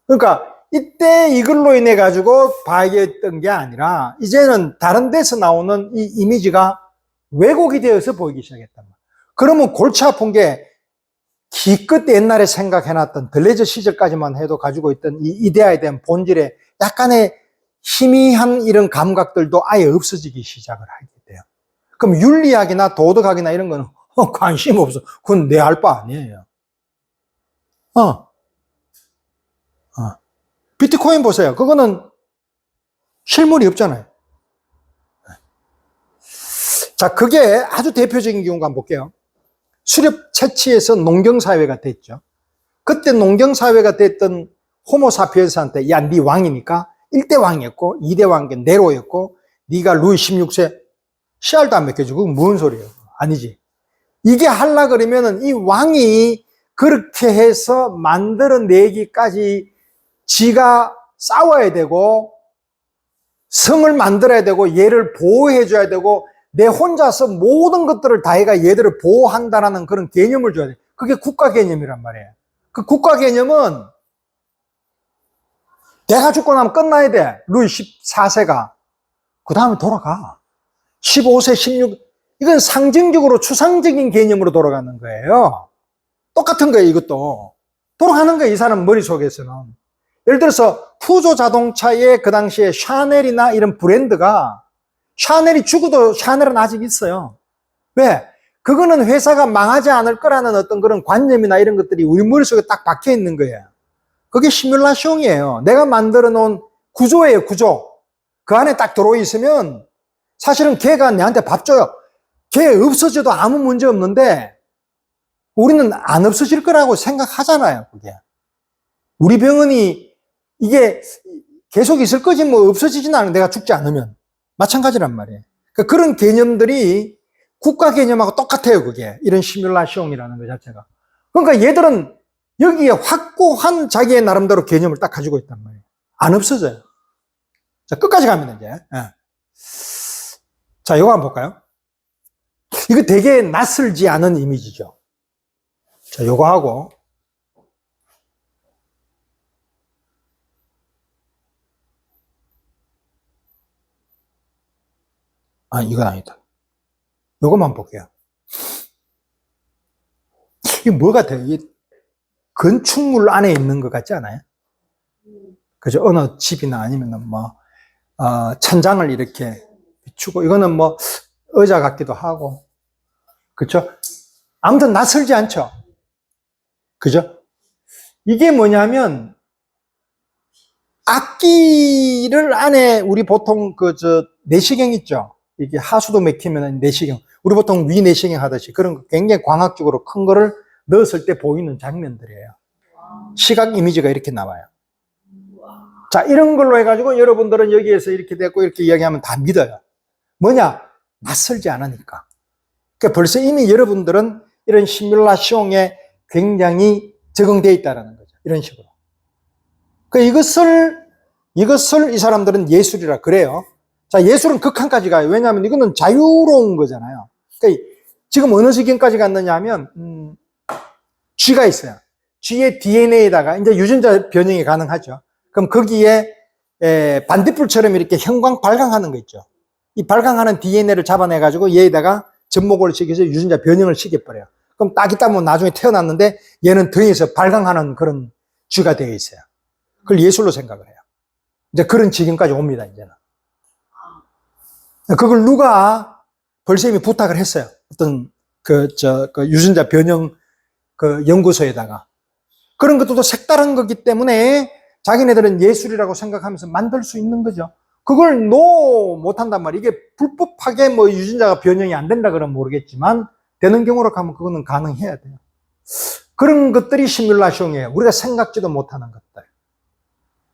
그러니까 이때 이걸로 인해 가지고 봐야겠던 게 아니라 이제는 다른 데서 나오는 이 이미지가 왜곡이 되어서 보이기 시작했단 말이에요. 그러면 골치 아픈 게 기껏 옛날에 생각해놨던 들레즈 시절까지만 해도 가지고 있던 이 이데아에 대한 본질의 약간의 희미한 이런 감각들도 아예 없어지기 시작을 하게 돼요. 그럼 윤리학이나 도덕학이나 이런 거는 관심 없어. 그건 내 알 바 아니에요. 비트코인 보세요. 그거는 실물이 없잖아요. 자, 그게 아주 대표적인 경우가 한번 볼게요. 수렵 채취에서 농경사회가 됐죠. 그때 농경사회가 됐던 호모사피엔스한테 야, 네 왕이니까 1대 왕이었고 2대 왕이 네로였고 네가 루이 16세 씨알도 안 먹혀주고 무슨 소리예요? 아니지. 이게 하려 그러면은 이 왕이 그렇게 해서 만들어내기까지 지가 싸워야 되고 성을 만들어야 되고 얘를 보호해줘야 되고 내 혼자서 모든 것들을 다 해가 얘들을 보호한다라는 그런 개념을 줘야 돼. 그게 국가 개념이란 말이에요. 그 국가 개념은 내가 죽고 나면 끝나야 돼. 루이 14세가. 그 다음에 돌아가. 15세, 16, 이건 상징적으로 추상적인 개념으로 돌아가는 거예요. 똑같은 거예요, 이것도. 돌아가는 거예요, 이 사람 머릿속에서는. 예를 들어서 푸조 자동차의 그 당시에 샤넬이나 이런 브랜드가 샤넬이 죽어도 샤넬은 아직 있어요. 왜? 그거는 회사가 망하지 않을 거라는 어떤 그런 관념이나 이런 것들이 우리 머릿속에 딱 박혀 있는 거예요. 그게 시뮬라숑이에요. 내가 만들어 놓은 구조예요, 구조. 그 안에 딱 들어있으면 사실은 걔가 내한테 밥 줘요. 걔 없어져도 아무 문제 없는데 우리는 안 없어질 거라고 생각하잖아요, 그게. 우리 병원이 이게 계속 있을 거지 뭐 없어지진 않아. 내가 죽지 않으면. 마찬가지란 말이에요. 그러니까 그런 개념들이 국가 개념하고 똑같아요, 그게. 이런 시뮬라숑이라는 것 자체가. 그러니까 얘들은 여기에 확고한 자기의 나름대로 개념을 딱 가지고 있단 말이에요. 안 없어져요. 자, 끝까지 갑니다, 이제. 예. 자, 이거 한번 볼까요? 이거 되게 낯설지 않은 이미지죠. 자, 요거 하고. 아, 이건 아니다. 요것만 볼게요. 이게 뭐 같아요? 이 건축물 안에 있는 것 같지 않아요? 그죠? 어느 집이나 아니면은 뭐, 천장을 이렇게 비추고, 이거는 뭐, 의자 같기도 하고. 그죠? 아무튼 낯설지 않죠? 그죠? 이게 뭐냐면, 악기를 안에 우리 보통 내시경 있죠? 이게 하수도 막히면 내시경. 우리 보통 위 내시경 하듯이 그런 거 굉장히 광학적으로 큰 거를 넣었을 때 보이는 장면들이에요. 시각 이미지가 이렇게 나와요. 자, 이런 걸로 해가지고 여러분들은 여기에서 이렇게 됐고 이렇게 이야기하면 다 믿어요. 뭐냐? 낯설지 않으니까. 그러니까 벌써 이미 여러분들은 이런 시뮬라숑에 굉장히 적응되어 있다는 거죠. 이런 식으로. 그러니까 이것을 이 사람들은 예술이라 그래요. 자, 예술은 극한까지 가요. 왜냐하면 이거는 자유로운 거잖아요. 그러니까 지금 어느 지경까지 갔느냐 하면, 쥐가 있어요. 쥐의 DNA에다가 이제 유전자 변형이 가능하죠. 그럼 거기에 반딧불처럼 이렇게 형광 발광하는 거 있죠. 이 발광하는 DNA를 잡아내가지고 얘에다가 접목을 시켜서 유전자 변형을 시켜버려요. 그럼 딱 있다 보면 나중에 태어났는데 얘는 등에서 발광하는 그런 쥐가 되어 있어요. 그걸 예술로 생각을 해요. 이제 그런 지경까지 옵니다, 이제는. 그걸 누가 벌써 이미 부탁을 했어요. 어떤, 유전자 변형 연구소에다가. 그런 것도 색다른 거기 때문에 자기네들은 예술이라고 생각하면서 만들 수 있는 거죠. 그걸 못한단 말이에요. 이게 불법하게 뭐 유전자가 변형이 안 된다 그러면 모르겠지만, 되는 경우로 가면 그거는 가능해야 돼요. 그런 것들이 시뮬라숑이에요. 우리가 생각지도 못하는 것들.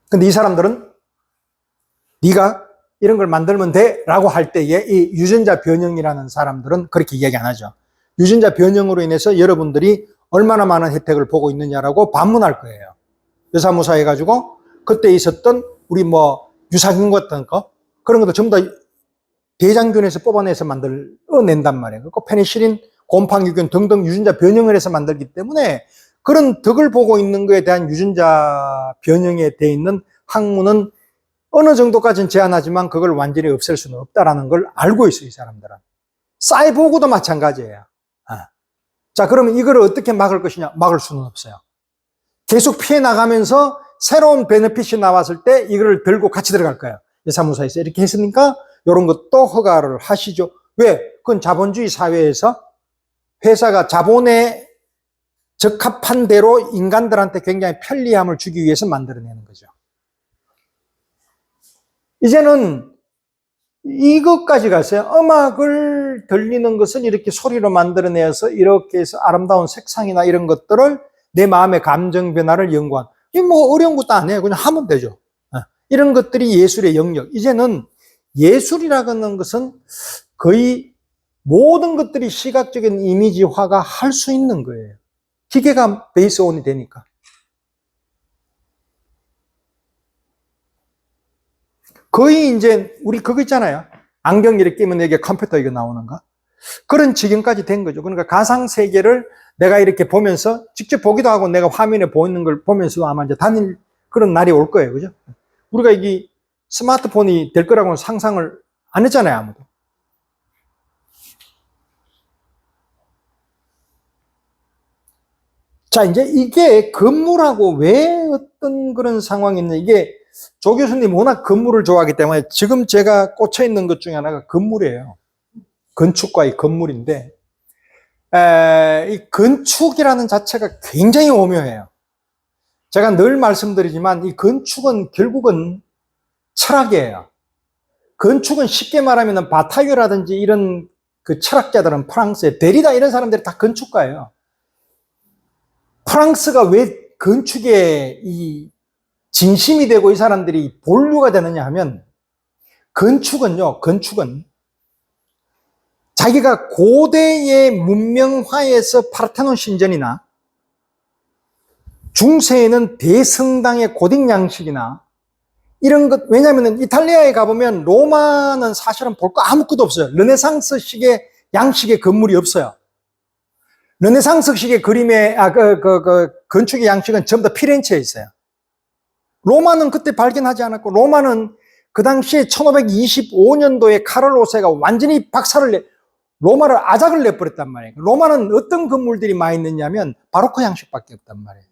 근데 이 사람들은 네가 이런 걸 만들면 돼 라고 할 때에 이 유전자 변형이라는 사람들은 그렇게 이야기 안 하죠. 유전자 변형으로 인해서 여러분들이 얼마나 많은 혜택을 보고 있느냐라고 반문할 거예요. 여사무사 해가지고 그때 있었던 우리 뭐 유사균 같은 거 그런 것도 전부 다 대장균에서 뽑아내서 만들어낸단 말이에요. 그 페니실린, 곰팡이균 등등 유전자 변형을 해서 만들기 때문에 그런 덕을 보고 있는 것에 대한 유전자 변형에 돼 있는 학문은 어느 정도까지는 제한하지만 그걸 완전히 없앨 수는 없다라는 걸 알고 있어요, 이 사람들은. 사이보그도 마찬가지예요. 자, 그러면 이걸 어떻게 막을 것이냐? 막을 수는 없어요. 계속 피해 나가면서 새로운 베네핏이 나왔을 때 이걸 들고 같이 들어갈 거예요. 사무소에서 이렇게 했으니까 이런 것도 허가를 하시죠. 왜? 그건 자본주의 사회에서 회사가 자본에 적합한 대로 인간들한테 굉장히 편리함을 주기 위해서 만들어내는 거죠. 이제는 이것까지 갔어요. 음악을 들리는 것은 이렇게 소리로 만들어내서 이렇게 해서 아름다운 색상이나 이런 것들을 내 마음의 감정 변화를 연구한. 이게 뭐 어려운 것도 아니에요. 그냥 하면 되죠. 이런 것들이 예술의 영역. 이제는 예술이라는 것은 거의 모든 것들이 시각적인 이미지화가 할 수 있는 거예요. 기계가 베이스온이 되니까. 거의 이제 우리 그거 있잖아요. 안경 이렇게 끼면 여기 컴퓨터 이거 나오는가? 그런 지경까지 된 거죠. 그러니까 가상 세계를 내가 이렇게 보면서 직접 보기도 하고 내가 화면에 보이는 걸 보면서도 아마 이제 다닐 그런 날이 올 거예요. 그죠? 우리가 이게 스마트폰이 될 거라고는 상상을 안 했잖아요, 아무도. 자, 이제 이게 건물하고 왜 어떤 그런 상황이 있냐. 이게 조 교수님 워낙 건물을 좋아하기 때문에 지금 제가 꽂혀 있는 것 중에 하나가 건물이에요. 건축과의 건물인데, 이 건축이라는 자체가 굉장히 오묘해요. 제가 늘 말씀드리지만 이 건축은 결국은 철학이에요. 건축은 쉽게 말하면 바타유라든지 이런 그 철학자들은 프랑스의 데리다 이런 사람들이 다 건축가예요. 프랑스가 왜 건축에 이 진심이 되고 이 사람들이 본류가 되느냐 하면 건축은 자기가 고대의 문명화에서 파르테논 신전이나 중세에는 대성당의 고딕 양식이나 이런 것, 왜냐하면 이탈리아에 가보면 로마는 사실은 볼 거 아무것도 없어요. 르네상스식의 양식의 건물이 없어요. 르네상스식의 건축의 양식은 전부 다 피렌체에 있어요. 로마는 그때 발견하지 않았고, 로마는 그 당시에 1525년도에 카를 5세가 완전히 로마를 아작을 내버렸단 말이에요. 로마는 어떤 건물들이 많이 있느냐면 바로크 양식밖에 없단 말이에요.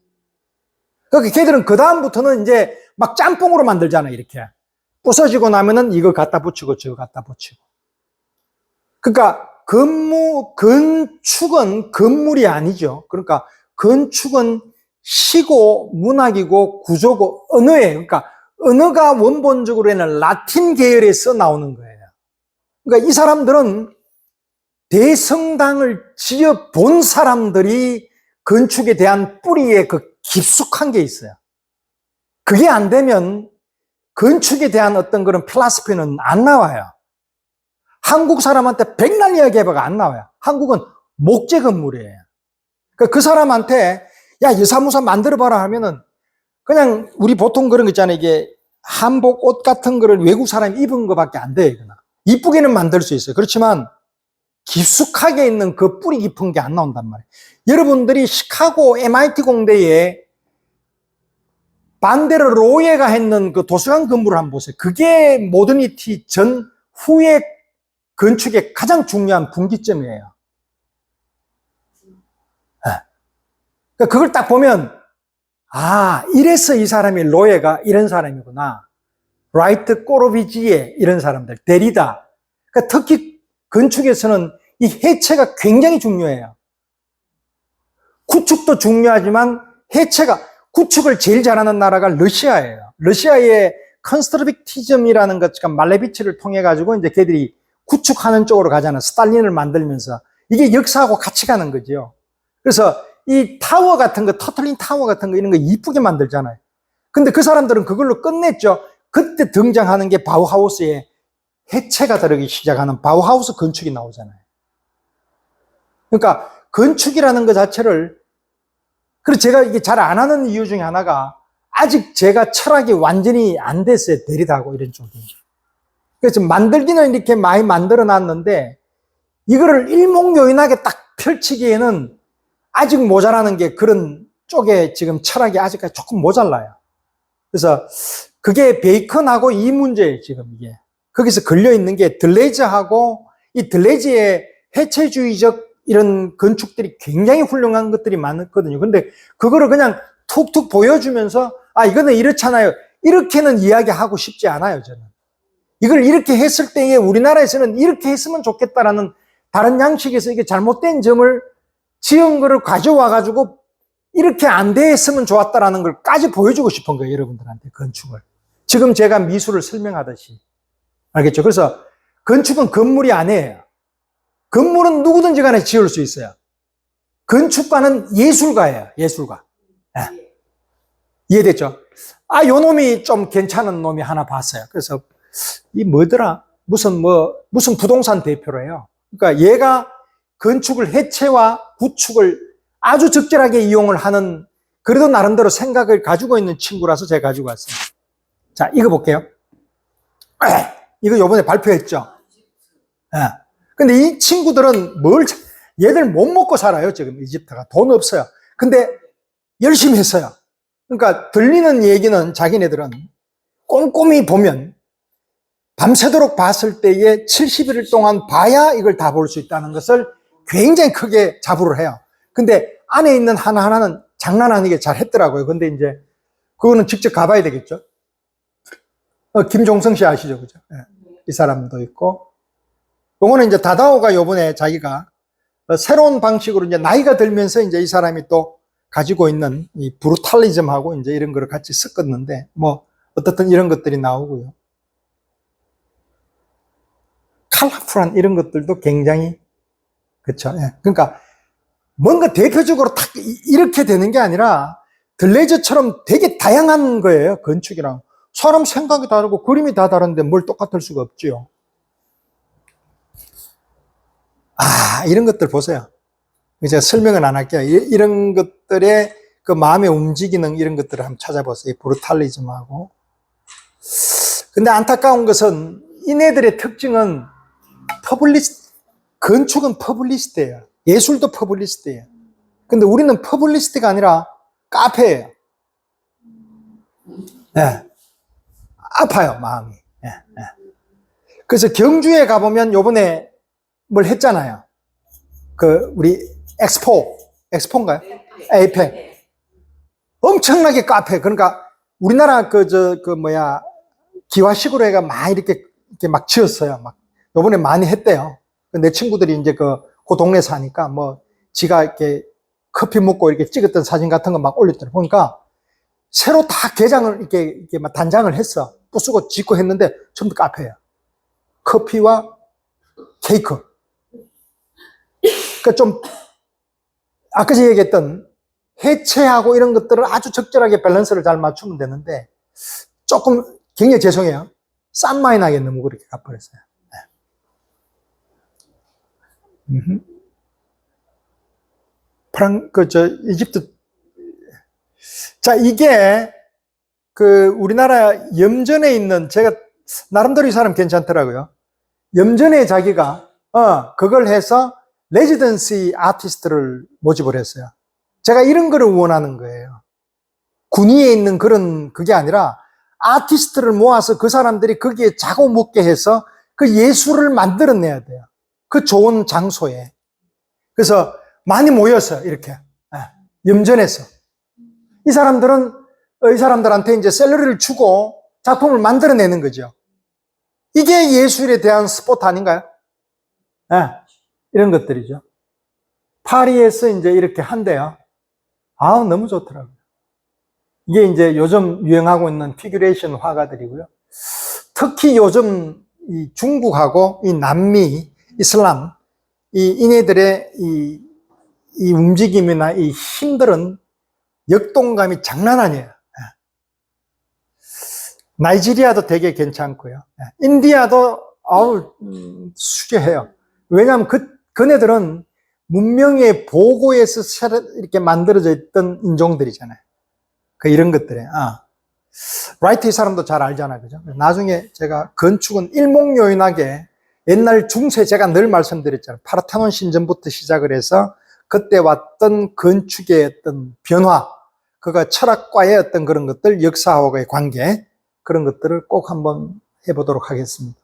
그러니까 걔들은 그 다음부터는 이제 막 짬뽕으로 만들잖아요. 이렇게 부서지고 나면은 이거 갖다 붙이고 저거 갖다 붙이고. 그러니까 건축은 건물이 아니죠. 그러니까 건축은 시고 문학이고 구조고 언어예요. 그러니까 언어가 원본적으로는 라틴 계열에서 나오는 거예요. 그러니까 이 사람들은 대성당을 지어 본 사람들이 건축에 대한 뿌리에 그 깊숙한 게 있어요. 그게 안 되면 건축에 대한 어떤 그런 필라스피는 안 나와요. 한국 사람한테 백날 이야기해봐가 안 나와요. 한국은 목재 건물이에요. 그 사람한테 야, 유사무사 만들어봐라 하면은 그냥 우리 보통 그런 거 있잖아요. 이게 한복 옷 같은 거를 외국 사람이 입은 거밖에 안 돼요. 이쁘게는 만들 수 있어요. 그렇지만 깊숙하게 있는 그 뿌리 깊은 게 안 나온단 말이에요. 여러분들이 시카고 MIT 공대에 반데르 로예가 했는 그 도서관 건물을 한번 보세요. 그게 모더니티 전후의 건축의 가장 중요한 분기점이에요. 그러니까 그걸 딱 보면 이래서 이 사람이 로예가 이런 사람이구나. 라이트 꼬르비지에 이런 사람들, 데리다. 그러니까 특히 건축에서는 이 해체가 굉장히 중요해요. 구축도 중요하지만 구축을 제일 잘하는 나라가 러시아예요. 러시아의 컨스트럭티즘이라는 것, 말레비치를 통해 가지고 이제 걔들이 구축하는 쪽으로 가잖아요. 스탈린을 만들면서. 이게 역사하고 같이 가는 거죠. 그래서 이 타워 같은 거, 터틀린 타워 같은 거 이런 거 이쁘게 만들잖아요. 근데 그 사람들은 그걸로 끝냈죠. 그때 등장하는 게 바우하우스의 해체가 들어가기 시작하는 바우하우스 건축이 나오잖아요. 그러니까 건축이라는 것 자체를, 그래서 제가 이게 잘 안 하는 이유 중에 하나가 아직 제가 철학이 완전히 안 됐어요. 데리다하고 이런 쪽이. 그래서 만들기는 이렇게 많이 만들어 놨는데 이거를 일목요연하게 딱 펼치기에는 아직 모자라는 게 그런 쪽에 지금 철학이 아직까지 조금 모자라요. 그래서 그게 베이컨하고 이 문제예요, 지금 이게. 거기서 걸려있는 게 들레즈하고 이 들레즈의 해체주의적 이런 건축들이 굉장히 훌륭한 것들이 많거든요. 근데 그거를 그냥 툭툭 보여주면서 이거는 이렇잖아요. 이렇게는 이야기하고 싶지 않아요, 저는. 이걸 이렇게 했을 때에 우리나라에서는 이렇게 했으면 좋겠다라는 다른 양식에서 이게 잘못된 점을 지은 거를 가져와가지고 이렇게 안 됐으면 좋았다라는 걸까지 보여주고 싶은 거예요, 여러분들한테, 건축을. 지금 제가 미술을 설명하듯이. 알겠죠? 그래서 건축은 건물이 아니에요. 건물은 누구든지 간에 지을 수 있어요. 건축가는 예술가예요, 예술가. 네. 이해됐죠? 요 놈이 좀 괜찮은 놈이 하나 봤어요. 그래서, 무슨 부동산 대표래요. 그러니까 얘가 건축을 해체와 구축을 아주 적절하게 이용을 하는, 그래도 나름대로 생각을 가지고 있는 친구라서 제가 가지고 왔어요. 자, 이거 볼게요. 이거 요번에 발표했죠? 예. 근데 이 친구들은 얘들 못 먹고 살아요, 지금 이집트가. 돈 없어요. 근데 열심히 했어요. 그러니까 들리는 얘기는 자기네들은 꼼꼼히 보면 밤새도록 봤을 때에 70일 동안 봐야 이걸 다 볼 수 있다는 것을 굉장히 크게 자부를 해요. 근데 안에 있는 하나하나는 장난 아니게 잘 했더라고요. 근데 이제 그거는 직접 가봐야 되겠죠. 김종성 씨 아시죠? 그죠? 예. 이 사람도 있고. 요거는 이제 다다오가 요번에 자기가 새로운 방식으로 이제 나이가 들면서 이제 이 사람이 또 가지고 있는 이 브루탈리즘하고 이제 이런 거를 같이 섞었는데, 뭐, 어떻든 이런 것들이 나오고요. 컬러풀한 이런 것들도 굉장히, 그쵸. 예. 그러니까 뭔가 대표적으로 딱 이렇게 되는 게 아니라 들레저처럼 되게 다양한 거예요. 건축이랑. 사람 생각이 다르고 그림이 다 다른데 뭘 똑같을 수가 없지요. 이런 것들 보세요. 제가 설명은 안 할게요. 이런 것들의 그 마음의 움직이는 이런 것들을 한번 찾아보세요. 브루탈리즘하고. 근데 안타까운 것은 이네들의 특징은 건축은 퍼블리스트예요. 예술도 퍼블리스트예요. 근데 우리는 퍼블리스트가 아니라 카페예요. 네. 아파요, 마음이. 네. 네. 그래서 경주에 가보면 요번에 뭘 했잖아요. 우리 엑스포인가요? 에이펙. 엄청나게 카페. 그러니까 우리나라 기와식으로 해가 막 이렇게 막 지었어요. 막 요번에 많이 했대요. 내 친구들이 이제 그 동네 사니까 뭐 지가 이렇게 커피 먹고 이렇게 찍었던 사진 같은 거 막 올렸더라고요. 보니까 새로 다 개장을 이렇게 막 단장을 했어. 부수고 짓고 했는데 전부 카페예요. 커피와 케이크. 그러니까 좀 아까 제가 얘기했던 해체하고 이런 것들을 아주 적절하게 밸런스를 잘 맞추면 되는데 조금 굉장히 죄송해요. 싼 마이 나게 너무 그렇게 가버렸어요. 네. 이집트. 자, 이게 우리나라 염전에 있는, 제가 나름대로 이 사람 괜찮더라고요. 염전에 자기가 그걸 해서 레지던시 아티스트를 모집을 했어요. 제가 이런 거를 원하는 거예요. 군위에 있는 그게 아니라 아티스트를 모아서 그 사람들이 거기에 자고 묵게 해서 그 예술을 만들어내야 돼요. 그 좋은 장소에. 그래서 많이 모여서 이렇게 염전에서 이 사람들한테 이제 샐러리를 주고 작품을 만들어내는 거죠. 이게 예술에 대한 스포트 아닌가요? 이런 것들이죠. 파리에서 이제 이렇게 한대요. 너무 좋더라고요. 이게 이제 요즘 유행하고 있는 피규레이션 화가들이고요. 특히 요즘 이 중국하고 이 남미, 이슬람, 이네들의 이 움직임이나 이 힘들은 역동감이 장난 아니에요. 나이지리아도 되게 괜찮고요. 인디아도 수려해요. 왜냐하면 그네들은 문명의 보고에서 이렇게 만들어져 있던 인종들이잖아요. 이런 것들에. 라이트 이 사람도 잘 알잖아요. 그죠? 나중에 제가 건축은 일목요연하게 옛날 중세 제가 늘 말씀드렸잖아요. 파르테논 신전부터 시작을 해서 그때 왔던 건축의 어떤 변화, 그가 철학과의 어떤 그런 것들, 역사하고의 관계, 그런 것들을 꼭 한번 해보도록 하겠습니다.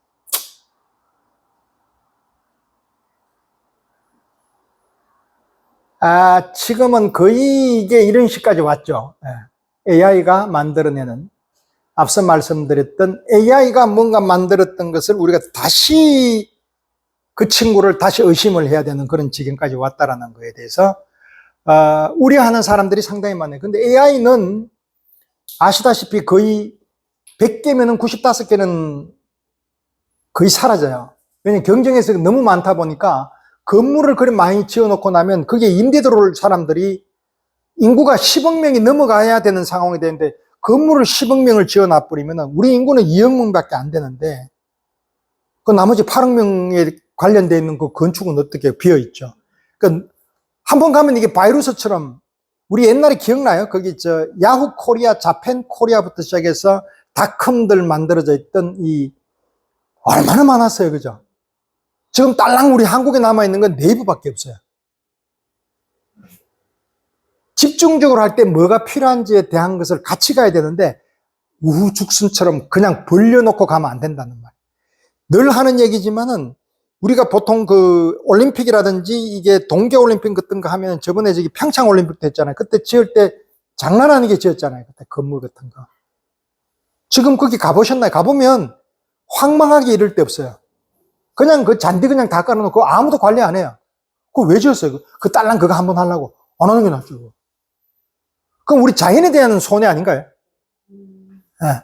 지금은 거의 이게 이런 식까지 왔죠. AI가 만들어내는, 앞서 말씀드렸던 AI가 뭔가 만들었던 것을 우리가 다시 그 친구를 다시 의심을 해야 되는 그런 지경까지 왔다라는 거에 대해서 우려하는 사람들이 상당히 많아요. 근데 AI는 아시다시피 거의 100개면은 95개는 거의 사라져요. 왜냐면 경쟁에서 너무 많다 보니까 건물을 그리 많이 지어놓고 나면 그게 임대 들어올 사람들이 인구가 10억 명이 넘어가야 되는 상황이 되는데 건물을 10억 명을 지어놔버리면 우리 인구는 2억 명밖에 안 되는데 그 나머지 8억 명에 관련되어 있는 그 건축은 어떻게 비어있죠. 그러니까 한번 가면 이게 바이러스처럼 우리 옛날에 기억나요? 거기 야후 코리아, 자펜 코리아부터 시작해서 닷컴들 만들어져 있던 얼마나 많았어요. 그죠? 지금 딸랑 우리 한국에 남아있는 건 네이버밖에 없어요. 집중적으로 할 때 뭐가 필요한지에 대한 것을 같이 가야 되는데 우후죽순처럼 그냥 벌려놓고 가면 안 된다는 말. 늘 하는 얘기지만은 우리가 보통 올림픽이라든지 이게 동계올림픽 같은 거 하면 저번에 평창올림픽도 했잖아요. 그때 지을 때 장난 아니게 지었잖아요. 그때 건물 같은 거. 지금 거기 가보셨나요? 가보면 황망하게 이럴 데 없어요. 그냥 그 잔디 그냥 다 깔아놓고 아무도 관리 안 해요. 그거 왜 지었어요? 그 딸랑 그거 한번 하려고. 안 하는 게 낫죠. 그럼 우리 자연에 대한 손해 아닌가요? 네.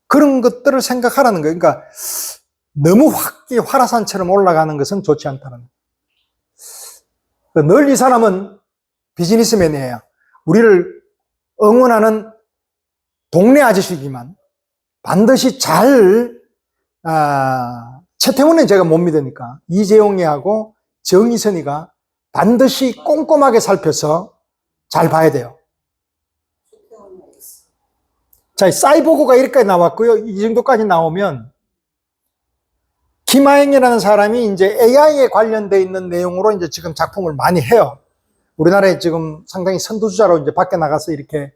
그런 것들을 생각하라는 거예요. 그러니까 너무 화라산처럼 올라가는 것은 좋지 않다는 거예요. 늘 이 사람은 비즈니스맨이에요. 우리를 응원하는 동네 아저씨지만 반드시 최태원은 제가 못 믿으니까 이재용이하고 정의선이가 반드시 꼼꼼하게 살펴서 잘 봐야 돼요. 자, 사이보그가 이렇게까지 나왔고요. 이 정도까지 나오면 김하영이라는 사람이 이제 AI에 관련되어 있는 내용으로 이제 지금 작품을 많이 해요. 우리나라에 지금 상당히 선두주자로 이제 밖에 나가서 이렇게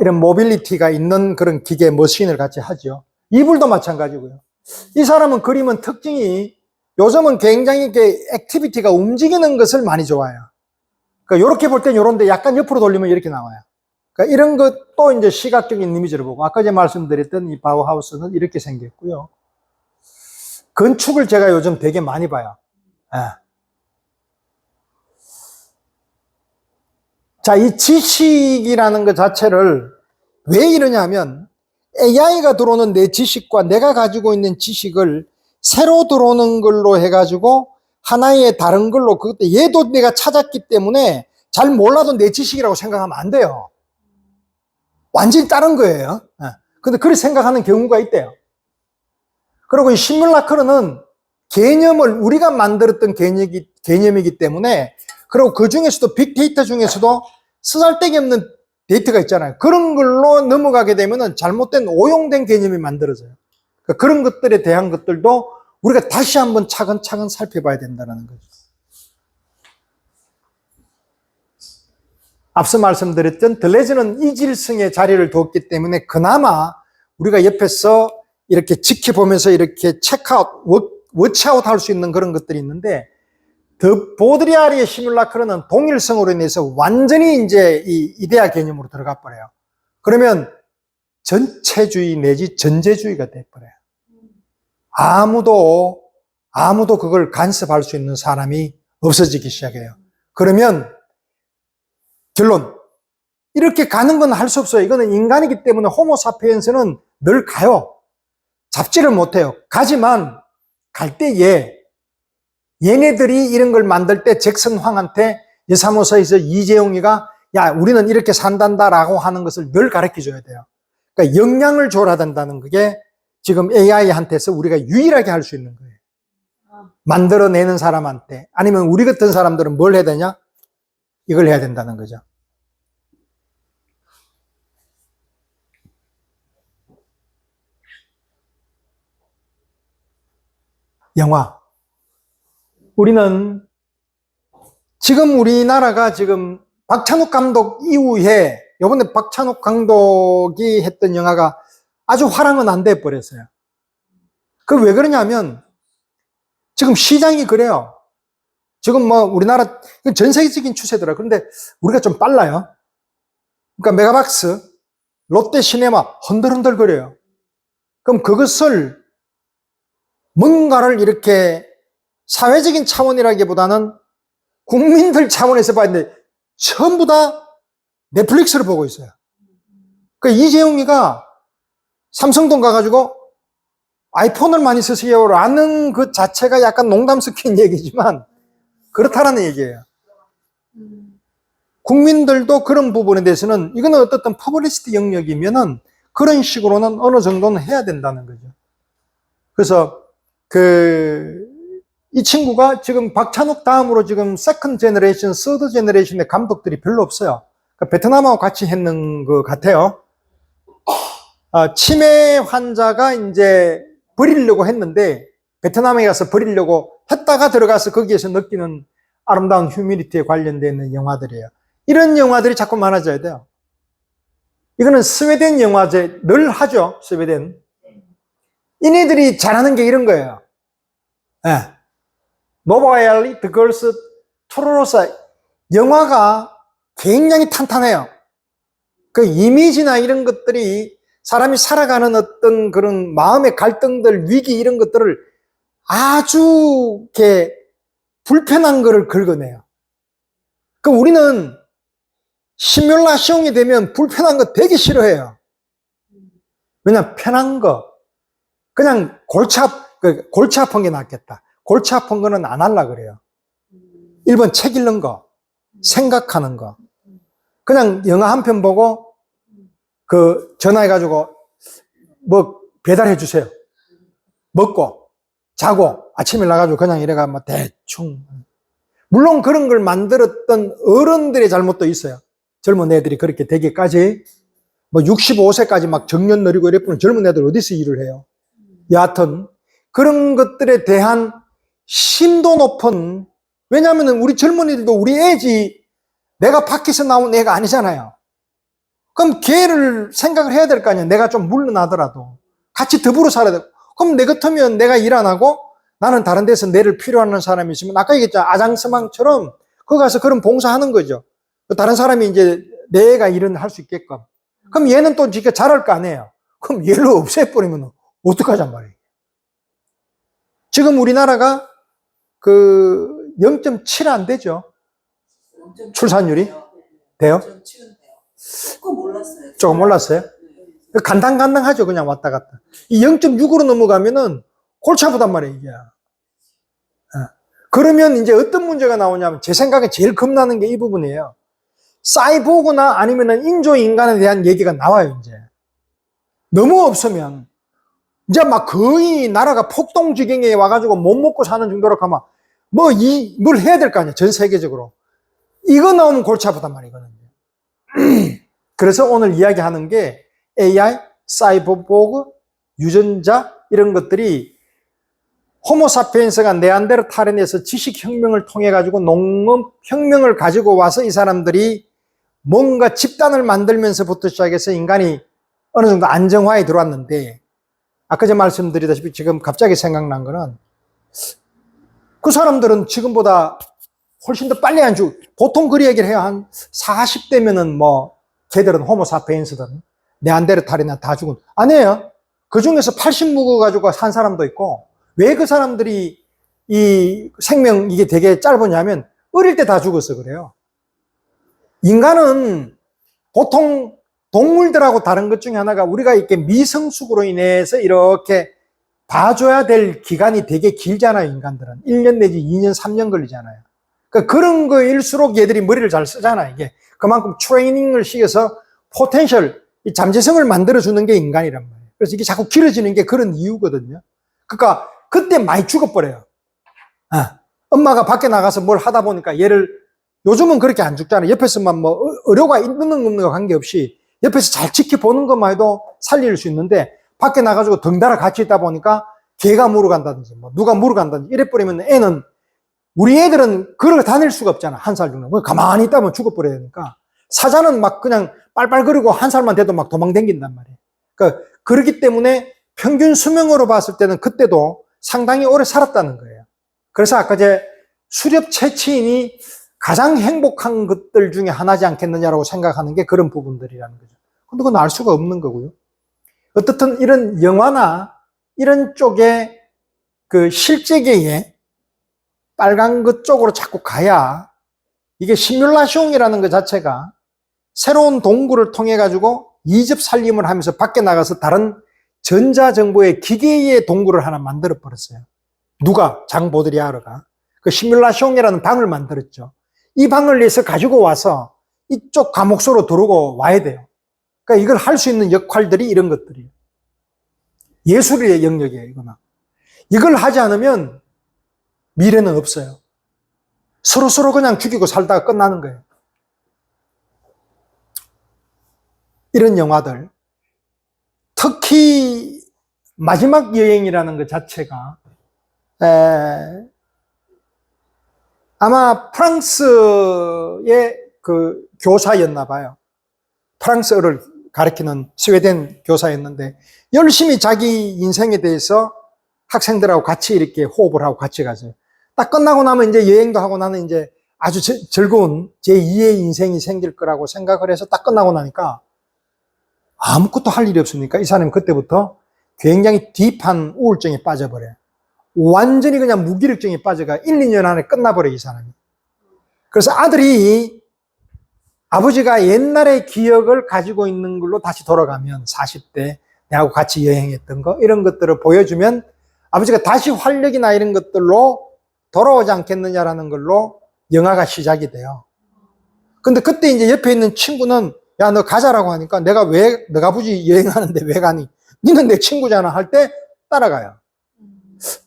이런 모빌리티가 있는 그런 기계 머신을 같이 하죠. 이불도 마찬가지고요. 이 사람은 그림은 특징이 요즘은 굉장히 이렇게 액티비티가 움직이는 것을 많이 좋아해요. 그러니까 이렇게 볼 땐 이런데 약간 옆으로 돌리면 이렇게 나와요. 그러니까 이런 것도 이제 시각적인 이미지를 보고 아까 제가 말씀드렸던 이 바우하우스는 이렇게 생겼고요. 건축을 제가 요즘 되게 많이 봐요. 예. 자, 이 지식이라는 것 자체를 왜 이러냐면 AI가 들어오는 내 지식과 내가 가지고 있는 지식을 새로 들어오는 걸로 해가지고 하나의 다른 걸로 그것도 얘도 내가 찾았기 때문에 잘 몰라도 내 지식이라고 생각하면 안 돼요. 완전히 다른 거예요. 근데 그렇게 생각하는 경우가 있대요. 그리고 이 시뮬라크는 개념을 우리가 만들었던 개념이기 때문에 그리고 그 중에서도 빅데이터 중에서도 쓰잘데기 없는 데이터가 있잖아요. 그런 걸로 넘어가게 되면은 잘못된 오용된 개념이 만들어져요. 그러니까 그런 것들에 대한 것들도 우리가 다시 한번 차근차근 살펴봐야 된다는 거죠. 앞서 말씀드렸던 들레즈는 이질성의 자리를 두었기 때문에 그나마 우리가 옆에서 이렇게 지켜보면서 이렇게 체크아웃, 워치아웃 할 수 있는 그런 것들이 있는데 더 보드리아리의 시뮬라크는 동일성으로 인해서 완전히 이제 이 이데아 개념으로 들어가 버려요. 그러면 전체주의 내지 전제주의가 돼버려요. 아무도 그걸 간섭할 수 있는 사람이 없어지기 시작해요. 그러면 결론, 이렇게 가는 건 할 수 없어요. 이거는 인간이기 때문에 호모사피엔스는 늘 가요. 잡지를 못해요. 가지만 갈 때에 얘네들이 이런 걸 만들 때 잭슨 황한테 여사무소에서 이재용이가 야 우리는 이렇게 산단다라고 하는 것을 늘 가르쳐줘야 돼요. 그러니까 역량을 줘야 된다는 그게 지금 AI한테서 우리가 유일하게 할 수 있는 거예요. 만들어내는 사람한테 아니면 우리 같은 사람들은 뭘 해야 되냐? 이걸 해야 된다는 거죠. 영화. 우리는 지금 우리나라가 지금 박찬욱 감독 이후에 이번에 박찬욱 감독이 했던 영화가 아주 화랑은 안 돼 버렸어요. 그 왜 그러냐면 지금 시장이 그래요. 지금 뭐 우리나라 전 세계적인 추세더라. 그런데 우리가 좀 빨라요. 그러니까 메가박스, 롯데시네마 흔들흔들 거려요. 그럼 그것을 뭔가를 이렇게 사회적인 차원이라기보다는 국민들 차원에서 봤는데 전부 다 넷플릭스를 보고 있어요. 그러니까 이재용이가 삼성동 가가지고 아이폰을 많이 쓰세요라는 그 자체가 약간 농담 섞인 얘기지만 그렇다라는 얘기예요. 국민들도 그런 부분에 대해서는 이거는 어떻든 퍼블리시티 영역이면은 그런 식으로는 어느 정도는 해야 된다는 거죠. 그래서 이 친구가 지금 박찬욱 다음으로 지금 세컨드 제너레이션, 서드 제너레이션의 감독들이 별로 없어요. 그러니까 베트남하고 같이 했는 것 같아요. 치매 환자가 이제 버리려고 했는데 베트남에 가서 버리려고 했다가 들어가서 거기에서 느끼는 아름다운 휴미니티에 관련된 영화들이에요. 이런 영화들이 자꾸 많아져야 돼요. 이거는 스웨덴 영화제 늘 하죠. 스웨덴. 이네들이 잘하는 게 이런 거예요. 노바엘리, The Girls, 투로로사 영화가 굉장히 탄탄해요. 그 이미지나 이런 것들이 사람이 살아가는 어떤 그런 마음의 갈등들, 위기 이런 것들을 아주 이렇게 불편한 거를 긁어내요. 그 우리는 시뮬라시옹이 되면 불편한 거 되게 싫어해요. 왜냐면 편한 거. 그냥 골치 아픈 게 낫겠다. 골치 아픈 거는 안 하려고 그래요. 1번 책 읽는 거, 생각하는 거. 그냥 영화 한 편 보고 전화해가지고 뭐 배달해 주세요. 먹고 자고 아침에 나가지고 그냥 이래가 뭐 대충. 물론 그런 걸 만들었던 어른들의 잘못도 있어요. 젊은 애들이 그렇게 되기까지 뭐 65세까지 막 정년 누리고 이랬더니 젊은 애들 어디서 일을 해요? 여하튼 그런 것들에 대한 심도 높은, 왜냐하면 우리 젊은이들도 우리 애지 내가 밖에서 나온 애가 아니잖아요. 그럼 걔를 생각을 해야 될 거 아니야. 내가 좀 물러나더라도 같이 더불어 살아야 돼. 그럼 내 같으면 내가 일 안 하고 나는 다른 데서 내를 필요하는 사람이 있으면 아까 얘기했잖아. 아장스망처럼 거기 가서 그런 봉사하는 거죠. 다른 사람이 이제 내 애가 일은 할 수 있게끔. 그럼 얘는 또 지가 잘할 거 아니에요. 그럼 얘를 없애버리면 어떡하잔 말이에요. 지금 우리나라가 0.7 안 되죠. 출산율이? 돼요? 조금 몰랐어요. 조금 올랐어요? 간당간당하죠. 그냥 왔다 갔다. 이 0.6으로 넘어가면은 골치 아프단 말이에요, 이게. 그러면 이제 어떤 문제가 나오냐면 제 생각에 제일 겁나는 게 이 부분이에요. 사이보그나 아니면은 인조인간에 대한 얘기가 나와요, 이제. 너무 없으면 이제 막 거의 나라가 폭동지경에 와가지고 못 먹고 사는 정도로 가면 뭘 해야 될 거 아니야, 전 세계적으로. 이거 나오면 골치 아프단 말이에요, 이거는. 그래서 오늘 이야기하는 게 AI, 사이보그, 유전자 이런 것들이 호모사피엔스가 네안데르탈인에서 지식혁명을 통해 가지고 농업혁명을 가지고 와서 이 사람들이 뭔가 집단을 만들면서부터 시작해서 인간이 어느 정도 안정화에 들어왔는데, 아까 전에 말씀드리다시피 지금 갑자기 생각난 거는 그 사람들은 지금보다 훨씬 더 빨리 안 죽. 보통 그 얘기를 해요. 한 40대면은 걔들은 호모사피엔스든 네안데르탈이나 다 죽은. 아니에요. 그 중에서 80 먹어가지고 산 사람도 있고. 왜 그 사람들이 이 생명 이게 되게 짧으냐면 어릴 때 다 죽어서 그래요. 인간은 보통 동물들하고 다른 것 중에 하나가 우리가 이렇게 미성숙으로 인해서 이렇게 봐줘야 될 기간이 되게 길잖아요, 인간들은. 1년 내지 2년, 3년 걸리잖아요. 그러니까 그런 거일수록 얘들이 머리를 잘 쓰잖아요, 이게. 그만큼 트레이닝을 시켜서 포텐셜, 이 잠재성을 만들어주는 게 인간이란 말이에요. 그래서 이게 자꾸 길어지는 게 그런 이유거든요. 그러니까 그때 많이 죽어버려요. 엄마가 밖에 나가서 뭘 하다 보니까 얘를, 요즘은 그렇게 안 죽잖아요. 옆에서만 의료가 있는 없는 거 관계없이 옆에서 잘 지켜보는 것만 해도 살릴 수 있는데 밖에 나가지고 덩달아 같이 있다 보니까 개가 물어간다든지 누가 물어간다든지 이래버리면 애는, 우리 애들은 걸어 다닐 수가 없잖아. 1살 정도. 가만히 있다 보면 죽어버려야 되니까. 사자는 막 그냥 빨빨거리고 1살만 돼도 막 도망댕긴단 말이에요. 그러니까 그렇기 때문에 평균 수명으로 봤을 때는 그때도 상당히 오래 살았다는 거예요. 그래서 아까 수렵 채취인이 가장 행복한 것들 중에 하나지 않겠느냐라고 생각하는 게 그런 부분들이라는 거죠. 근데 그건 알 수가 없는 거고요. 어떻든 이런 영화나 이런 쪽에 실제계에 빨간 것 쪽으로 자꾸 가야 이게 시뮬라숑이라는 것 자체가 새로운 동굴을 통해 가지고 이집 살림을 하면서 밖에 나가서 다른 전자정보의 기계의 동굴을 하나 만들어 버렸어요. 누가? 장 보드리아르가. 그 시뮬라숑이라는 방을 만들었죠. 이 방을 내서 가지고 와서 이쪽 감옥소로 들어오고 와야 돼요. 그러니까 이걸 할 수 있는 역할들이 이런 것들이에요. 예술의 영역이에요, 이거는. 이걸 하지 않으면 미래는 없어요. 서로 그냥 죽이고 살다가 끝나는 거예요. 이런 영화들. 특히 마지막 여행이라는 것 자체가 아마 프랑스의 교사였나 봐요. 프랑스어를 가르치는 스웨덴 교사였는데 열심히 자기 인생에 대해서 학생들하고 같이 이렇게 호흡을 하고 같이 가죠. 딱 끝나고 나면 이제 여행도 하고 나는 이제 아주 즐거운 제2의 인생이 생길 거라고 생각을 해서 딱 끝나고 나니까 아무것도 할 일이 없으니까 이 사람이 그때부터 굉장히 딥한 우울증에 빠져버려요. 완전히 그냥 무기력증에 빠져가 1, 2년 안에 끝나버려요, 이 사람이. 그래서 아들이 아버지가 옛날의 기억을 가지고 있는 걸로 다시 돌아가면 40대 내하고 같이 여행했던 거 이런 것들을 보여주면 아버지가 다시 활력이나 이런 것들로 돌아오지 않겠느냐라는 걸로 영화가 시작이 돼요. 근데 그때 이제 옆에 있는 친구는 야, 너 가자라고 하니까 내가 왜, 너가 아버지 여행하는데 왜 가니? 니는 내 친구잖아 할 때 따라가요.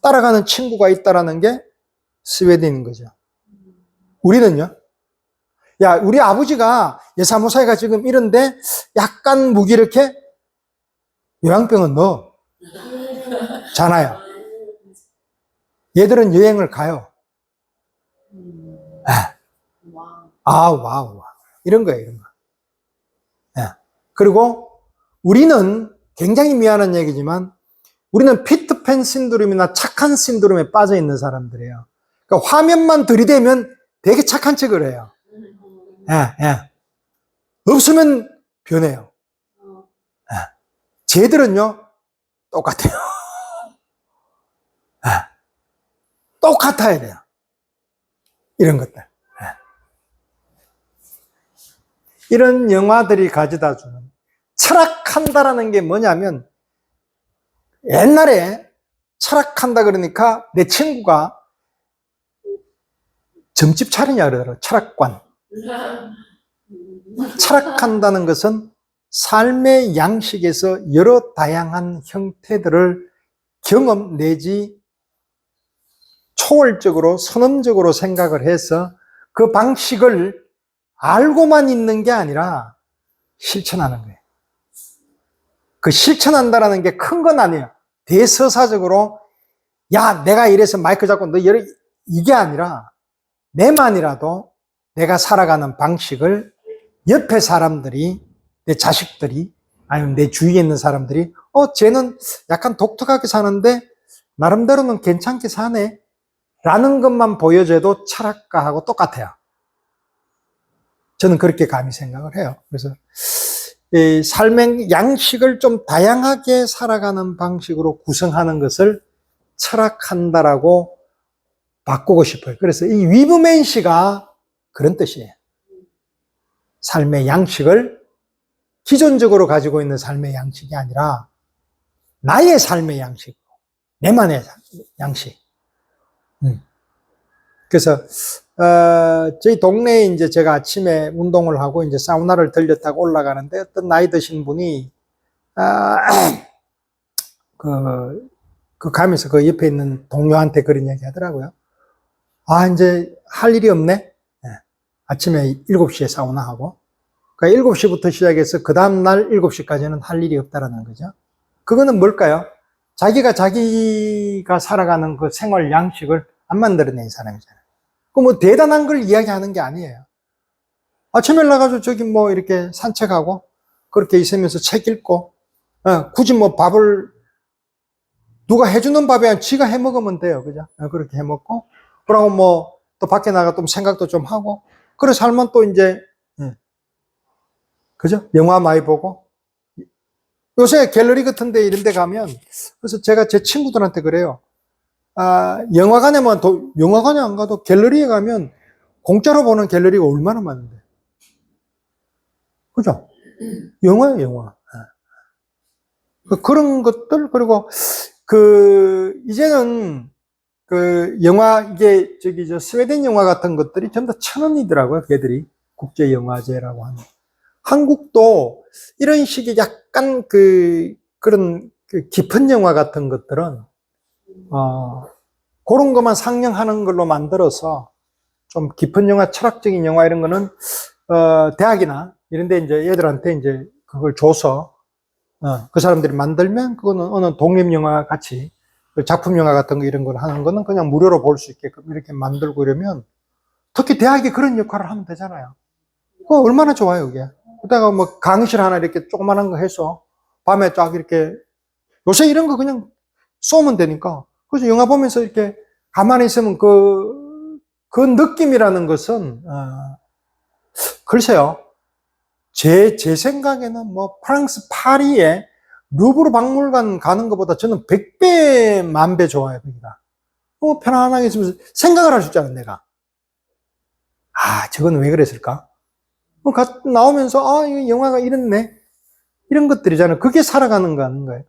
따라가는 친구가 있다라는 게 스웨덴인 거죠. 우리는요? 야, 우리 아버지가 예사모사이가 지금 이런데 약간 무기력해? 요양병은 너. 잖아요. 얘들은 여행을 가요. 와우. 이런 거예요, 이런 거. 예. 그리고 우리는 굉장히 미안한 얘기지만 우리는 피터팬 신드롬이나 착한 신드롬에 빠져 있는 사람들이에요. 그러니까 화면만 들이대면 되게 착한 척을 해요. 예. 없으면 변해요. 예. 쟤들은요, 똑같아요. 예. 똑같아야 돼요. 이런 것들. 예. 이런 영화들이 가져다 주는 철학한다라는 게 뭐냐면 옛날에 철학한다 그러니까 내 친구가 점집 차리냐 그러더라고요. 철학관. 철학한다는 것은 삶의 양식에서 여러 다양한 형태들을 경험 내지 초월적으로 선언적으로 생각을 해서 그 방식을 알고만 있는 게 아니라 실천하는 거예요. 그 실천한다라는 게 큰 건 아니에요. 대서사적으로 야, 내가 이래서 마이크 잡고 너 이게 아니라 내만이라도 내가 살아가는 방식을 옆에 사람들이, 내 자식들이, 아니면 내 주위에 있는 사람들이 쟤는 약간 독특하게 사는데 나름대로는 괜찮게 사네 라는 것만 보여줘도 철학가하고 똑같아요. 저는 그렇게 감히 생각을 해요. 그래서 이 삶의 양식을 좀 다양하게 살아가는 방식으로 구성하는 것을 철학한다라고 바꾸고 싶어요. 그래서 이 위브맨 씨가 그런 뜻이에요. 삶의 양식을 기존적으로 가지고 있는 삶의 양식이 아니라 나의 삶의 양식, 내만의 양식. 그래서 저희 동네에 이제 제가 아침에 운동을 하고 이제 사우나를 들렸다고 올라가는데 어떤 나이 드신 분이 그 가면서 그 옆에 있는 동료한테 그런 얘기 하더라고요. 이제 할 일이 없네. 네. 아침에 7시에 사우나 하고. 그러니까 7시부터 시작해서 그 다음날 7시까지는 할 일이 없다라는 거죠. 그거는 뭘까요? 자기가 살아가는 그 생활 양식을 안 만들어낸 사람이잖아요. 그 뭐 대단한 걸 이야기하는 게 아니에요. 아침에 나가서 저기 뭐 이렇게 산책하고 그렇게 있으면서 책 읽고 굳이 뭐 밥을 누가 해주는 밥이 아니라 지가 해 먹으면 돼요. 그죠? 그렇게 해 먹고 그러고 뭐 또 밖에 나가 또 생각도 좀 하고 그래 살면 또 이제 그죠? 영화 많이 보고 요새 갤러리 같은 데 이런 데 가면 그래서 제가 제 친구들한테 그래요. 영화관에 안 가도 갤러리에 가면 공짜로 보는 갤러리가 얼마나 많은데. 그죠? 영화예요, 영화. 그런 것들, 그리고 이제는 영화, 이게 스웨덴 영화 같은 것들이 전부 다 1,000원이더라고요, 걔들이. 국제영화제라고 하는. 한국도 이런 식의 약간 그런 깊은 영화 같은 것들은 그런 것만 상영하는 걸로 만들어서 좀 깊은 영화, 철학적인 영화 이런 거는 대학이나 이런 데 이제 애들한테 이제 그걸 줘서 그 사람들이 만들면 그거는 어느 독립영화 같이 작품 영화 같은 거 이런 걸 하는 거는 그냥 무료로 볼 수 있게끔 이렇게 만들고 이러면 특히 대학이 그런 역할을 하면 되잖아요. 그거 얼마나 좋아요, 그게. 그다가 뭐 강의실 하나 이렇게 조그만한 거 해서 밤에 쫙 이렇게 요새 이런 거 그냥 쏘면 되니까 그래서 영화 보면서 이렇게 가만히 있으면 그 느낌이라는 것은 글쎄요 제 생각에는 뭐 프랑스 파리에 루브르 박물관 가는 것보다 저는 100배, 10,000배 좋아요, 거기가. 편안하게 있으면서 생각을 할 수 있잖아, 내가. 아, 저건 왜 그랬을까? 나오면서, 아, 이 영화가 이랬네. 이런 것들이잖아요. 그게 살아가는 거 아닌가요?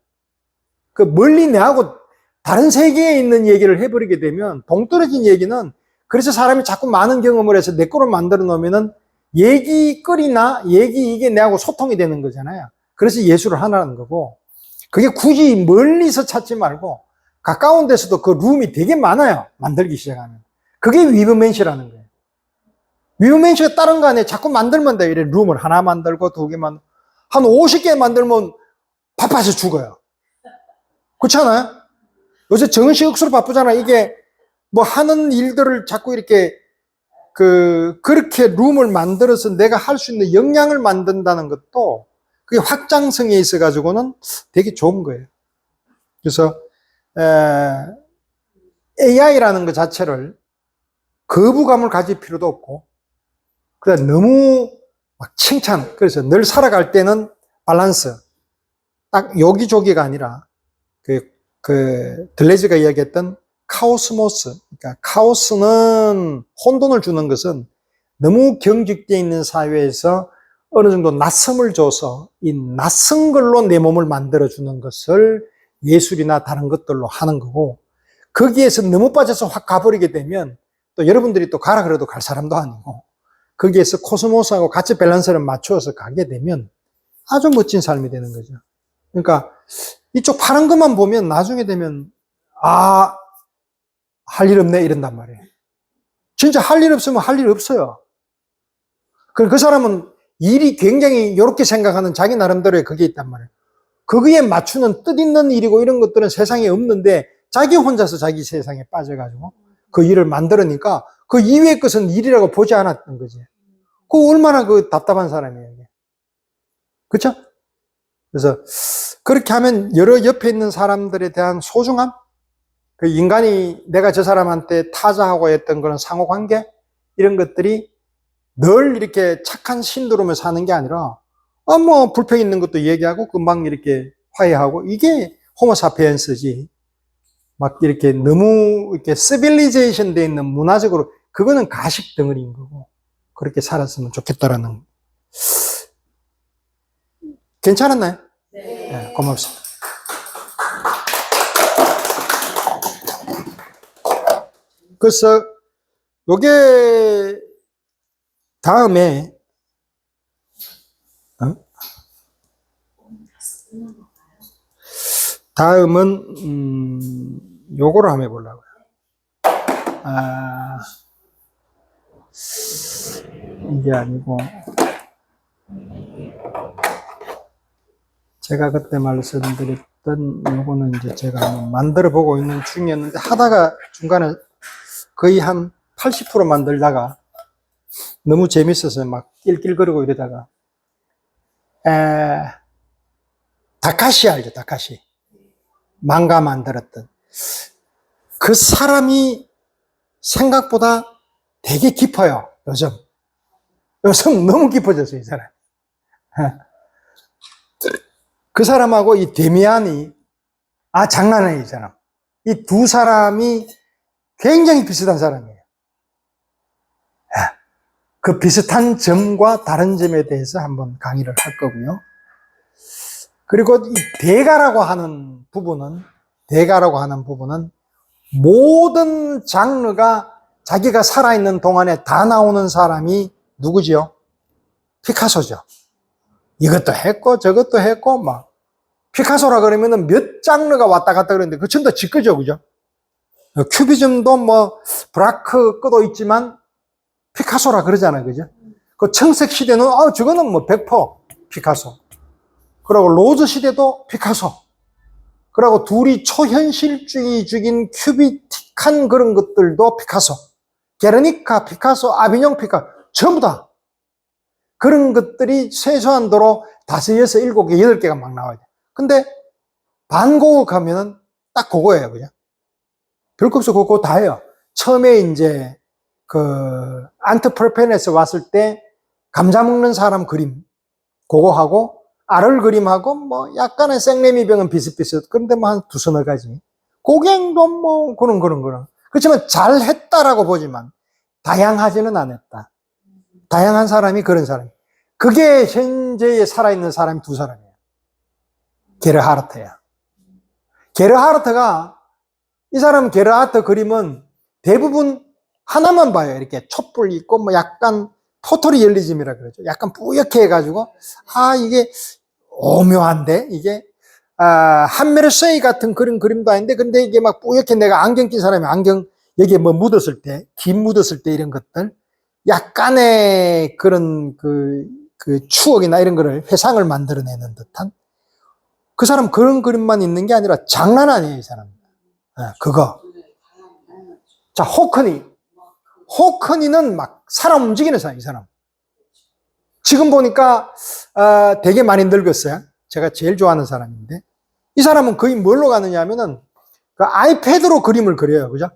그 멀리 내하고 다른 세계에 있는 얘기를 해버리게 되면 동떨어진 얘기는 그래서 사람이 자꾸 많은 경험을 해서 내 거로 만들어 놓으면은 얘기거리나 이게 내하고 소통이 되는 거잖아요. 그래서 예술을 하라는 거고 그게 굳이 멀리서 찾지 말고 가까운 데서도 그 룸이 되게 많아요. 만들기 시작하면. 그게 위브맨시라는 거예요. 위브맨시가 다른 거 아니에요. 자꾸 만들면 돼. 이래 룸을 하나 만들고 2개 한 50개 만들면 바빠서 죽어요. 그렇지 않아요? 요새 정시 억수로 바쁘잖아. 이게 뭐 하는 일들을 자꾸 이렇게 그렇게 룸을 만들어서 내가 할 수 있는 역량을 만든다는 것도 그게 확장성에 있어 가지고는 되게 좋은 거예요. 그래서 AI라는 것 자체를 거부감을 가질 필요도 없고 그다음 너무 막 칭찬. 그래서 늘 살아갈 때는 밸런스. 딱 여기저기가 아니라 들레즈가 이야기했던 카오스모스. 그러니까 카오스는 혼돈을 주는 것은 너무 경직되어 있는 사회에서 어느 정도 낯섦을 줘서 이 낯선 걸로 내 몸을 만들어주는 것을 예술이나 다른 것들로 하는 거고 거기에서 너무 빠져서 확 가버리게 되면 또 여러분들이 또 가라 그래도 갈 사람도 아니고 거기에서 코스모스하고 같이 밸런스를 맞추어서 가게 되면 아주 멋진 삶이 되는 거죠. 그러니까 이쪽 파란 것만 보면 나중에 되면 할 일 없네 이런단 말이에요. 진짜 할 일 없으면 할 일 없어요. 그 사람은 일이 굉장히 이렇게 생각하는 자기 나름대로의 그게 있단 말이에요. 거기에 맞추는 뜻있는 일이고 이런 것들은 세상에 없는데 자기 혼자서 자기 세상에 빠져가지고 그 일을 만들으니까 그 이외의 것은 일이라고 보지 않았던 거지. 그 얼마나 답답한 사람이에요. 이게. 그렇죠? 그래서 그렇게 하면 여러 옆에 있는 사람들에 대한 소중함, 그 인간이 내가 저 사람한테 타자하고 했던 그런 상호관계 이런 것들이 늘 이렇게 착한 신도로며 사는 게 아니라 뭐 불평 있는 것도 얘기하고 금방 이렇게 화해하고 이게 호모사피엔스지. 막 이렇게 너무 이렇게 시빌리제이션 돼 있는 문화적으로 그거는 가식 덩어리인 거고 그렇게 살았으면 좋겠다라는. 괜찮았나요? 네, 고맙습니다. 그래서 요게 다음에 다음은 요거를 한번 해보려고요. 이게 아니고 제가 그때 말씀드렸던 요거는 이제 제가 한번 만들어 보고 있는 중이었는데 하다가 중간에 거의 한 80% 만들다가 너무 재밌어서 막 낄낄거리고 이러다가 다카시 알죠? 다카시 망가 만들었던 그 사람이 생각보다 되게 깊어요. 요즘 너무 깊어졌어요. 이 사람. 그 사람하고 이 데미안이 장난 아니에요. 이 사람. 이 두 사람이 굉장히 비슷한 사람이에요. 그 비슷한 점과 다른 점에 대해서 한번 강의를 할 거고요. 그리고 이 대가라고 하는 부분은 모든 장르가 자기가 살아있는 동안에 다 나오는 사람이 누구지요? 피카소죠. 이것도 했고 저것도 했고 막 피카소라 그러면은 몇 장르가 왔다 갔다 그러는데 그 전부 다 지 거죠, 그죠? 큐비즘도 뭐 브라크 거도 있지만 피카소라 그러잖아요, 그죠? 그 청색 시대는 저거는 뭐 100% 피카소. 그리고 로즈 시대도 피카소. 그리고 둘이 초현실주의적인 큐비틱한 그런 것들도 피카소. 게르니카, 피카소, 아비뇽, 피카소 전부 다 그런 것들이 최소한도로 5, 6, 7개, 8개가 막 나와야 돼. 근데 반고흐 가면은 딱 그거예요, 그죠? 별 거 없어, 그거 다예요. 처음에 이제 안트프레펜에서 왔을 때 감자 먹는 사람 그림 그거 하고, 알을 그림하고, 뭐, 약간의 생래미병은 비슷비슷. 그런데 뭐 한 두서너 가지. 고갱도 뭐, 그런. 그렇지만 잘 했다라고 보지만, 다양하지는 않았다. 다양한 사람이 그런 사람이. 그게 현재에 살아있는 사람이 두 사람이에요. 게르하르트야. 게르하르트가, 이 사람 게르하르트 그림은 대부분 하나만 봐요. 이렇게 촛불 있고, 뭐 약간 포토리얼리즘이라 그러죠. 약간 뿌옇게 해가지고, 이게 오묘한데? 이게, 한메르쉐이 같은 그런 그림도 아닌데, 근데 이게 막 뿌옇게 내가 안경 낀 사람이 안경, 여기에 뭐 묻었을 때, 김 묻었을 때 이런 것들, 약간의 그런 그 추억이나 이런 거를 회상을 만들어내는 듯한 그 사람 그런 그림만 있는 게 아니라 장난 아니에요, 이 사람. 그거. 자, 호크니는 막 사람 움직이는 사람, 이 사람. 지금 보니까 되게 많이 늙었어요. 제가 제일 좋아하는 사람인데 이 사람은 거의 뭘로 가느냐 하면은 그 아이패드로 그림을 그려요. 그죠?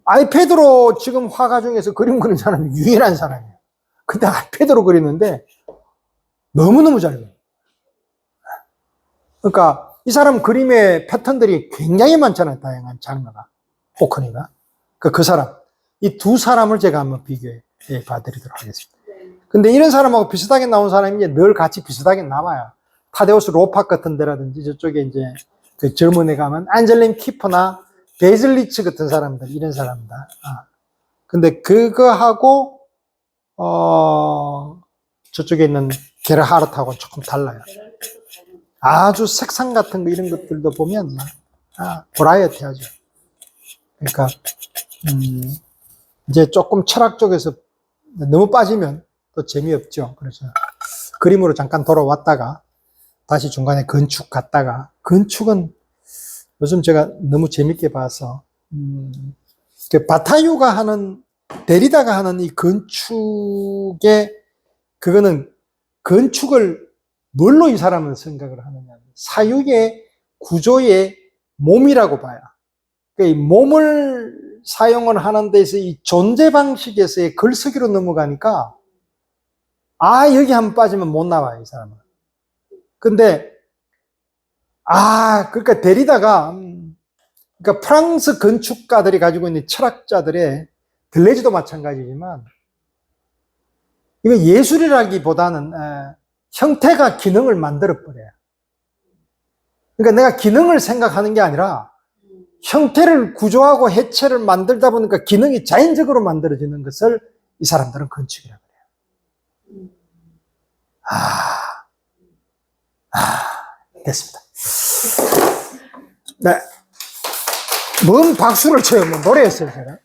아이패드로 지금 화가 중에서 그림 그리는 사람이 유일한 사람이에요. 근데 아이패드로 그리는데 너무너무 잘 그려요. 그러니까 이 사람 그림의 패턴들이 굉장히 많잖아요. 다양한 장르가. 호크니가. 그 사람. 이 두 사람을 제가 한번 비교해 봐드리도록 하겠습니다. 근데 이런 사람하고 비슷하게 나온 사람이 이제 늘 같이 비슷하게 나와요. 타데우스 로팍 같은 데라든지 저쪽에 이제 그 젊은 애 가면 안젤린 키퍼나 베즐리츠 같은 사람들, 이런 사람들. 근데 그거하고, 저쪽에 있는 게르하르트하고는 조금 달라요. 아주 색상 같은 거 이런 것들도 보면, 버라이어티 하죠. 그러니까, 이제 조금 철학 쪽에서 너무 빠지면 또 재미없죠. 그래서 그림으로 잠깐 돌아왔다가 다시 중간에 건축 갔다가, 건축은 요즘 제가 너무 재밌게 봐서, 바타유가 하는, 데리다가 하는 이 건축의, 그거는 건축을 뭘로 이 사람은 생각을 하느냐. 사유의 구조의 몸이라고 봐요. 그러니까 이 몸을 사용을 하는 데서 이 존재 방식에서의 글쓰기로 넘어가니까, 여기 한번 빠지면 못 나와요, 이 사람은. 근데, 그러니까 데리다가, 그러니까 프랑스 건축가들이 가지고 있는 철학자들의 들레즈도 마찬가지지만, 이거 예술이라기보다는 형태가 기능을 만들어버려요. 그러니까 내가 기능을 생각하는 게 아니라 형태를 구조하고 해체를 만들다 보니까 기능이 자연적으로 만들어지는 것을 이 사람들은 건축이라고 해요. 됐습니다. 네. 뭔 박수를 쳐요. 뭐 노래했어요, 제가.